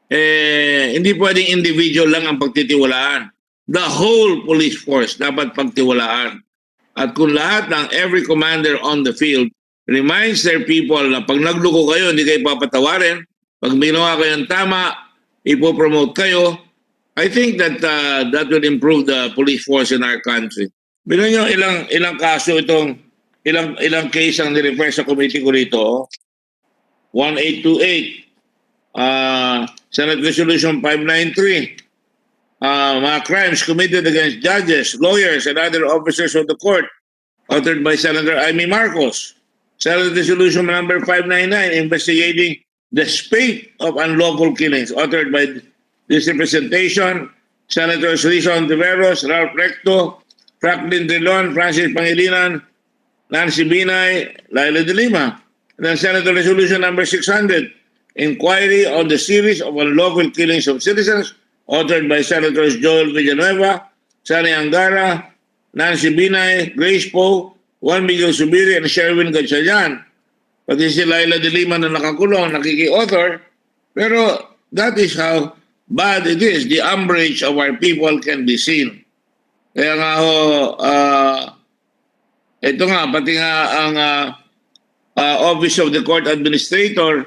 Hindi pwedeng individual lang ang pagtitiwalaan. The whole police force dapat pagtiwalaan. At kung lahat ng every commander on the field reminds their people na pag nagluko kayo, hindi kayo papatawarin. Pag ginawa kayong tama, ipopromote kayo. I think that that will improve the police force in our country. Bilang nyo ilang kaso itong ilang case ang nirefer sa committee ko rito. 1828, Senate Resolution 593, mga crimes committed against judges, lawyers, and other officers of the court, authored by Senator Amy Marcos. Senate Resolution number 599, investigating the spate of unlawful killings, authored by this representation, Senators Rizon Tiveros, Ralph Recto, Franklin Drilon, Francis Pangilinan, Nancy Binay, Laila de Lima. And then Senator Resolution number 600, inquiry on the series of unlawful killings of citizens, authored by Senators Joel Villanueva, Sani Angara, Nancy Binay, Grace Poe, Juan Miguel Subiri, and Sherwin Gatchalian. Pati si Laila de Lima na nakakulong, nakiki-author. Pero that is how bad it is. The umbrage of our people can be seen. Kaya nga ito nga, pati nga ang Office of the Court Administrator,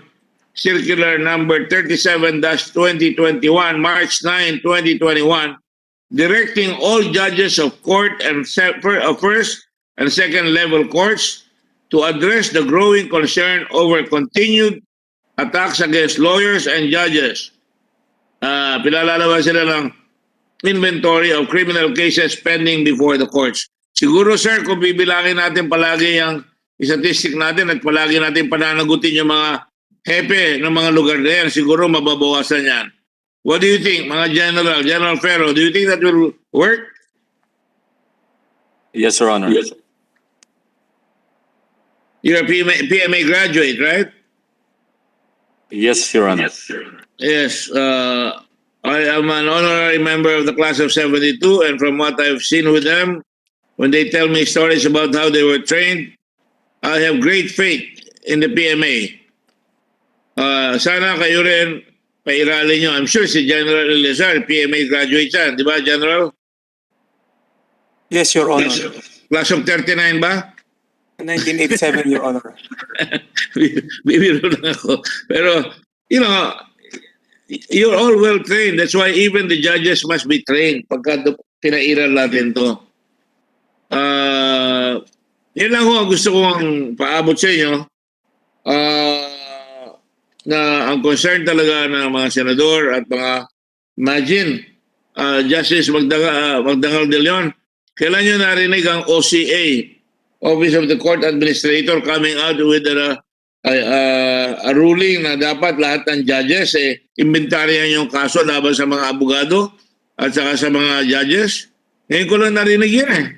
Circular number 37-2021, March 9, 2021, directing all judges of court and first and second level courts to address the growing concern over continued attacks against lawyers and judges. Pinalalaman sila ng inventory of criminal cases pending before the courts. Siguro sir, kung bibilangin natin palagi yung statistic natin at palagi natin pananagutin yung mga hepe ng mga lugar na yan, siguro mababawasan yan. What do you think, mga General Ferro? Do you think that will work? Yes, Your Honor. Yes. You're a PMA graduate, right? Yes, Your Honor. Yes. I am an honorary member of the class of 72, and from what I've seen with them, when they tell me stories about how they were trained, I have great faith in the PMA. Sana kayo rin pairalin nyo. I'm sure si General Elizar, PMA graduate yan. Di ba, General? Yes, Your Honor. Class of 39 ba? 1987, Your Honor. Bibiro lang ako. Pero, you know, you're all well trained. That's why even the judges must be trained pagka pinairal natin to. Yan lang ho ang gusto kong paabot sa inyo. Na ang concern talaga ng mga senador at mga imagine Justice Magdangal de Leon, kailan nyo narinig ang OCA, Office of the Court Administrator, coming out with a ruling na dapat lahat ng judges inventaryan yung kaso laban sa mga abogado at saka sa mga judges? Ngayon ko lang narinig yun eh.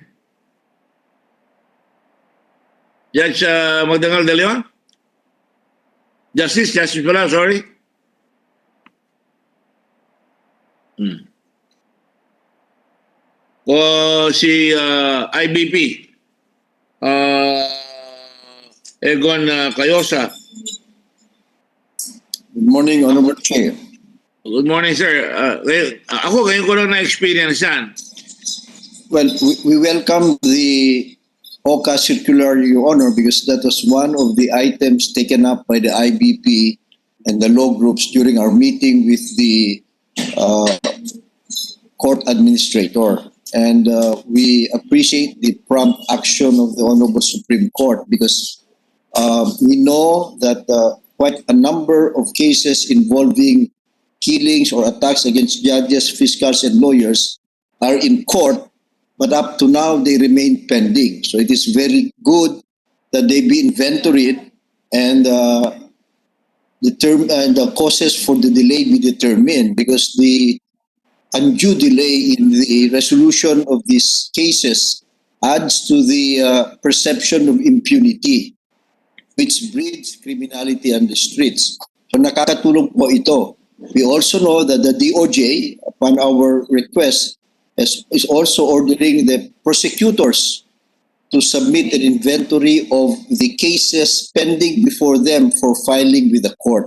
Judge Magdangal de Leon? Justice pala, sorry. O si IBP, Egon Cayosa. Good morning, Honorable Chair. Good morning, sir. Ako, ngayon ko lang na-experience yan. Well, we welcome the OCA circular, Your Honor, because that was one of the items taken up by the IBP and the law groups during our meeting with the court administrator. And we appreciate the prompt action of the Honorable Supreme Court because we know that quite a number of cases involving killings or attacks against judges, fiscals, and lawyers are in court, but up to now they remain pending. So it is very good that they be inventoried and the causes for the delay be determined, because the undue delay in the resolution of these cases adds to the perception of impunity, which breeds criminality on the streets. So nakakatulong po ito. We also know that the DOJ, upon our request, is also ordering the prosecutors to submit an inventory of the cases pending before them for filing with the court.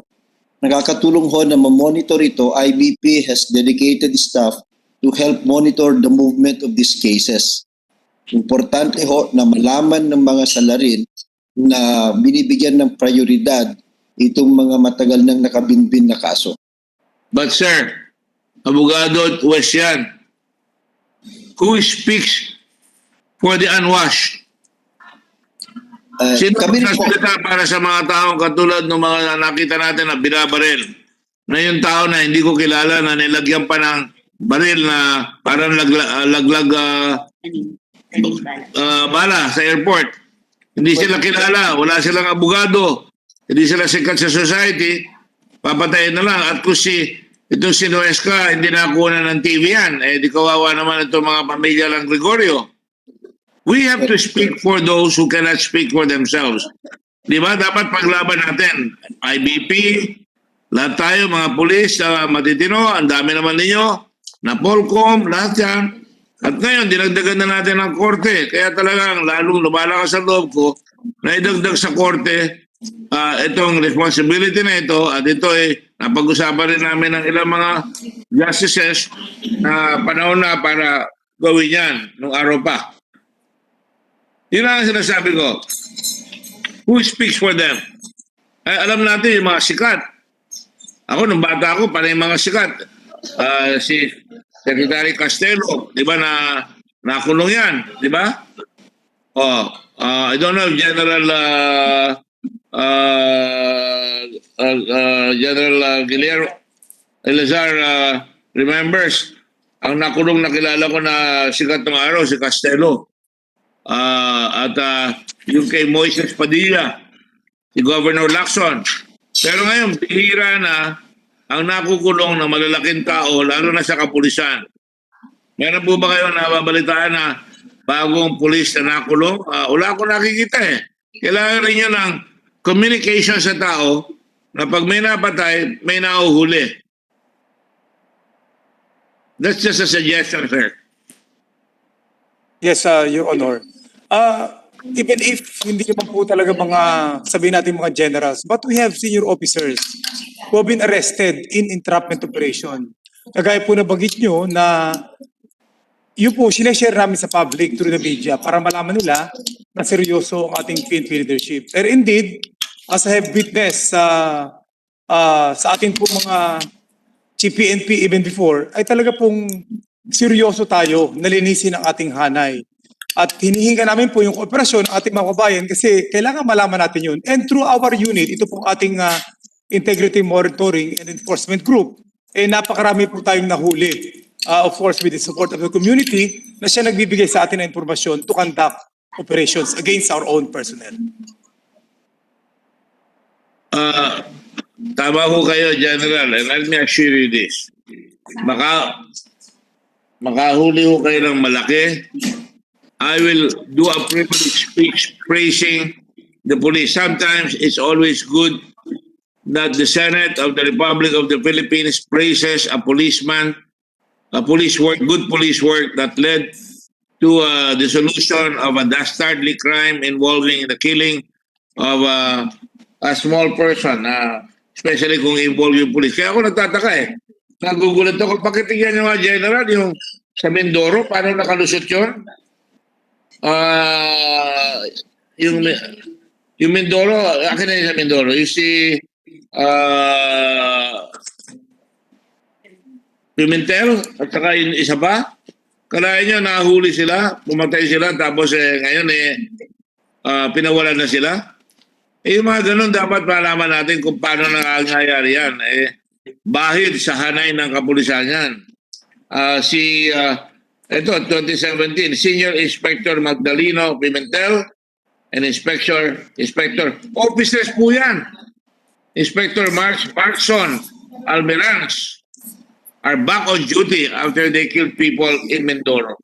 Nakakatulong ho na ma-monitor ito. IBP has dedicated staff to help monitor the movement of these cases. Importante ho na malaman ng mga salarin na binibigyan ng prioridad itong mga matagal nang nakabinbin na kaso. But sir, abogado at West yan, who speaks for the unwashed? Sino nagsasalita para sa mga taong katulad ng mga nakita natin na binabaril? Na yung tao na hindi ko kilala na nilagyan pa ng baril na parang laglag bala sa airport. Hindi sila kilala, wala silang abogado, hindi sila sikat sa society, papatayin na lang. At kung itong si Noesca, hindi nakuha ng TV yan, di kawawa naman itong mga pamilya lang Gregorio. We have to speak for those who cannot speak for themselves. Di ba? Dapat paglaban natin. IBP, lahat tayo, mga pulis, matitino, ang dami naman ninyo, na Polcom, lahat yan. At ngayon, dinagdagan na natin ang korte. Kaya talagang lalong lumalakas sa loob ko na idagdag sa korte itong responsibility na ito. At ito napag-usapan rin namin ng ilang mga justices na panahon na para gawin yan nung araw pa. Yun ang sinasabi ko. Who speaks for them? Ay, alam natin yung mga sikat. Ako, nung bata ako, panay mga sikat. Si Secretary Castelo, di ba, nakulong yan, di ba? Oh, I don't know if General Guillermo Elazar remembers. Ang nakulong na kilala ko na sikat ng araw, si Castelo. Yung kay Moises Padilla, si Governor Lacson. Pero ngayon, bihira na ang nakukulong na malalaking tao, lalo na sa kapulisan. Meron po ba kayo nababalitaan na bagong pulis na nakulong? Wala ko nakikita eh. Kailangan rin yun ng communication sa tao na pag may napatay, may nauhuli. That's just a suggestion, sir. Yes, Your Honor. Even if hindi naman po talaga mga, sabihin natin mga generals, but we have senior officers who have been arrested in entrapment operation. Kagaya po na bagit nyo na yun po, sinashare namin sa public through the media para malaman nila na seryoso ang ating PNP leadership. And indeed, as I have witnessed sa ating po mga PNP even before, ay talaga pong seryoso tayo, nalinisin ang ating hanay. At hinihinga namin po yung kooperasyon ng ating mga kabayan kasi kailangan malaman natin yun. And through our unit, ito pong ating Integrity Monitoring and Enforcement Group, napakarami po tayong nahuli. Of course, with the support of the community, na siya nagbibigay sa atin ng informasyon to conduct operations against our own personnel. Tama ho kayo, General, and let me assure you this. Makahuli ho kayo ng malaki, I will do a privileged speech praising the police. Sometimes it's always good that the Senate of the Republic of the Philippines praises a policeman, good police work that led to the solution of a dastardly crime involving the killing of a small person, especially kung involved yung police. Kaya ako nagtataka eh. Nagugulat ako. Pakitigyan nyo nga, General, yung sa Mindoro, paano nakalusot yun? Yung Mindoro, akin na yung sa Mindoro. You see, Pimentel, at saka yung isa pa, kalahin nyo, nahuli sila, pumatay sila, tapos ngayon pinawalan na sila. Yung mga ganun, dapat malaman natin kung paano nangyayari yan. Bahid sa hanay ng kapulisan yan. Ito, 2017, Senior Inspector Magdaleno Pimentel and Inspector, officers po yan. Inspector Markson Almirans are back on duty after they killed people in Mindoro.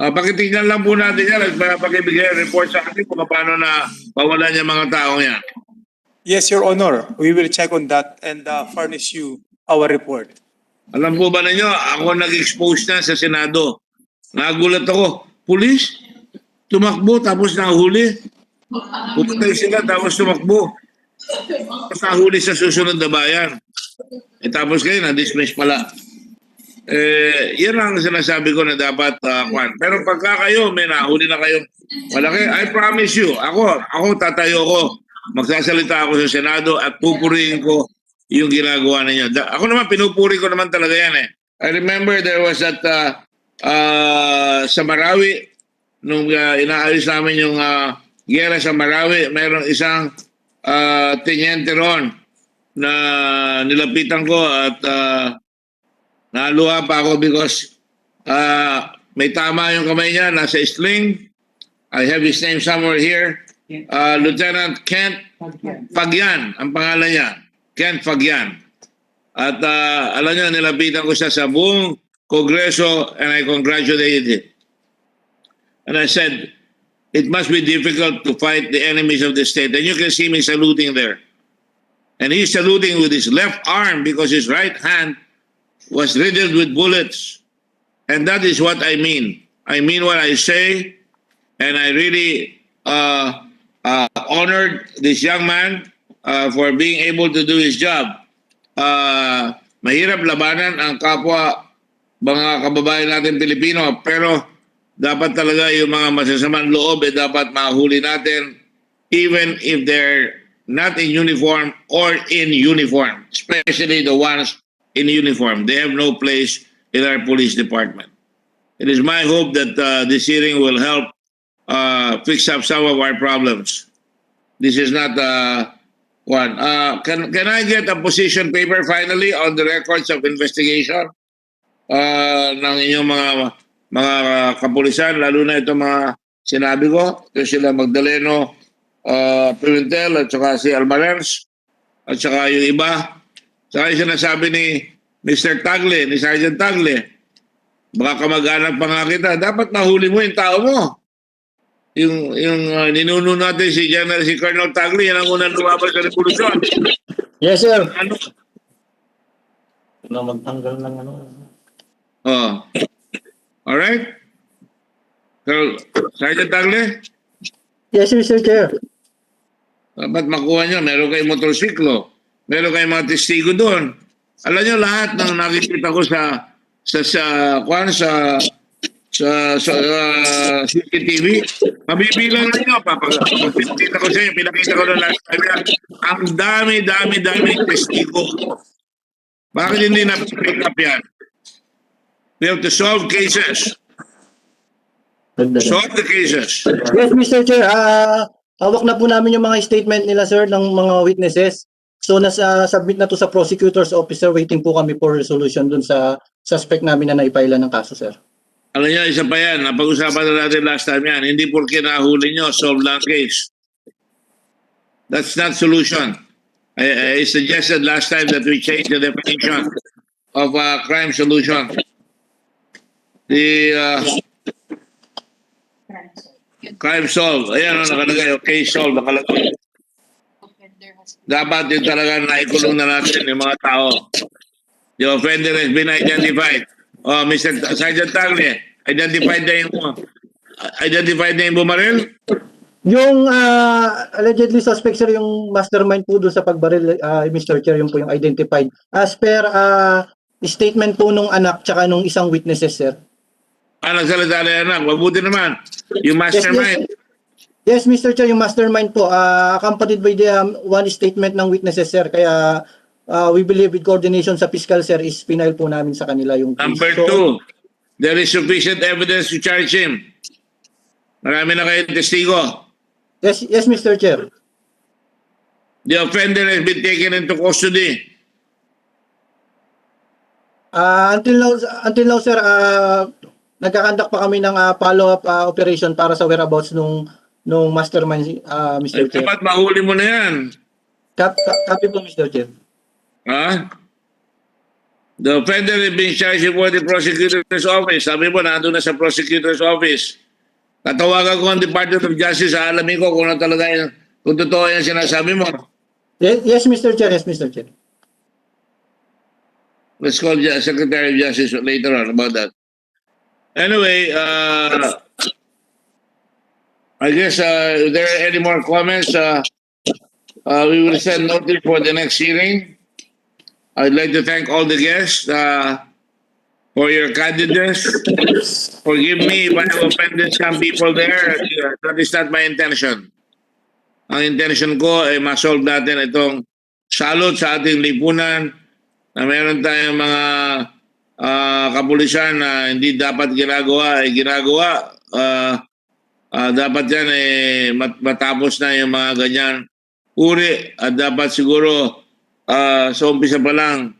Pakitignan lang po natin yan at pakibigay report sa atin kung paano na pawalan yung mga taong yan. Yes, Your Honor. We will check on that and furnish you our report. Alam po ba ninyo, ako nag-expose na sa Senado. Nagulat ako, pulis, tumakbo tapos nahuli. Pumatay sila tapos tumakbo. Tapos nahuli sa susunod na bayan. Tapos kayo na-dismiss pala. Yan ang sinasabi ko na dapat kwan. Pero pagka kayo, may nahuli na kayong malaki, I promise you, ako tatayo ko, magsasalita ako sa Senado at pupurihin ko yung ginagawa ninyo. Ako naman, pinupuri ko naman talaga yan eh. I remember there was that sa Marawi, nung inaayos namin yung giyera sa Marawi, mayroong isang tenyente ron na nilapitan ko at naluha pa ako because may tama yung kamay niya, nasa sling. I have his name somewhere here. Lieutenant Kent Fagyan, ang pangalan niya. Kent Fagyan. At alam niyo, nilapitan ko siya sa buong Kongreso and I congratulated him. And I said, it must be difficult to fight the enemies of the state. And you can see me saluting there. And he's saluting with his left arm because his right hand was riddled with bullets. And that is what I mean. I mean what I say. And I really honored this young man for being able to do his job. Mahirap labanan ang kapwa mga kababayan natin Pilipino, pero dapat talaga yung mga masasamang loob dapat mahuli natin even if they're not in uniform or in uniform, especially the ones in uniform. They have no place in our police department. It is my hope that this hearing will help fix up some of our problems. This is not one. Can I get a position paper finally on the records of investigation ng inyong mga kapulisan, lalo na itong mga sinabi ko, ito sila Magdaleno, Pimentel, at saka si Almarens, at saka yung iba. Saka yung sinasabi ni Mr. Tagle, ni Sergeant Tagle, baka kamag-anak pa nga kita, dapat nahuli mo yung tao mo. Yung ninuno natin si Colonel Tagle, yan ang unang lumabas sa revolusyon. Yes, sir. Ano? Na magtanggal ng ano. Oh. All right? So, Sergeant Tagle? Yes, Mr. Chair. Dapat makuha nyo, meron kayong motorsiklo, meron kayong mga testigo doon. Alam nyo, lahat ng nakikita ko sa CCTV, mabibilang na nyo. Pinakita ko sa inyo, pinakita ko na last time yan. Ang dami testigo. Bakit hindi na-pick up yan? We have to solve cases. Solve the cases. Yes, Mr. Chair. Hawak na po namin yung mga statement nila, sir, ng mga witnesses. So, submit na to sa prosecutor's officer. Waiting po kami for resolution dun sa suspect namin na naipailan ng kaso, sir. Alam niyo, isa pa yan. Napag-usapan na natin last time yan. Hindi porke nahuli nyo, solve lang case. That's not solution. I suggested last time that we change the definition of crime solution. The crime solved. Ayan, nakalagay. Case solved, nakalagay. Dapat yung talaga naikulong na natin yung mga tao. The offender has been identified. Oh, Mr. Sergeant Tagle, identified na yung bumaril? Yung allegedly suspect, sir, yung mastermind po doon sa pagbaril, Mr. Chair, yung po yung identified. As per statement po nung anak tsaka nung isang witnesses, sir. Nagsalita na anak, mabuti naman. Yung mastermind. Yes, Mr. Chair, yung mastermind po, accompanied by the one statement ng witnesses, sir. Kaya we believe with coordination sa fiscal, sir, is final po namin sa kanila yung case. Number two, there is sufficient evidence to charge him. Marami na kayong testigo. Yes, Mr. Chair. The offender has been taken into custody. Until now, sir, nagkakandak pa kami ng follow-up operation para sa whereabouts nung mastermind, Mr. Chair. Dapat mahuli mo na yan. Copy po, Mr. Chair. The offender is being charged before the prosecutor's office. Sabi mo, nandun na sa prosecutor's office. Tatawagan ko ang Department of Justice, alamin ko kung talaga yan, kung totoo yan sinasabi mo. Yes, Mr. Chair. Yes, Mr. Chair. Let's call Secretary of Justice later on about that. Anyway, I guess if there are any more comments, we will send notice for the next hearing. I'd like to thank all the guests for your candidness. Forgive me if I have offended some people there. That is not my intention. Ang intention ko ay ma-solve natin itong salot sa ating lipunan na meron tayong mga kapulisan na hindi dapat ginagawa ay ginagawa. Dapat yan matapos na yung mga ganyan uri at dapat siguro sa umpisa pa lang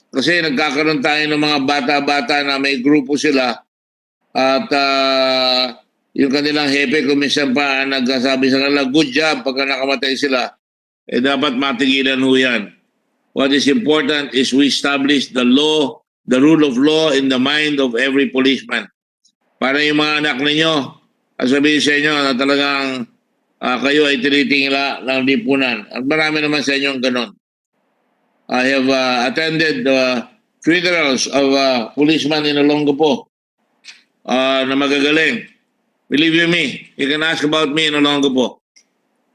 kasi nagkakaroon tayo ng mga bata-bata na may grupo sila at yung kanilang hepe kung minsan pa nagsasabi sa kanila good job pagka nakamatay sila dapat matigilan ho yan. What is important is we establish the law, the rule of law in the mind of every policeman. Para yung mga anak ninyo, sabihin sa inyo na talagang kayo ay tinitingala ng lipunan. At marami naman sa inyo ang ganon. I have attended funerals of policemen in Olongapo na magagaling. Believe you me, you can ask about me in Olongapo.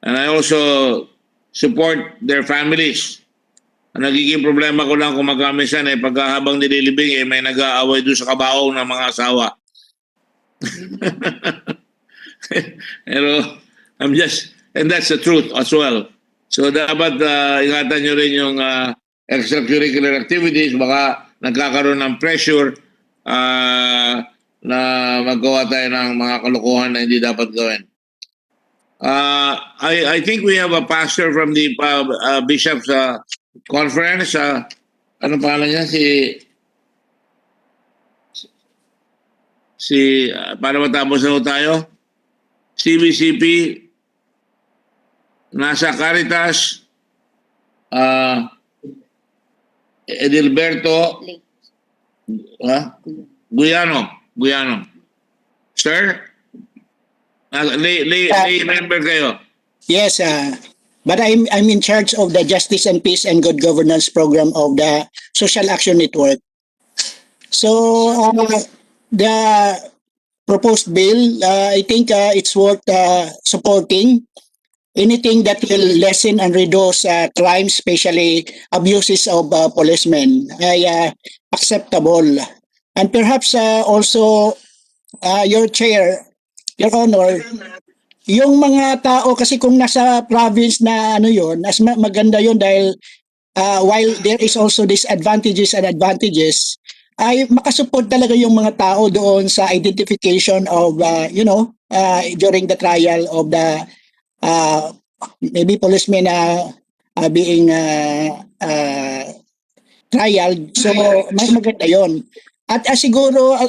And I also support their families. Ang nagiging problema ko lang kung magkamisan pagkahabang nililibing may nag-aaway doon sa kabaong ng mga asawa. Pero and that's the truth as well. So dapat ingatan nyo rin yung extracurricular activities, baka nagkakaroon ng pressure na magawa tayo ng mga kalokohan na hindi dapat gawin. I think we have a pastor from the Bishop's Conference. Ano pangalan niya? Para matapos na tayo, CBCP, nasa Caritas, Edilberto Guyano. Sir? Lay member kayo. Yes, but I'm in charge of the Justice and Peace and Good Governance program of the Social Action Network. So the proposed bill, I think it's worth supporting. Anything that will lessen and reduce crimes, especially abuses of policemen, ay acceptable. And perhaps also your chair, Your Honor, yung mga tao kasi kung nasa province na ano yun, as maganda yun dahil while there is also disadvantages and advantages, ay makasupport talaga yung mga tao doon sa identification of, during the trial of the maybe policemen being trial. So, maganda yun. At siguro,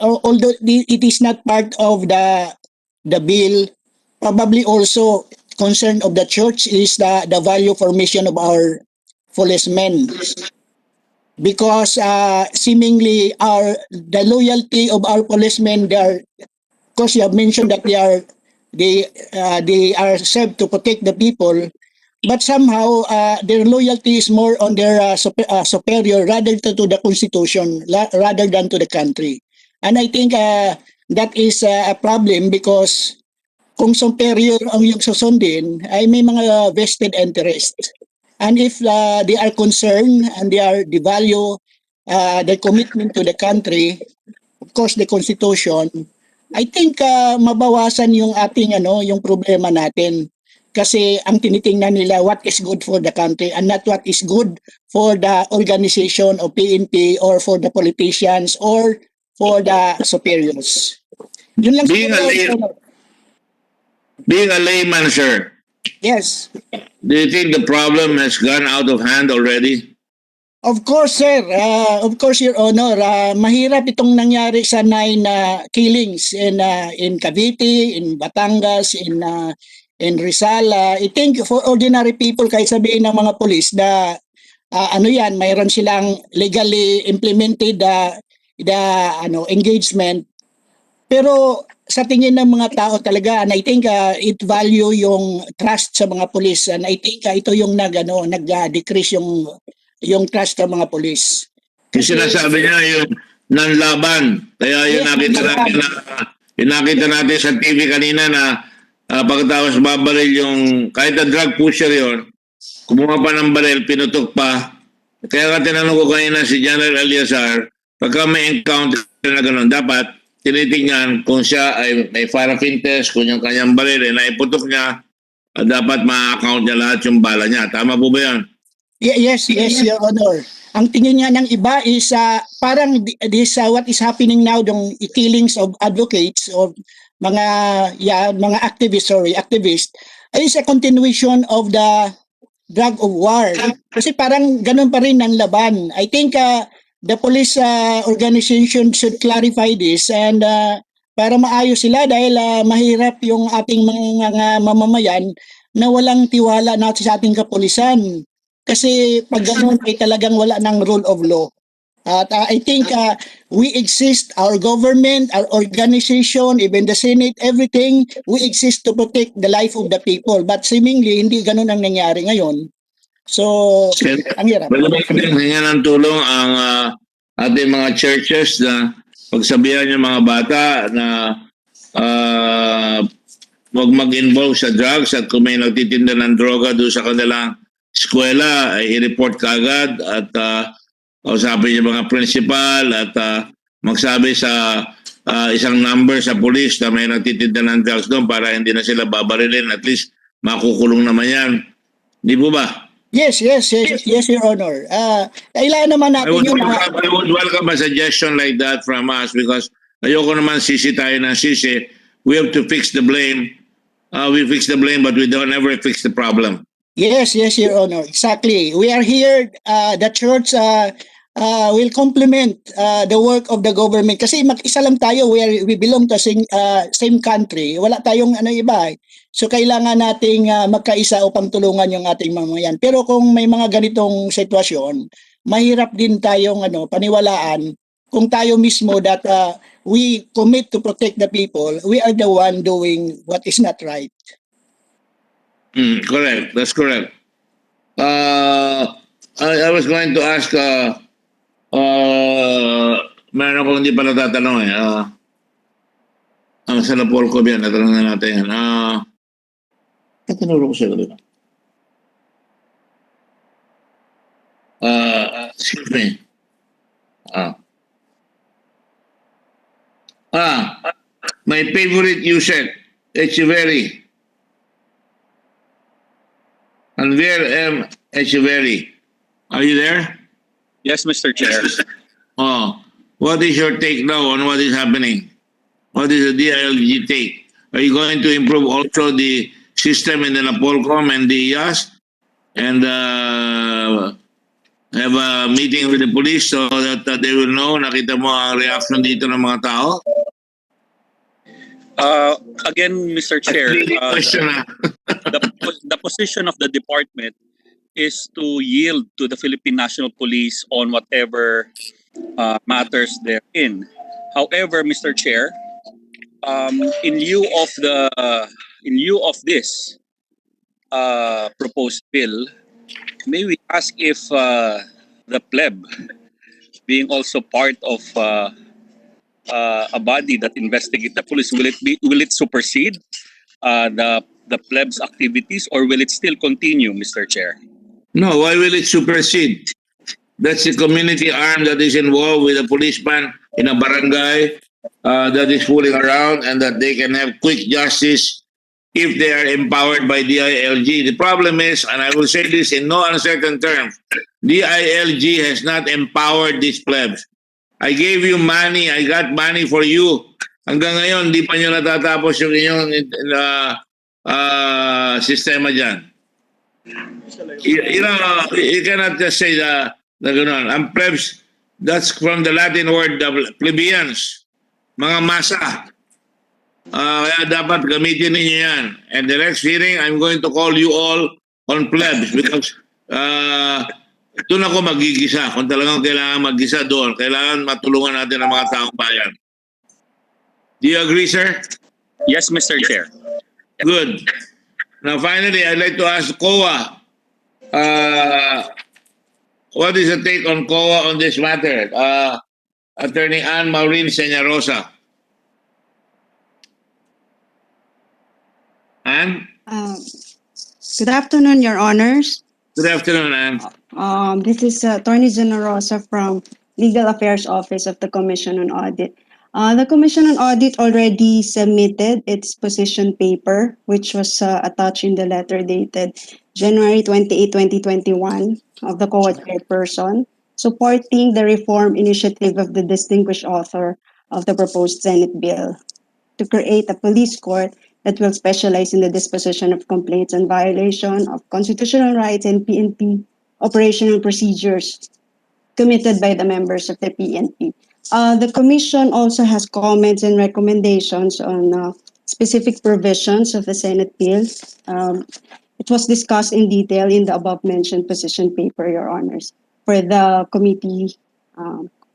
although it is not part of the bill, probably also concern of the church is the value formation of our policemen. Because seemingly the loyalty of our policemen, of course you have mentioned that they are served to protect the people, but somehow their loyalty is more on their superior rather to the constitution rather than to the country. And I think that is a problem because kung superior ang yung susundin ay may mga vested interest. And if they are concerned and they value their commitment to the country, of course the constitution, I think mabawasan yung ating yung problema natin. Kasi ang tinitingnan nila what is good for the country and not what is good for the organization of PNP or for the politicians or for the superiors. Yun lang Being a layman, sir. Yes. Do you think the problem has gone out of hand already? Of course, sir. Of course, Your Honor. Mahirap itong nangyari sa 9 killings in Cavite, in Batangas, in Rizal. I think for ordinary people, kahit sabihin ng mga polis na mayroon silang legally implemented the engagement. Pero sa tingin ng mga tao talaga, and I think it value yung trust sa mga polis, and I think ito yung nag-decrease yung trust ng mga polis. Kasi sinasabi niya yung nanlaban. Kaya yung nakita natin sa TV kanina na pagkatapos babaril yung kahit na drug pusher yon, kumuha pa ng baril, pinutok pa. Kaya nga tinanong ko kanina si General Eliazar, pagka may encounter na gano'n, dapat tinitingnan kung siya ay may paraffin test, kung yung kanyang baril ay naiputok niya, dapat ma-account niya lahat yung bala niya. Tama po ba yan? Yes, Your Honor. Ang tingin niya ng iba is parang this what is happening now, yung killings of advocates or mga activists is a continuation of the drug of war. Kasi parang ganun pa rin ang laban. I think the police organization should clarify this and para maayos sila dahil mahirap yung ating mga mamamayan na walang tiwala natin sa ating kapulisan. Kasi pag gano'n ay talagang wala ng rule of law. At I think we exist, our government, our organization, even the Senate, everything, we exist to protect the life of the people. But seemingly, hindi gano'n ang nangyari ngayon. So, ang hirap. Hingan ng tulong ang ating mga churches na pagsabihan yung mga bata na huwag mag-involve sa drugs at kung may nagtitinda ng droga doon sa kanilang eskwela ay i-report kaagad at kausapin yung mga principal at magsabi sa isang number sa police na may nagtitinda ng drugs doon para hindi na sila babarilin. At least makukulong naman yan. Di po ba? Yes, Your Honor. Kailangan naman I natin would, yung welcome, I would welcome a suggestion like that from us because ayoko naman sisi tayo ng sisi. We have to fix the blame. We fix the blame but we don't ever fix the problem. Yes, Your Honor. Exactly. We are here. The church will complement the work of the government kasi mag-isa lang tayo. We belong to same country. Wala tayong iba. So kailangan nating magkaisa upang tulungan yung ating mamamayan. Pero kung may mga ganitong sitwasyon, mahirap din tayong paniwalaan kung tayo mismo that we commit to protect the people, we are the one doing what is not right. Correct. That's correct. I was going to ask, meron akong hindi pa natatanong eh. Sa Napolco yan, natanong natin yan. Katanong ko siya kanina. Excuse me. My favorite user, Echeverry. And where am Echeverry? Are you there? Yes, Mr. Chair. What is your take now on what is happening? What is the DILG take? Are you going to improve also the system in the Napolcom and the IAS and have a meeting with the police so that they will know, nakita mo ang reaction dito ng mga tao? Again, Mr. Chair, Question the position of the department is to yield to the Philippine National Police on whatever matters they're in. However, Mr. Chair, in lieu of this proposed bill, may we ask if the pleb, being also part of a body that investigates the police, will it supersede the pleb's activities, or will it still continue, Mr. Chair? No, why will it supersede? That's the community arm that is involved with a policeman in a barangay that is fooling around and that they can have quick justice if they are empowered by DILG. The problem is, and I will say this in no uncertain terms, DILG has not empowered these plebs. I gave you money, I got money for you. Hanggang ngayon, di pa nyo natatapos yung inyong sistema dyan. You cannot just say that gano'n. Ang plebs, that's from the Latin word plebeians, mga masa. Kaya dapat gamitin ninyo yan. And the next hearing, I'm going to call you all on plebs because doon ako magigisa. Kung talagang kailangan maggisa doon, kailangan matulungan natin ang mga taong bayan. Do you agree, sir? Yes, Mr. Chair. Good. Now, finally, I'd like to ask COA. What is the take on COA on this matter? Attorney Anne Maureen Señarosa. Anne? Good afternoon, Your Honors. Good afternoon, Anne. This is Attorney Generosa from Legal Affairs Office of the Commission on Audit. The Commission on Audit already submitted its position paper, which was attached in the letter dated January 28, 2021 of the COA chairperson, supporting the reform initiative of the distinguished author of the proposed Senate bill to create a police court that will specialize in the disposition of complaints and violation of constitutional rights and PNP operational procedures committed by the members of the PNP. The Commission also has comments and recommendations on specific provisions of the Senate bill. It was discussed in detail in the above-mentioned position paper, Your Honors, for the committee,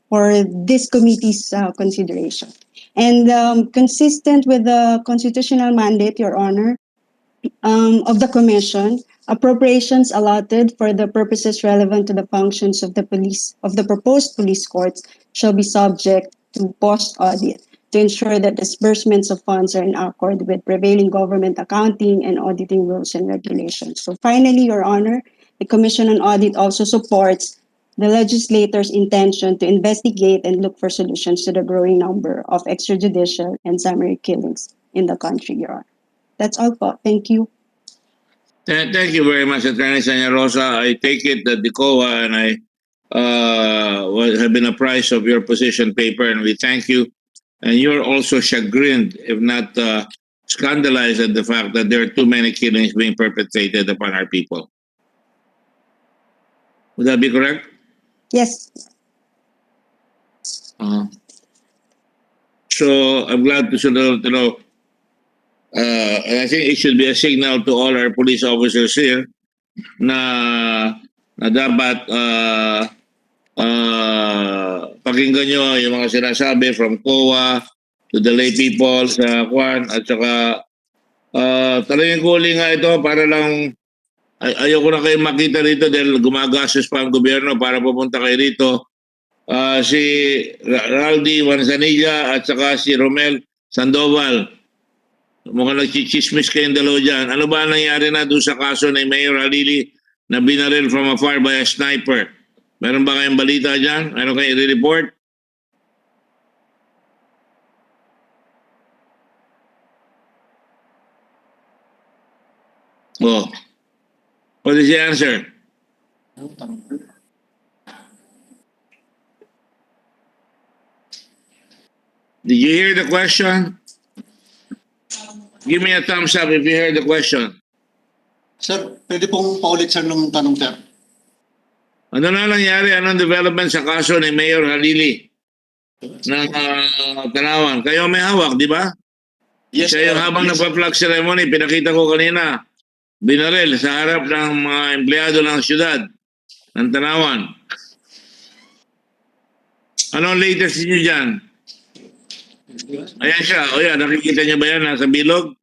for this committee's consideration. And consistent with the constitutional mandate, Your Honor, of the Commission, appropriations allotted for the purposes relevant to the functions of the police, of the proposed police courts, shall be subject to post-audit to ensure that disbursements of funds are in accord with prevailing government accounting and auditing rules and regulations. So finally, Your Honor, the Commission on Audit also supports the legislators' intention to investigate and look for solutions to the growing number of extrajudicial and summary killings in the country, Your Honor. That's all po. Thank you. Thank you very much, Attorney Sanya Rosa. I take it that the COA and I have been apprised of your position paper, and we thank you. And you're also chagrined, if not scandalized, at the fact that there are too many killings being perpetrated upon our people. Would that be correct? Yes. So I'm glad to know. And I think it should be a signal to all our police officers here na dapat pakinggan nyo yung mga sinasabi from COA to the lay people sa Kwan at saka talagang huli nga ito para lang ayoko na kayo makita rito dahil gumagastos pa ang gobyerno para pupunta kayo rito. Si Raldi Manzanilla at saka si Romel Sandoval. Mukhang nagchichismis kayong dalawa dyan. Ano ba nangyari na doon sa kaso ni Mayor Halili na binaril from afar by a sniper? Meron ba kayong balita dyan? Ano kayo i-report? Oh. What is the answer? Did you hear the question? Give me a thumbs up if you heard the question. Sir, pwede pong paulit sir nung tanong sir. Ano na nangyari? Anong development sa kaso ni Mayor Halili ng Tanawan? Kayo may hawak, di ba? Yes, Siya yung habang nagpa-flag ceremony, pinakita ko kanina, binaril sa harap ng mga empleyado ng syudad ng Tanawan. Anong latest niyo dyan? Ayan siya. O yan, nakikita niyo ba yan? Nasa bilog?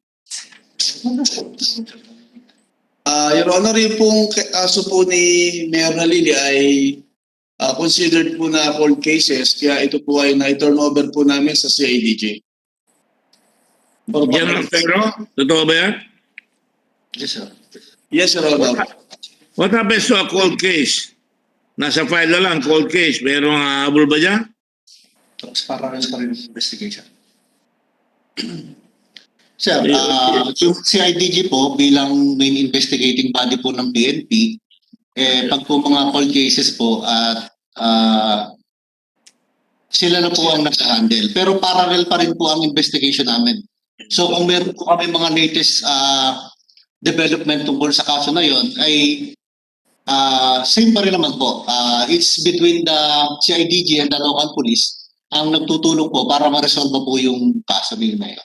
Your Honor, yung pong kaso po ni Mayor Halili ay considered po na cold cases, kaya ito po ay na-turn over po namin sa CIDJ. General Pero? Totoo ba yan? Yes, sir. Yes, Your Honor. What happens to a cold case? Nasa file na lang, cold case. Merong habol ba dyan? Tapos para rin pa rin investigation. Sir, yung CIDG po bilang main investigating body po ng PNP, pag po mga cold cases po at sila na po ang nag-handle. Pero parallel pa rin po ang investigation namin. So kung meron po kami mga latest development tungkol sa kaso na yon ay same pa rin naman po. It's between the CIDG and the local police ang nagtutulong po para ma-resolve po yung kaso nila.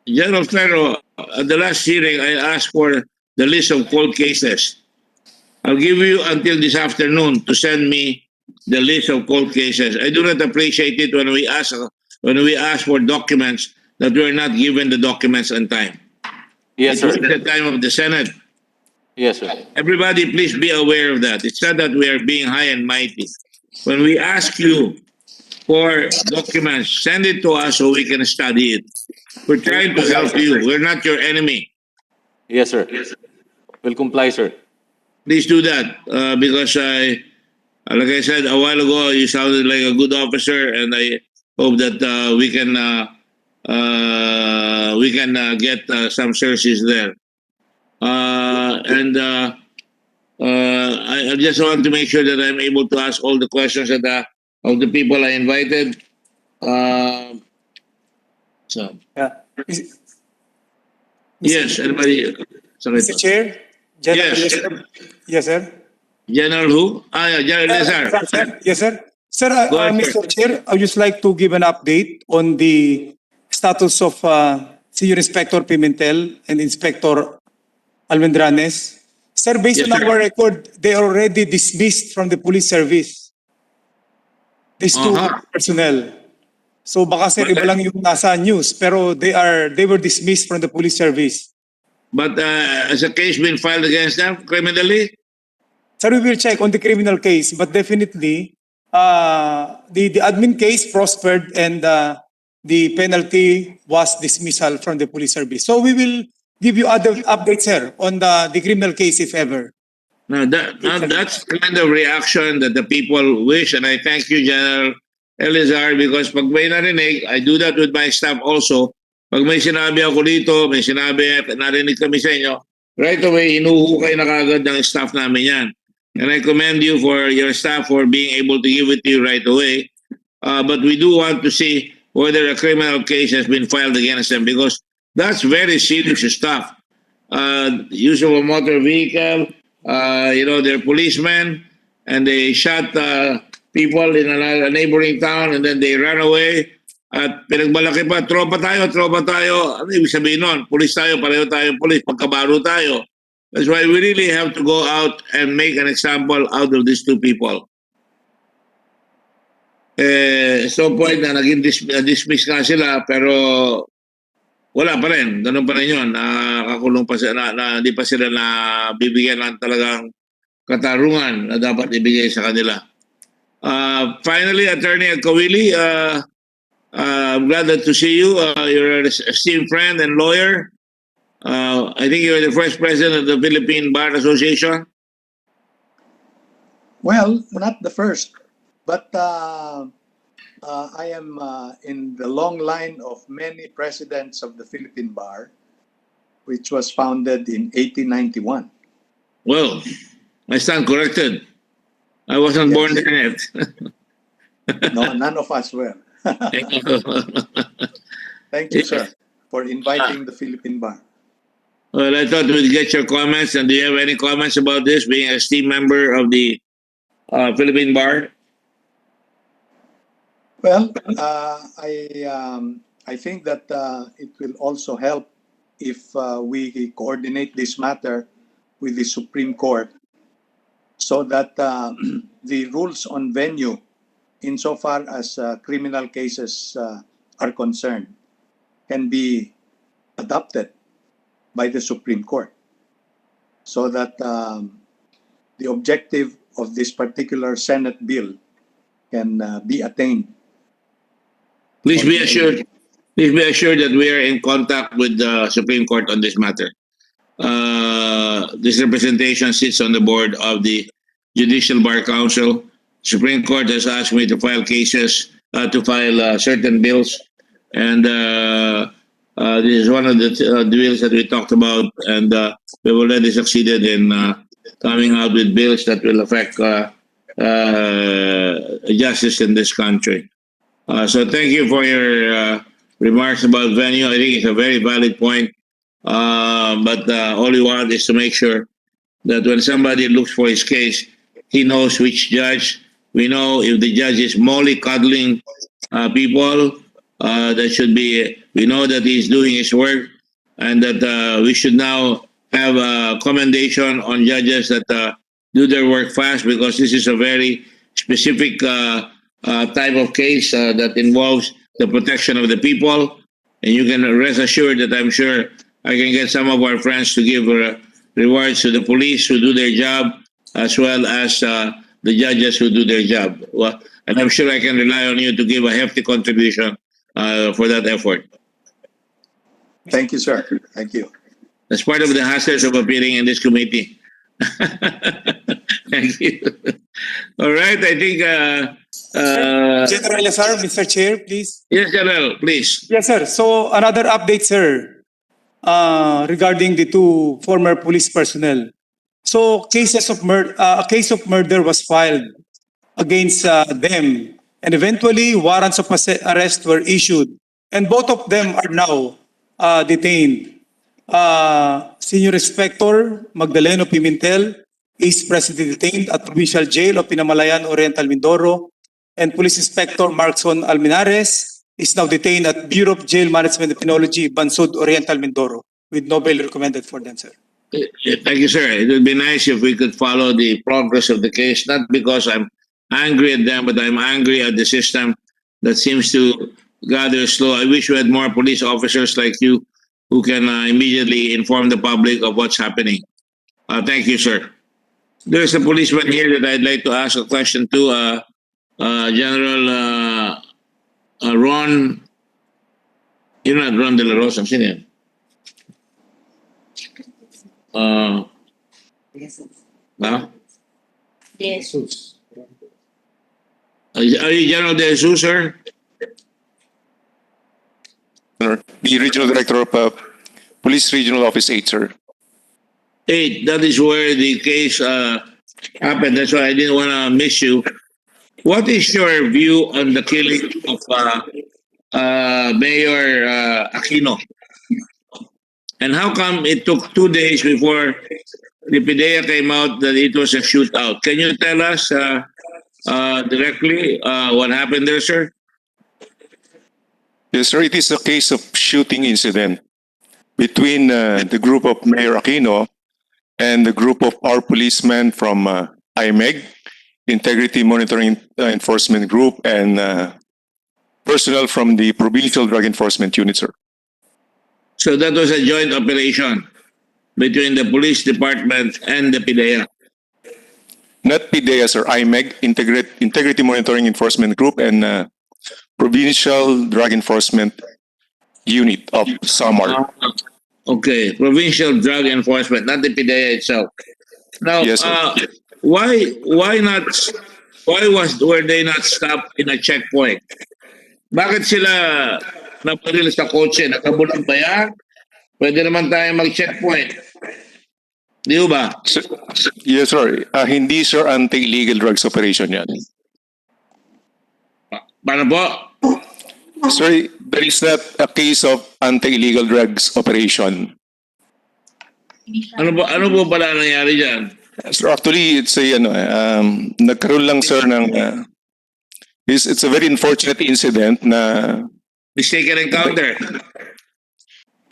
General Ferro, at the last hearing, I asked for the list of cold cases. I'll give you until this afternoon to send me the list of cold cases. I do not appreciate it when we ask for documents that we are not given the documents on time. Yes, sir. It's the time of the Senate. Yes, sir. Everybody, please be aware of that. It's not that we are being high and mighty. When we ask you for documents, send it to us so we can study it. We're trying to help you. We're not your enemy. Yes, sir. Will comply, sir. Please do that because like I said a while ago, you sounded like a good officer, and I hope that we can get some services there. I just want to make sure that I'm able to ask all the questions that of the people I invited. Yes, anybody? Mr. Chair? General Yes. Yes, sir. General who? General Lazar. Yes, sir. Sir, Go ahead, Mr. Chair, I would just like to give an update on the status of Senior Inspector Pimentel and Inspector Almendranes. Sir, based Yes, on sir. our record, they are already dismissed from the police service. These two personnel. So baka sir, iba lang yung nasa news, pero they were dismissed from the police service. But has a case been filed against them criminally? Sir, we will check on the criminal case, but definitely the admin case prospered and the penalty was dismissal from the police service. So we will give you other updates, sir, on the criminal case if ever. That's the kind of reaction that the people wish, and I thank you, General Elizar, because pag may narinig, I do that with my staff also. Pag may sinabi ako dito, may sinabi, narinig kami sa inyo, right away, inuhukay na kagad ng staff namin yan. And I commend you for your staff for being able to give it to you right away. But we do want to see whether a criminal case has been filed against them, because that's very serious stuff. Use of a motor vehicle, they're policemen, and they shot people in a neighboring town, and then they ran away. At pinagmalaki pa, tropa tayo. Ano ibig sabihin nun? Pulis tayo, pareho tayo pulis, pagkabaro tayo. That's why we really have to go out and make an example out of these two people. So point na naging dismiss nga sila, pero wala pa rin. Ganun pa rin yun. Nakakulong pa sila, hindi pa sila bibigyan ng talagang katarungan na dapat ibigay sa kanila. Finally, Attorney Kawili, I'm glad to see you. You're an esteemed friend and lawyer. I think you're the first president of the Philippine Bar Association. Well, not the first, but I am in the long line of many presidents of the Philippine Bar, which was founded in 1891. Well, I stand corrected. I wasn't born then yet. No, none of us were. Thank you, sir, for inviting the Philippine Bar. Well, I thought we'd get your comments. And do you have any comments about this, being a esteemed member of the Philippine Bar? Well, I think that it will also help if we coordinate this matter with the Supreme Court, so that the rules on venue, insofar as criminal cases are concerned, can be adopted by the Supreme Court, so that the objective of this particular Senate bill can be attained. Please be assured that we are in contact with the Supreme Court on this matter. This representation sits on the board of the Judicial Bar Council. Supreme Court has asked me to file cases, to file certain bills, and this is one of the bills that we talked about, and we've already succeeded in coming out with bills that will affect justice in this country. So thank you for your remarks about venue. I think it's a very valid point, but all we want is to make sure that when somebody looks for his case, he knows which judge. We know if the judge is mollycoddling people, that should be, we know that he's doing his work, and that we should now have a commendation on judges that do their work fast, because this is a very specific type of case that involves the protection of the people. And you can rest assured that I'm sure I can get some of our friends to give rewards to the police who do their job, as well as the judges who do their job. Well, and I'm sure I can rely on you to give a hefty contribution for that effort. Thank you, sir. Thank you. That's part of the hassles of appearing in this committee. Thank you. All right, I think... General Elazar, Mr. Chair, please. Yes, General, please. Yes, sir. So another update, sir, regarding the two former police personnel. So a case of murder was filed against them, and eventually warrants of arrest were issued, and both of them are now detained. Senior Inspector Magdaleno Pimentel is presently detained at Provincial Jail of Pinamalayan, Oriental Mindoro, and Police Inspector Markson Alminares is now detained at Bureau of Jail Management and Penology, Bansud, Oriental Mindoro, with no bail recommended for them, sir. Thank you, sir. It would be nice if we could follow the progress of the case, not because I'm angry at them, but I'm angry at the system that seems to gather slow. I wish we had more police officers like you who can immediately inform the public of what's happening. Thank you, sir. There's a policeman here that I'd like to ask a question to. General Ron, you're not Ron De La Rosa, sino yan? Huh? Jesus. Are you General De Jesus, sir? The Regional Director of Police Regional Office 8, sir. 8, that is where the case happened. That's why I didn't want to miss you. What is your view on the killing of Mayor Aquino? And how come it took 2 days before the PIDEA came out that it was a shootout? Can you tell us directly what happened there, sir? Yes, sir. It is a case of shooting incident between the group of Mayor Aquino and the group of our policemen from IMEG, Integrity Monitoring Enforcement Group, and personnel from the Provincial Drug Enforcement Unit, sir. So that was a joint operation between the police department and the PIDEA. Not PIDEA, sir. IMEG, Integrity Monitoring Enforcement Group, and Provincial Drug Enforcement Unit of Samar. Okay, Provincial Drug Enforcement, not the PIDEA itself. Now, Yes, sir. why were they not stopped in a checkpoint? Bakit sila naparil sa kotse? Nakabulag ba yan? Pwede naman tayo mag-checkpoint. Di ba? Yes, sir. Hindi, sir, anti-illegal drugs operation yan. Paano po? Sir, there is not a case of anti-illegal drugs operation. Ano po pala nangyari dyan? Sir, actually, it's a, nagkaroon lang, sir, ng, it's a very unfortunate incident na... Mistaken encounter?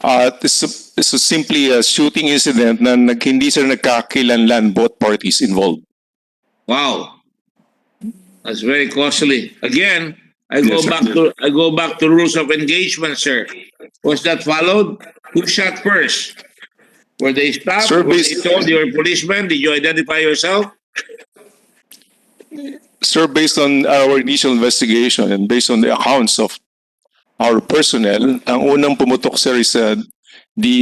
It's simply a shooting incident na hindi, sir, nagkakilanlan both parties involved. Wow. That's very costly. Again, I Yes, sir. go back to rules of engagement, sir. Was that followed? Who shot first? Were they stopped? Sir, Were they told you were a policeman? Did you identify yourself? Sir, based on our initial investigation and based on the accounts of our personnel, ang unang pumutok, sir, is the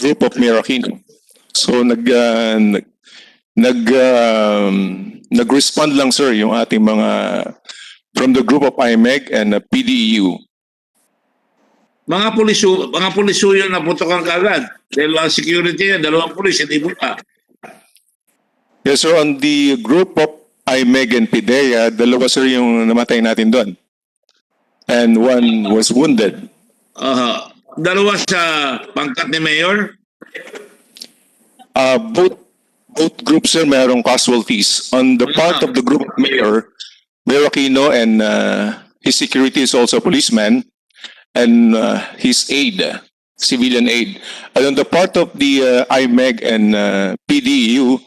group of Mayor Aquino. So nag-respond lang, sir, yung ating mga from the group of IMEG and PDEU. Mga puliso yun na putokan kagad. Dahil ang security yan, 2 pulis, hindi buka. Yes, sir, on the group of IMEG and PIDEA, 2, sir, yung namatay natin doon. And 1 was wounded. 2 sa pangkat ni Mayor? Both groups, sir, mayroong casualties. On the part of the group of Mayor Aquino and his security is also a policeman and his aide, civilian aide. And on the part of the IMEG and PDEU,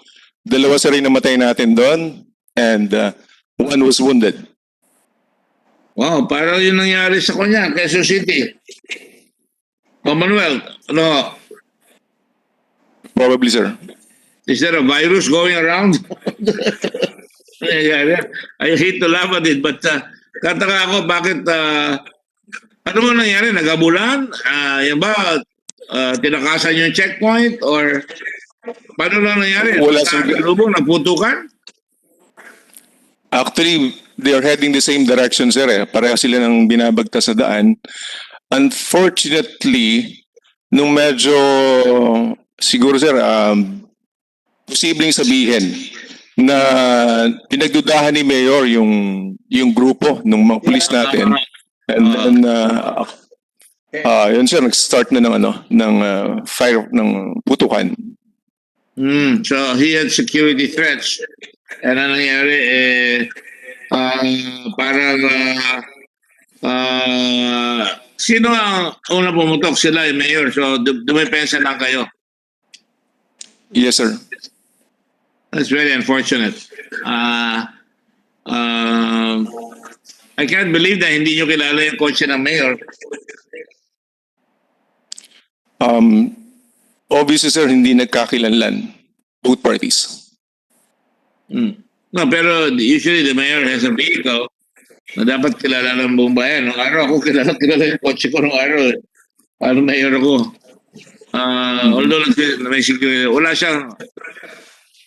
2 sa rin namatay natin doon and 1 was wounded. Wow, parang yun nangyari sa kanya, Quezon City. Commonwealth, ano? Probably, sir. Is there a virus going around? I hate to laugh at it, but kataka ako bakit, ano mo nangyari? Nagabulan? Yan ba, tinakasan yung checkpoint? Or paano lang nangyari? Wala, sir. Nagputukan? Actually, they are heading the same direction, sir. Pareha sila ng binabagta sa daan. Unfortunately, nung medyo, siguro, sir, posibleng sabihin na pinagdudahan ni Mayor yung grupo ng mga pulis natin. And then, yun, sir, nag-start na ng fire, ng putukan. So he had security threats. And ano nangyari, parang sino ang una pumutok? Sila, Mayor. So dumepensa lang kayo. Yes, sir. That's very unfortunate. I can't believe na hindi nyo kilala yung kotse ng Mayor. Obviously, sir, hindi nagkakilanlan both parties. No, pero usually the mayor has a vehicle na dapat kilala ng buong bayan. Nung araw ako, kilala yung kotse ko nung araw. Ano mayor ako. Although may security, wala siyang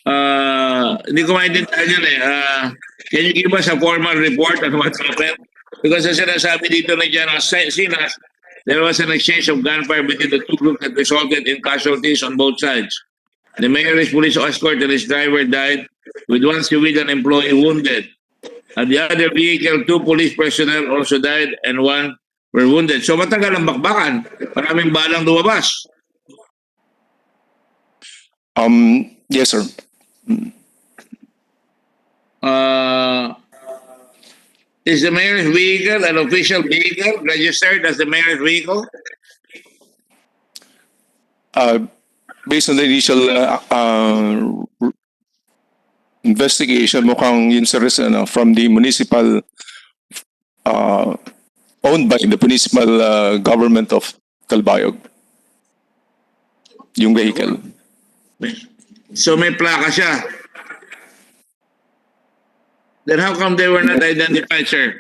Hindi ko maintindihan yun eh. Can you give us a formal report on what happened? Because as sinasabi dito na General Sinas, there was an exchange of gunfire between the two groups that resulted in casualties on both sides. The mayor's police escort and his driver died, with one civilian employee wounded. At the other vehicle, 2 police personnel also died and 1 were wounded. So matagal ang bakbakan. Maraming balang lumabas. Yes, sir. Is the mayor's vehicle an official vehicle registered as the mayor's vehicle? Based on the initial investigation, mukhang yun sir is from the municipal, owned by the municipal government of Calbayog. Yung vehicle. So may plaka siya. Then how come they were not identified, sir?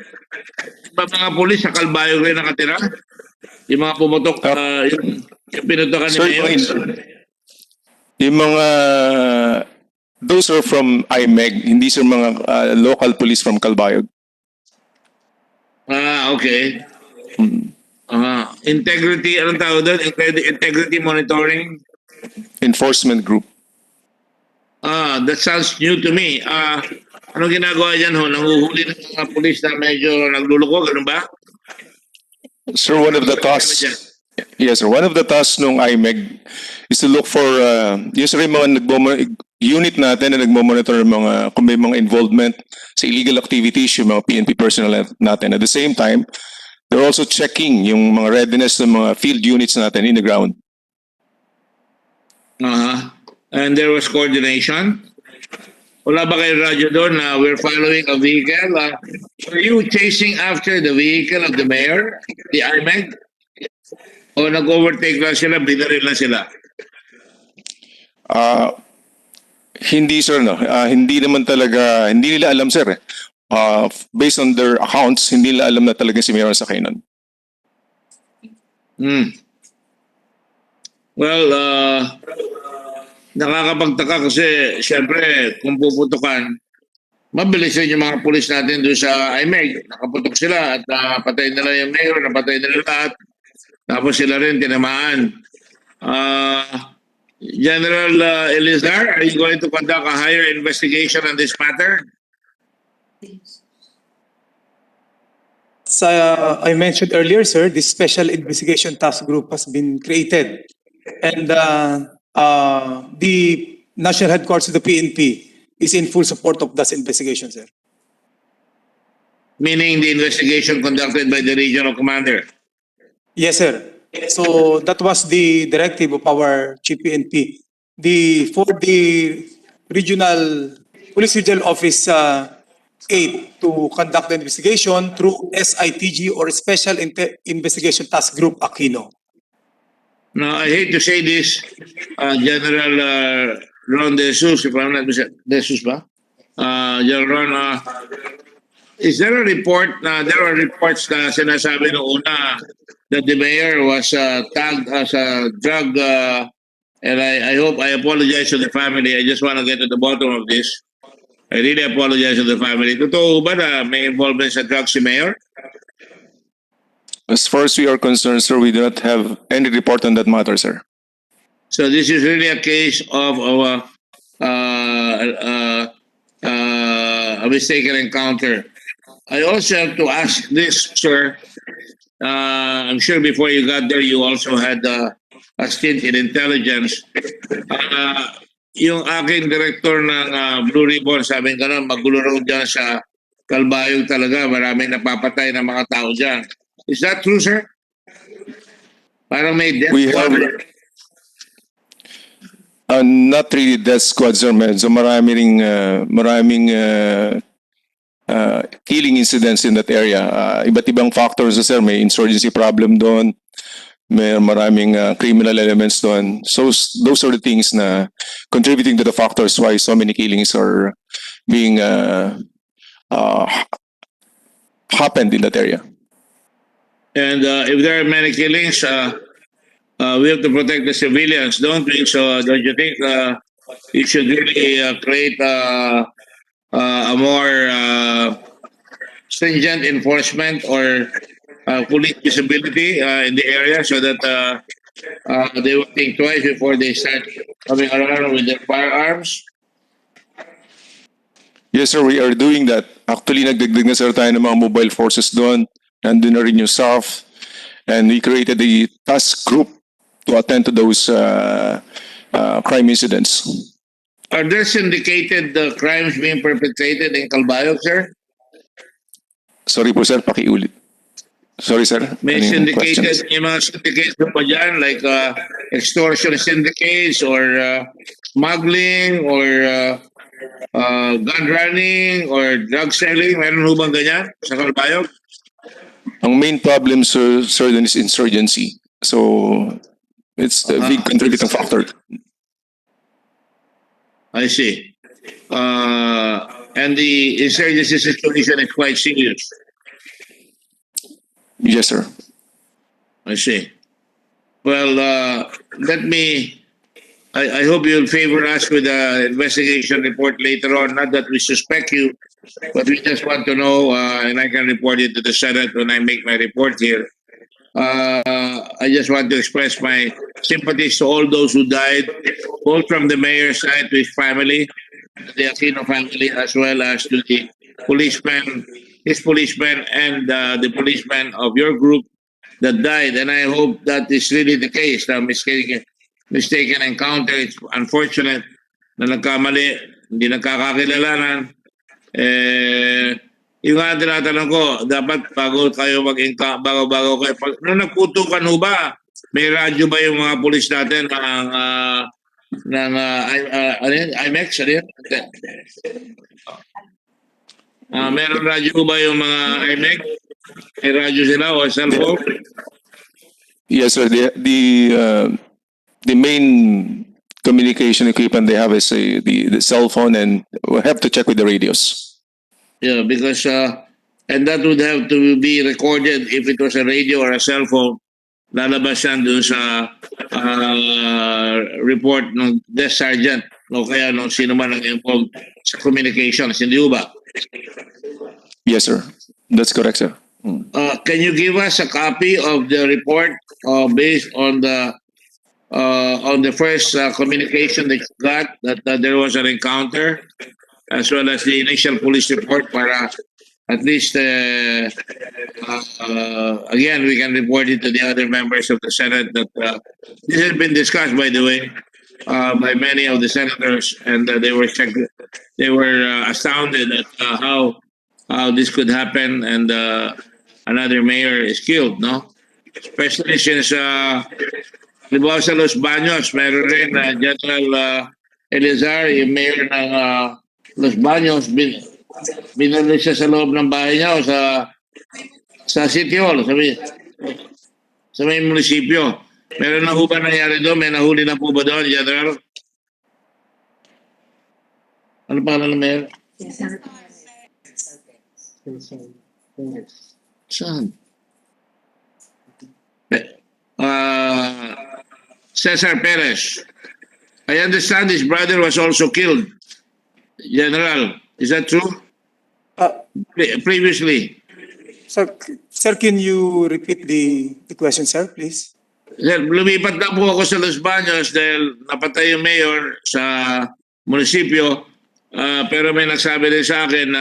Mga pulis sa Calbayog rin nakatira? Yung mga pumutok, yung pinutokan ni Sir, Mayor? yung mga those are from IMEG, hindi sir mga local police from Calbayog. Okay. Integrity, anong tawag doon? Integrity monitoring? Enforcement group. That sounds new to me. Ano ginagawa dyan ho? Nanguhuli ng mga pulis na medyo nagluloko, ganun ba? Sir, one of the tasks, yes sir, one of the tasks ng IMEG is to look for, yes sir, yung mga unit natin na nagmo-monitor mga, kung may mga involvement sa illegal activities, yung mga PNP personnel natin. At the same time, they're also checking yung mga readiness ng mga field units natin in the ground. And there was coordination? Wala ba kayo radyo doon na we're following a vehicle? Were you chasing after the vehicle of the mayor, the IMEG? O nag-overtake lang sila, binaril lang sila? Hindi sir, no. Hindi naman talaga, hindi nila alam sir. Based on their accounts, hindi nila alam na talaga si Mayor sa kainan. Well, nakakapagtaka kasi siyempre kung puputukan, mabilis rin yung mga pulis natin doon sa IMEG. Nakaputok sila at patay nila yung mayor, napatay nila lahat. Tapos sila rin tinamaan. General Elizar, are you going to conduct a higher investigation on this matter? As I mentioned earlier, sir, this special investigation task group has been created. And the national headquarters of the PNP is in full support of that investigation, sir. Meaning the investigation conducted by the regional commander? Yes, sir. So that was the directive of our Chief PNP. For the regional police regional office 8 to conduct the investigation through SITG or Special Investigation Task Group Aquino. Now, I hate to say this, General Ron De Jesus, if I'm not mistaken, De Jesus ba? General Ron, is there a report na there are reports na sinasabi noong una that the mayor was tagged as a drug, and I hope, I apologize to the family. I just want to get to the bottom of this. I really apologize to the family. Totoo ba na may involvement sa drugs si mayor? As far as we are concerned, sir, we do not have any report on that matter, sir. So this is really a case of a mistaken encounter. I also have to ask this, sir. I'm sure before you got there, you also had a stint in intelligence. Yung aking director ng Blue Ribbon, sabi ko na, magulo raw dyan sa Calbayog talaga. Maraming napapatay ng mga tao dyan. Is that true, sir? Parang may death squad. Not really death squad, sir. So maraming killing incidents in that area. Iba't ibang factors, sir. May insurgency problem doon. May maraming criminal elements doon. So those are the things na contributing to the factors why so many killings are being happened in that area. And if there are many killings, we have to protect the civilians, don't we? So don't you think you should really create a more stringent enforcement or police visibility in the area so that they will think twice before they start coming around with their firearms. Yes, sir, we are doing that. Actually, nagdagdag na sir tayo ng mga mobile forces doon. Nandun na rin yung SAF. And we created a task group to attend to those crime incidents. Are there syndicated crimes being perpetrated in Calbayog, sir? Sorry po, sir, pakiulit. Sorry, sir. May Ano yung syndicated, questions? yung mga syndicates pa dyan, like extortion syndicates or smuggling or gun running or drug selling. Meron ho bang ganyan sa Calbayog? Ang main problem, sir, dun is insurgency. So, it's a big contributing factor. I see. And the insurgency situation is quite serious. Yes, sir. I see. Well, I hope you'll favor us with an investigation report later on. Not that we suspect you, but we just want to know, and I can report it to the Senate when I make my report here. I just want to express my sympathies to all those who died, both from the mayor's side to his family, the Aquino family, as well as to the policemen, his policemen, and the policemen of your group that died. And I hope that is really the case. The mistaken encounter, it's unfortunate na nagkamali, hindi nagkakakilalanan. Yung nga tinatanong ko, dapat bago kayo bago kayo, nung nagputukan ho ba, may radyo ba yung mga pulis natin ng IMEX? Ano yun? Meron radyo ba yung mga IMEX? May radyo sila o cellphone? Yes, sir. The main communication equipment they have is the cell phone, and we'll have to check with the radios. Yeah, because and that would have to be recorded if it was a radio or a cell phone. Lalabas yan dun sa report ng desk sergeant o kaya nung sino man ang involved sa communications. Hindi ba? Yes, sir. That's correct, sir. Can you give us a copy of the report based on the first communication that you got that there was an encounter, as well as the initial police report para at least, again, we can report it to the other members of the Senate that this has been discussed, by the way, by many of the senators, and they were astounded at how this could happen, and another mayor is killed, no? Especially since, diba sa Los Baños, meron rin General Elizar, yung mayor ng Los Baños, binali siya sa loob ng bahay niya o sa City Hall, sa may munisipyo. Meron na ho ba nangyari doon? May nahuli na po ba doon, General? Ano pangalan ng mayor? Saan? Cesar Perez. I understand his brother was also killed. General, is that true? Previously. Sir, can you repeat the question, sir, please? Sir, lumipat na po ako sa Los Baños dahil napatay yung mayor sa munisipyo. Pero may nagsabi rin sa akin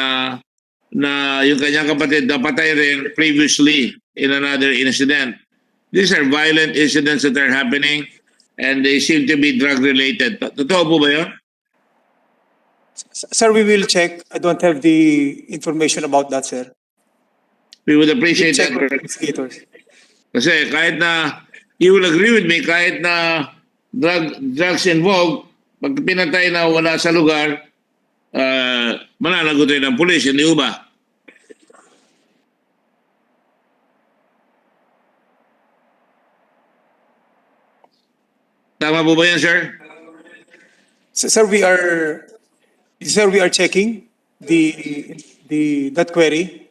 na yung kanyang kapatid napatay rin previously in another incident. These are violent incidents that are happening and they seem to be drug-related. Totoo po ba yun? Sir, we will check. I don't have the information about that, sir. We would appreciate that. Kasi kahit na, you will agree with me, kahit na drugs involved, pag pinatay na wala sa lugar, mananagot rin ng pulis, hindi ba? Tama po ba yan, sir? Sir, we are checking that query.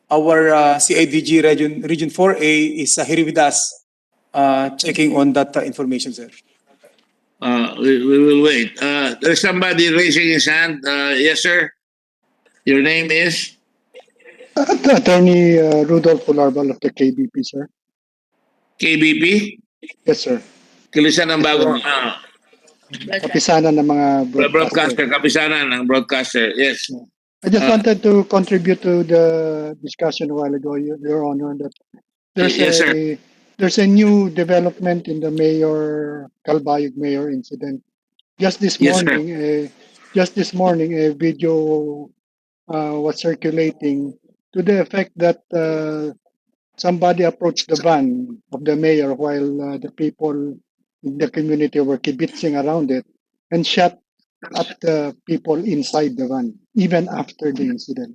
Our CIDG Region 4A is here with us, checking on that information, sir. We will wait. There's somebody raising his hand. Yes, sir. Your name is? Attorney Rudolph Olarbal of the KBP, sir. KBP? Yes, sir. Kilisan ng bagong Kapisanan ng mga broadcaster. Kapisanan ng broadcaster. Yes. I just wanted to contribute to the discussion a while ago, Your Honor, that Yes, sir. there's a new development in the Calbayog Mayor incident. Just this Yes, sir. morning, a video was circulating to the effect that somebody approached the van of the mayor while the people in the community were kibitzing around it and shot at the people inside the van, even after the incident.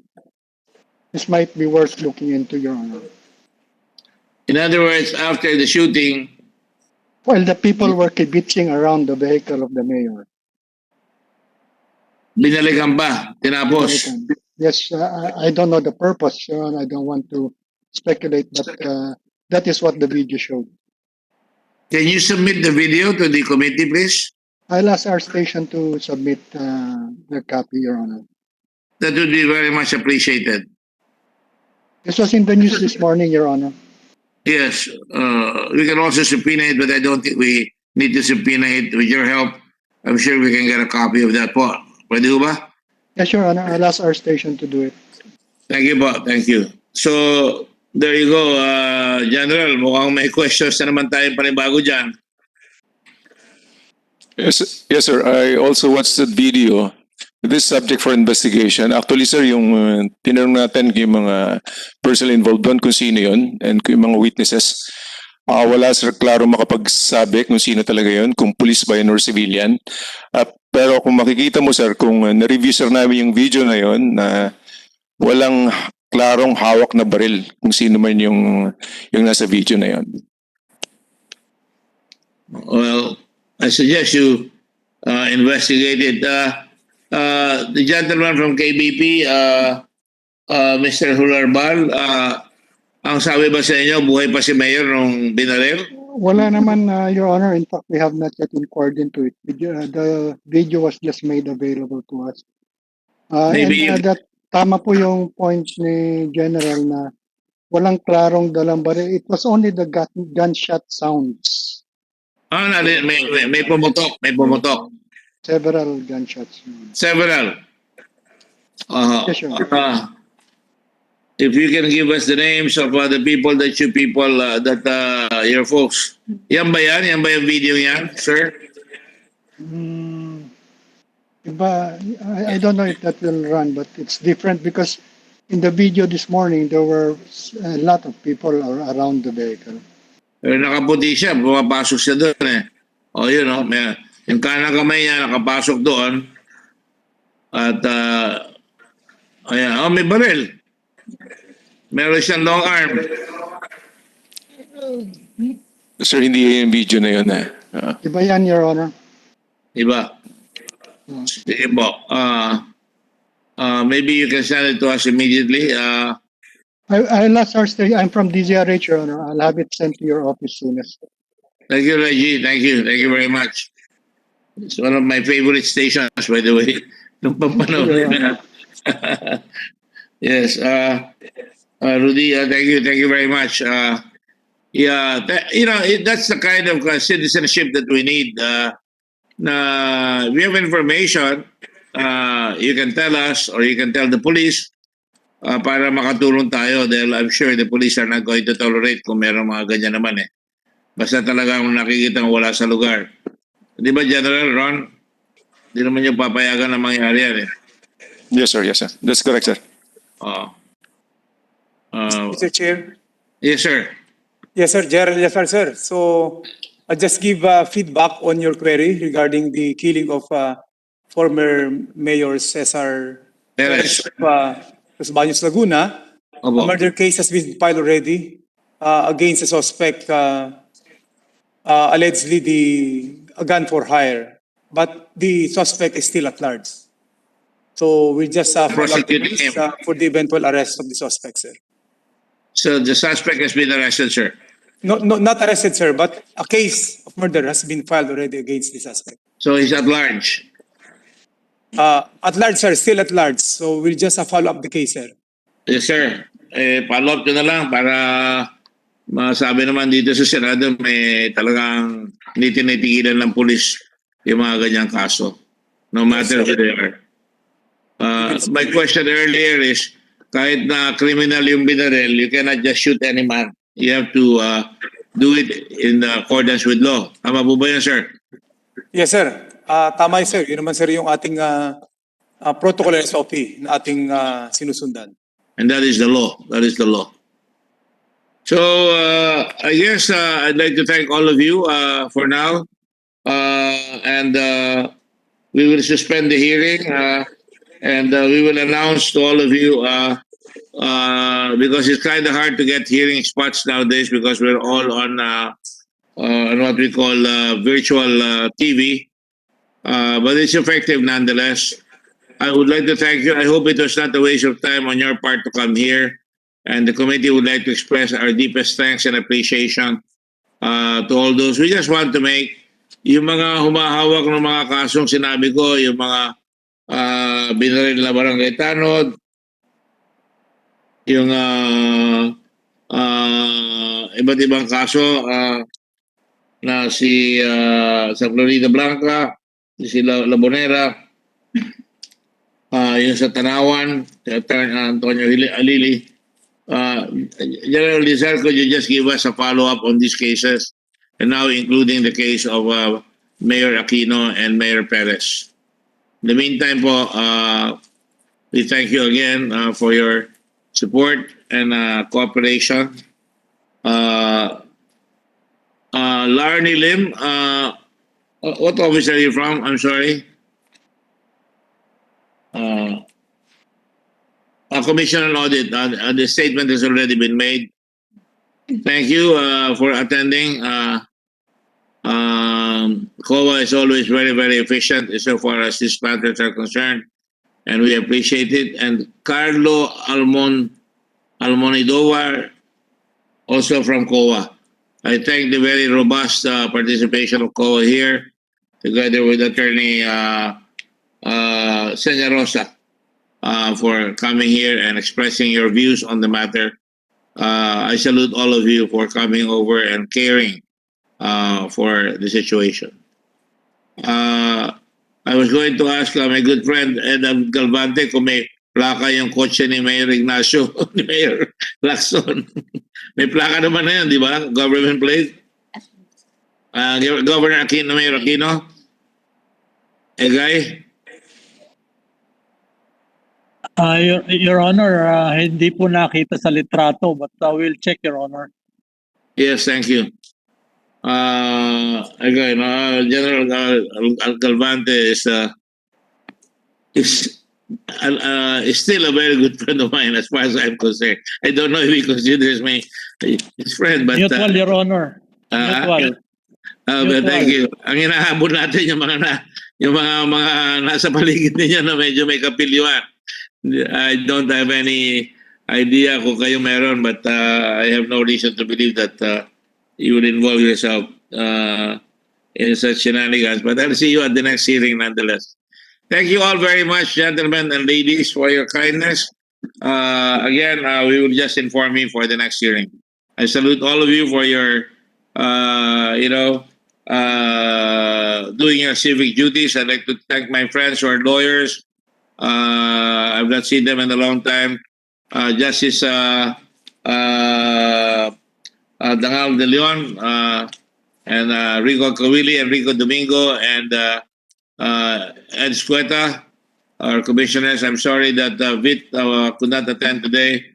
This might be worth looking into, Your Honor. In other words, after the shooting, While the people were kibitzing around the vehicle of the mayor. binalikan pa, tinapos. Yes, I don't know the purpose, Your Honor. I don't want to speculate, but that is what the video showed. Can you submit the video to the committee, please? I'll ask our station to submit the copy, Your Honor. That would be very much appreciated. This was in the news this morning, Your Honor. Yes, we can also subpoena it, but I don't think we need to subpoena it. With your help, I'm sure we can get a copy of that po. Pwede ba? Yes, Your Honor. I'll ask our station to do it. Thank you po. Thank you. So, there you go. General, mukhang may questions na naman tayo panibago dyan. Yes, yes, sir. I also watched the video. This subject for investigation. Actually, sir, yung tinanong natin yung mga personnel involved doon kung sino yun and yung mga witnesses. Wala, sir, klaro makapagsabi kung sino talaga yun, kung police ba yun or civilian. Pero kung makikita mo, sir, kung na-review, sir, namin yung video na yun, na walang klarong hawak na baril kung sino man yung nasa video na yun. Well, I suggest you investigate it. The gentleman from KBP, Mr. Hularbal, ang sabi ba sa inyo, buhay pa si Mayor nung binaril? Wala naman, Your Honor. In fact, we have not yet inquired into it. The video was just made available to us. That tama po yung point ni General na walang klarong dalang baril. It was only the gunshot sounds. May pumutok. May pumutok. Several gunshots. Several. Yes, sure. If you can give us the names of the people that your folks. Yan ba yan? Yan ba yung video yan, sir? I don't know if that will run, but it's different because in the video this morning, there were a lot of people around the vehicle. Nakaputi siya, pumapasok siya doon eh. O yun o, yung kanang kamay niya nakapasok doon. At, ayan, may baril. Meron siyang long arm. Sir, hindi yung video na yun eh. Iba yan, Your Honor. Iba. Sige po. Maybe you can send it to us immediately. I'll ask our station. I'm from DZRH, Your Honor. I'll have it sent to your office soonest. Thank you, Reggie. Thank you. Thank you very much. It's one of my favorite stations, by the way. Nung pampanood. Yes. Rudy, thank you. Thank you very much. That's the kind of citizenship that we need. We have information, you can tell us or you can tell the police para makatulong tayo dahil I'm sure the police are not going to tolerate kung meron mga ganyan naman eh. Basta talagang nakikita wala sa lugar. Di ba, General Ron? Di naman yung papayagan na mangyari yan eh. Yes, sir. Yes, sir. That's correct, sir. Mr. Chair? Yes, sir. Yes, sir. Gerald Jafar, sir. So, I just give feedback on your query regarding the killing of former Mayor Cesar Perez of Los Baños, Laguna. A murder case has been filed already against the suspect, allegedly a gun for hire. But the suspect is still at large. So we just prosecuting him for the eventual arrest of the suspect, sir. So the suspect has been arrested, sir? No, not arrested, sir, but a case of murder has been filed already against the suspect. So he's at large. At large, sir, still at large. So we'll just follow up the case, sir. Yes, sir. Follow up ko na lang para masabi naman dito sa Senado may talagang hindi tinitigilan ng pulis yung mga ganyang kaso. No matter who they are. My question earlier is, kahit na criminal yung binaril, you cannot just shoot any man. You have to do it in accordance with law. Tama po ba yun, sir? Yes, sir. Tama yun, sir. Yun naman, sir, yung ating protocol SOP na ating sinusundan. And that is the law. That is the law. So I guess I'd like to thank all of you for now. And we will suspend the hearing and we will announce to all of you because it's kind of hard to get hearing spots nowadays because we're all on what we call virtual TV. But it's effective nonetheless. I would like to thank you. I hope it was not a waste of time on your part to come here. And the committee would like to express our deepest thanks and appreciation to all those. We just want to make yung mga humahawak ng mga kasong sinabi ko, yung mga binaril na barangay tanod, yung iba't ibang kaso na si sa Florida Blanca, si Labonera, yung sa Tanawan, Antonio Alili. General Lizar, could you just give us a follow-up on these cases? And now including the case of Mayor Aquino and Mayor Perez. In the meantime po, we thank you again for your support and cooperation. Larny Lim, what office are you from? I'm sorry. Commission on Audit, the statement has already been made. Thank you for attending. COA is always very, very efficient so far as these matters are concerned, and we appreciate it. And Carlo Almonidovar, also from COA. I thank the very robust participation of COA here, together with Attorney Senya Rosa, for coming here and expressing your views on the matter. I salute all of you for coming over and caring for the situation. I was going to ask my good friend Ed Galvante kung may plaka yung kotse ni Mayor Ignacio, ni Mayor Lacson. May plaka naman na yan, di ba? Government plate. Governor Aquino, Mayor Aquino. Egay. Your Honor, hindi po nakita sa litrato, but we'll check, Your Honor. Yes, thank you. Again, General Galvante is still a very good friend of mine as far as I'm concerned. I don't know if he considers me his friend, but Mutual, Your Honor. Mutual. Thank you. Ang hinahabol natin yung mga nasa paligid niya na medyo may kapilyuan. I don't have any idea kung kayo meron, but I have no reason to believe that you will involve yourself in such shenanigans. But I'll see you at the next hearing nonetheless. Thank you all very much, gentlemen and ladies, for your kindness. Again, we will just inform you for the next hearing. I salute all of you for your, doing your civic duties. I'd like to thank my friends who are lawyers. I've not seen them in a long time. Justice Dangal de Leon and Rico Kawili and Rico Domingo and Ed Squeta, our commissioners. I'm sorry that Vit could not attend today,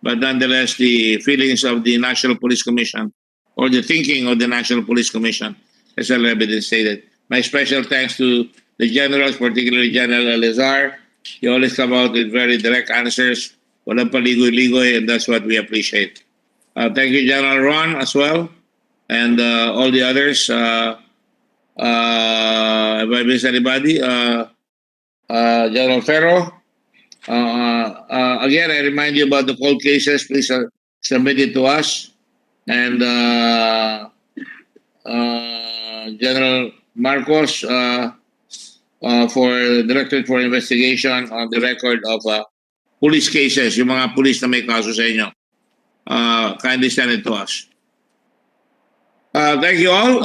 but nonetheless, the feelings of the National Police Commission or the thinking of the National Police Commission has already been stated. My special thanks to the generals, particularly General Elazar. You always come out with very direct answers. Walang paligoy-ligoy, and that's what we appreciate. Thank you, General Ron, as well, and all the others. Have I missed anybody? General Ferro. Again, I remind you about the cold cases. Please submit it to us. and General Marcos for Directorate for Investigation on the record of police cases, yung mga police na may kaso sa inyo. Kindly send it to us. Thank you all.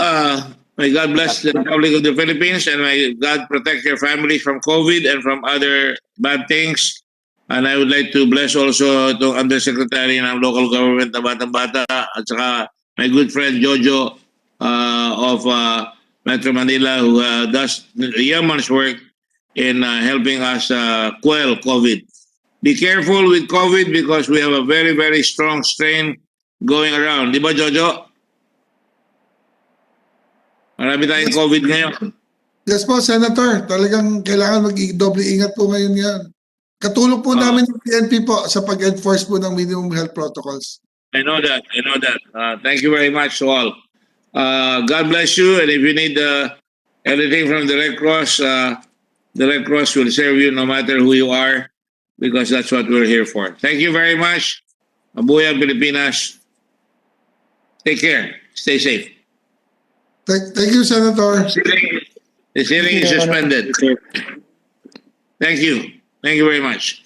May God bless the Republic of the Philippines, and may God protect your families from COVID and from other bad things. And I would like to bless also itong Undersecretary ng Local Government na Batang-Bata at saka my good friend Jojo of Metro Manila, who does yeoman's work in helping us quell COVID. Be careful with COVID because we have a very, very strong strain going around. Di ba, Jojo? Marami tayong COVID ngayon. Yes po, Senator. Talagang kailangan mag-doble ingat po ngayon yan. Katulong po namin yung PNP po sa pag-enforce po ng minimum health protocols. I know that. I know that. Thank you very much to all. God bless you. And if you need anything from the Red Cross will serve you no matter who you are, because that's what we're here for. Thank you very much. Mabuhay ang Pilipinas. Take care. Stay safe. Thank you, Senator. The hearing is suspended. Thank you. Thank you very much.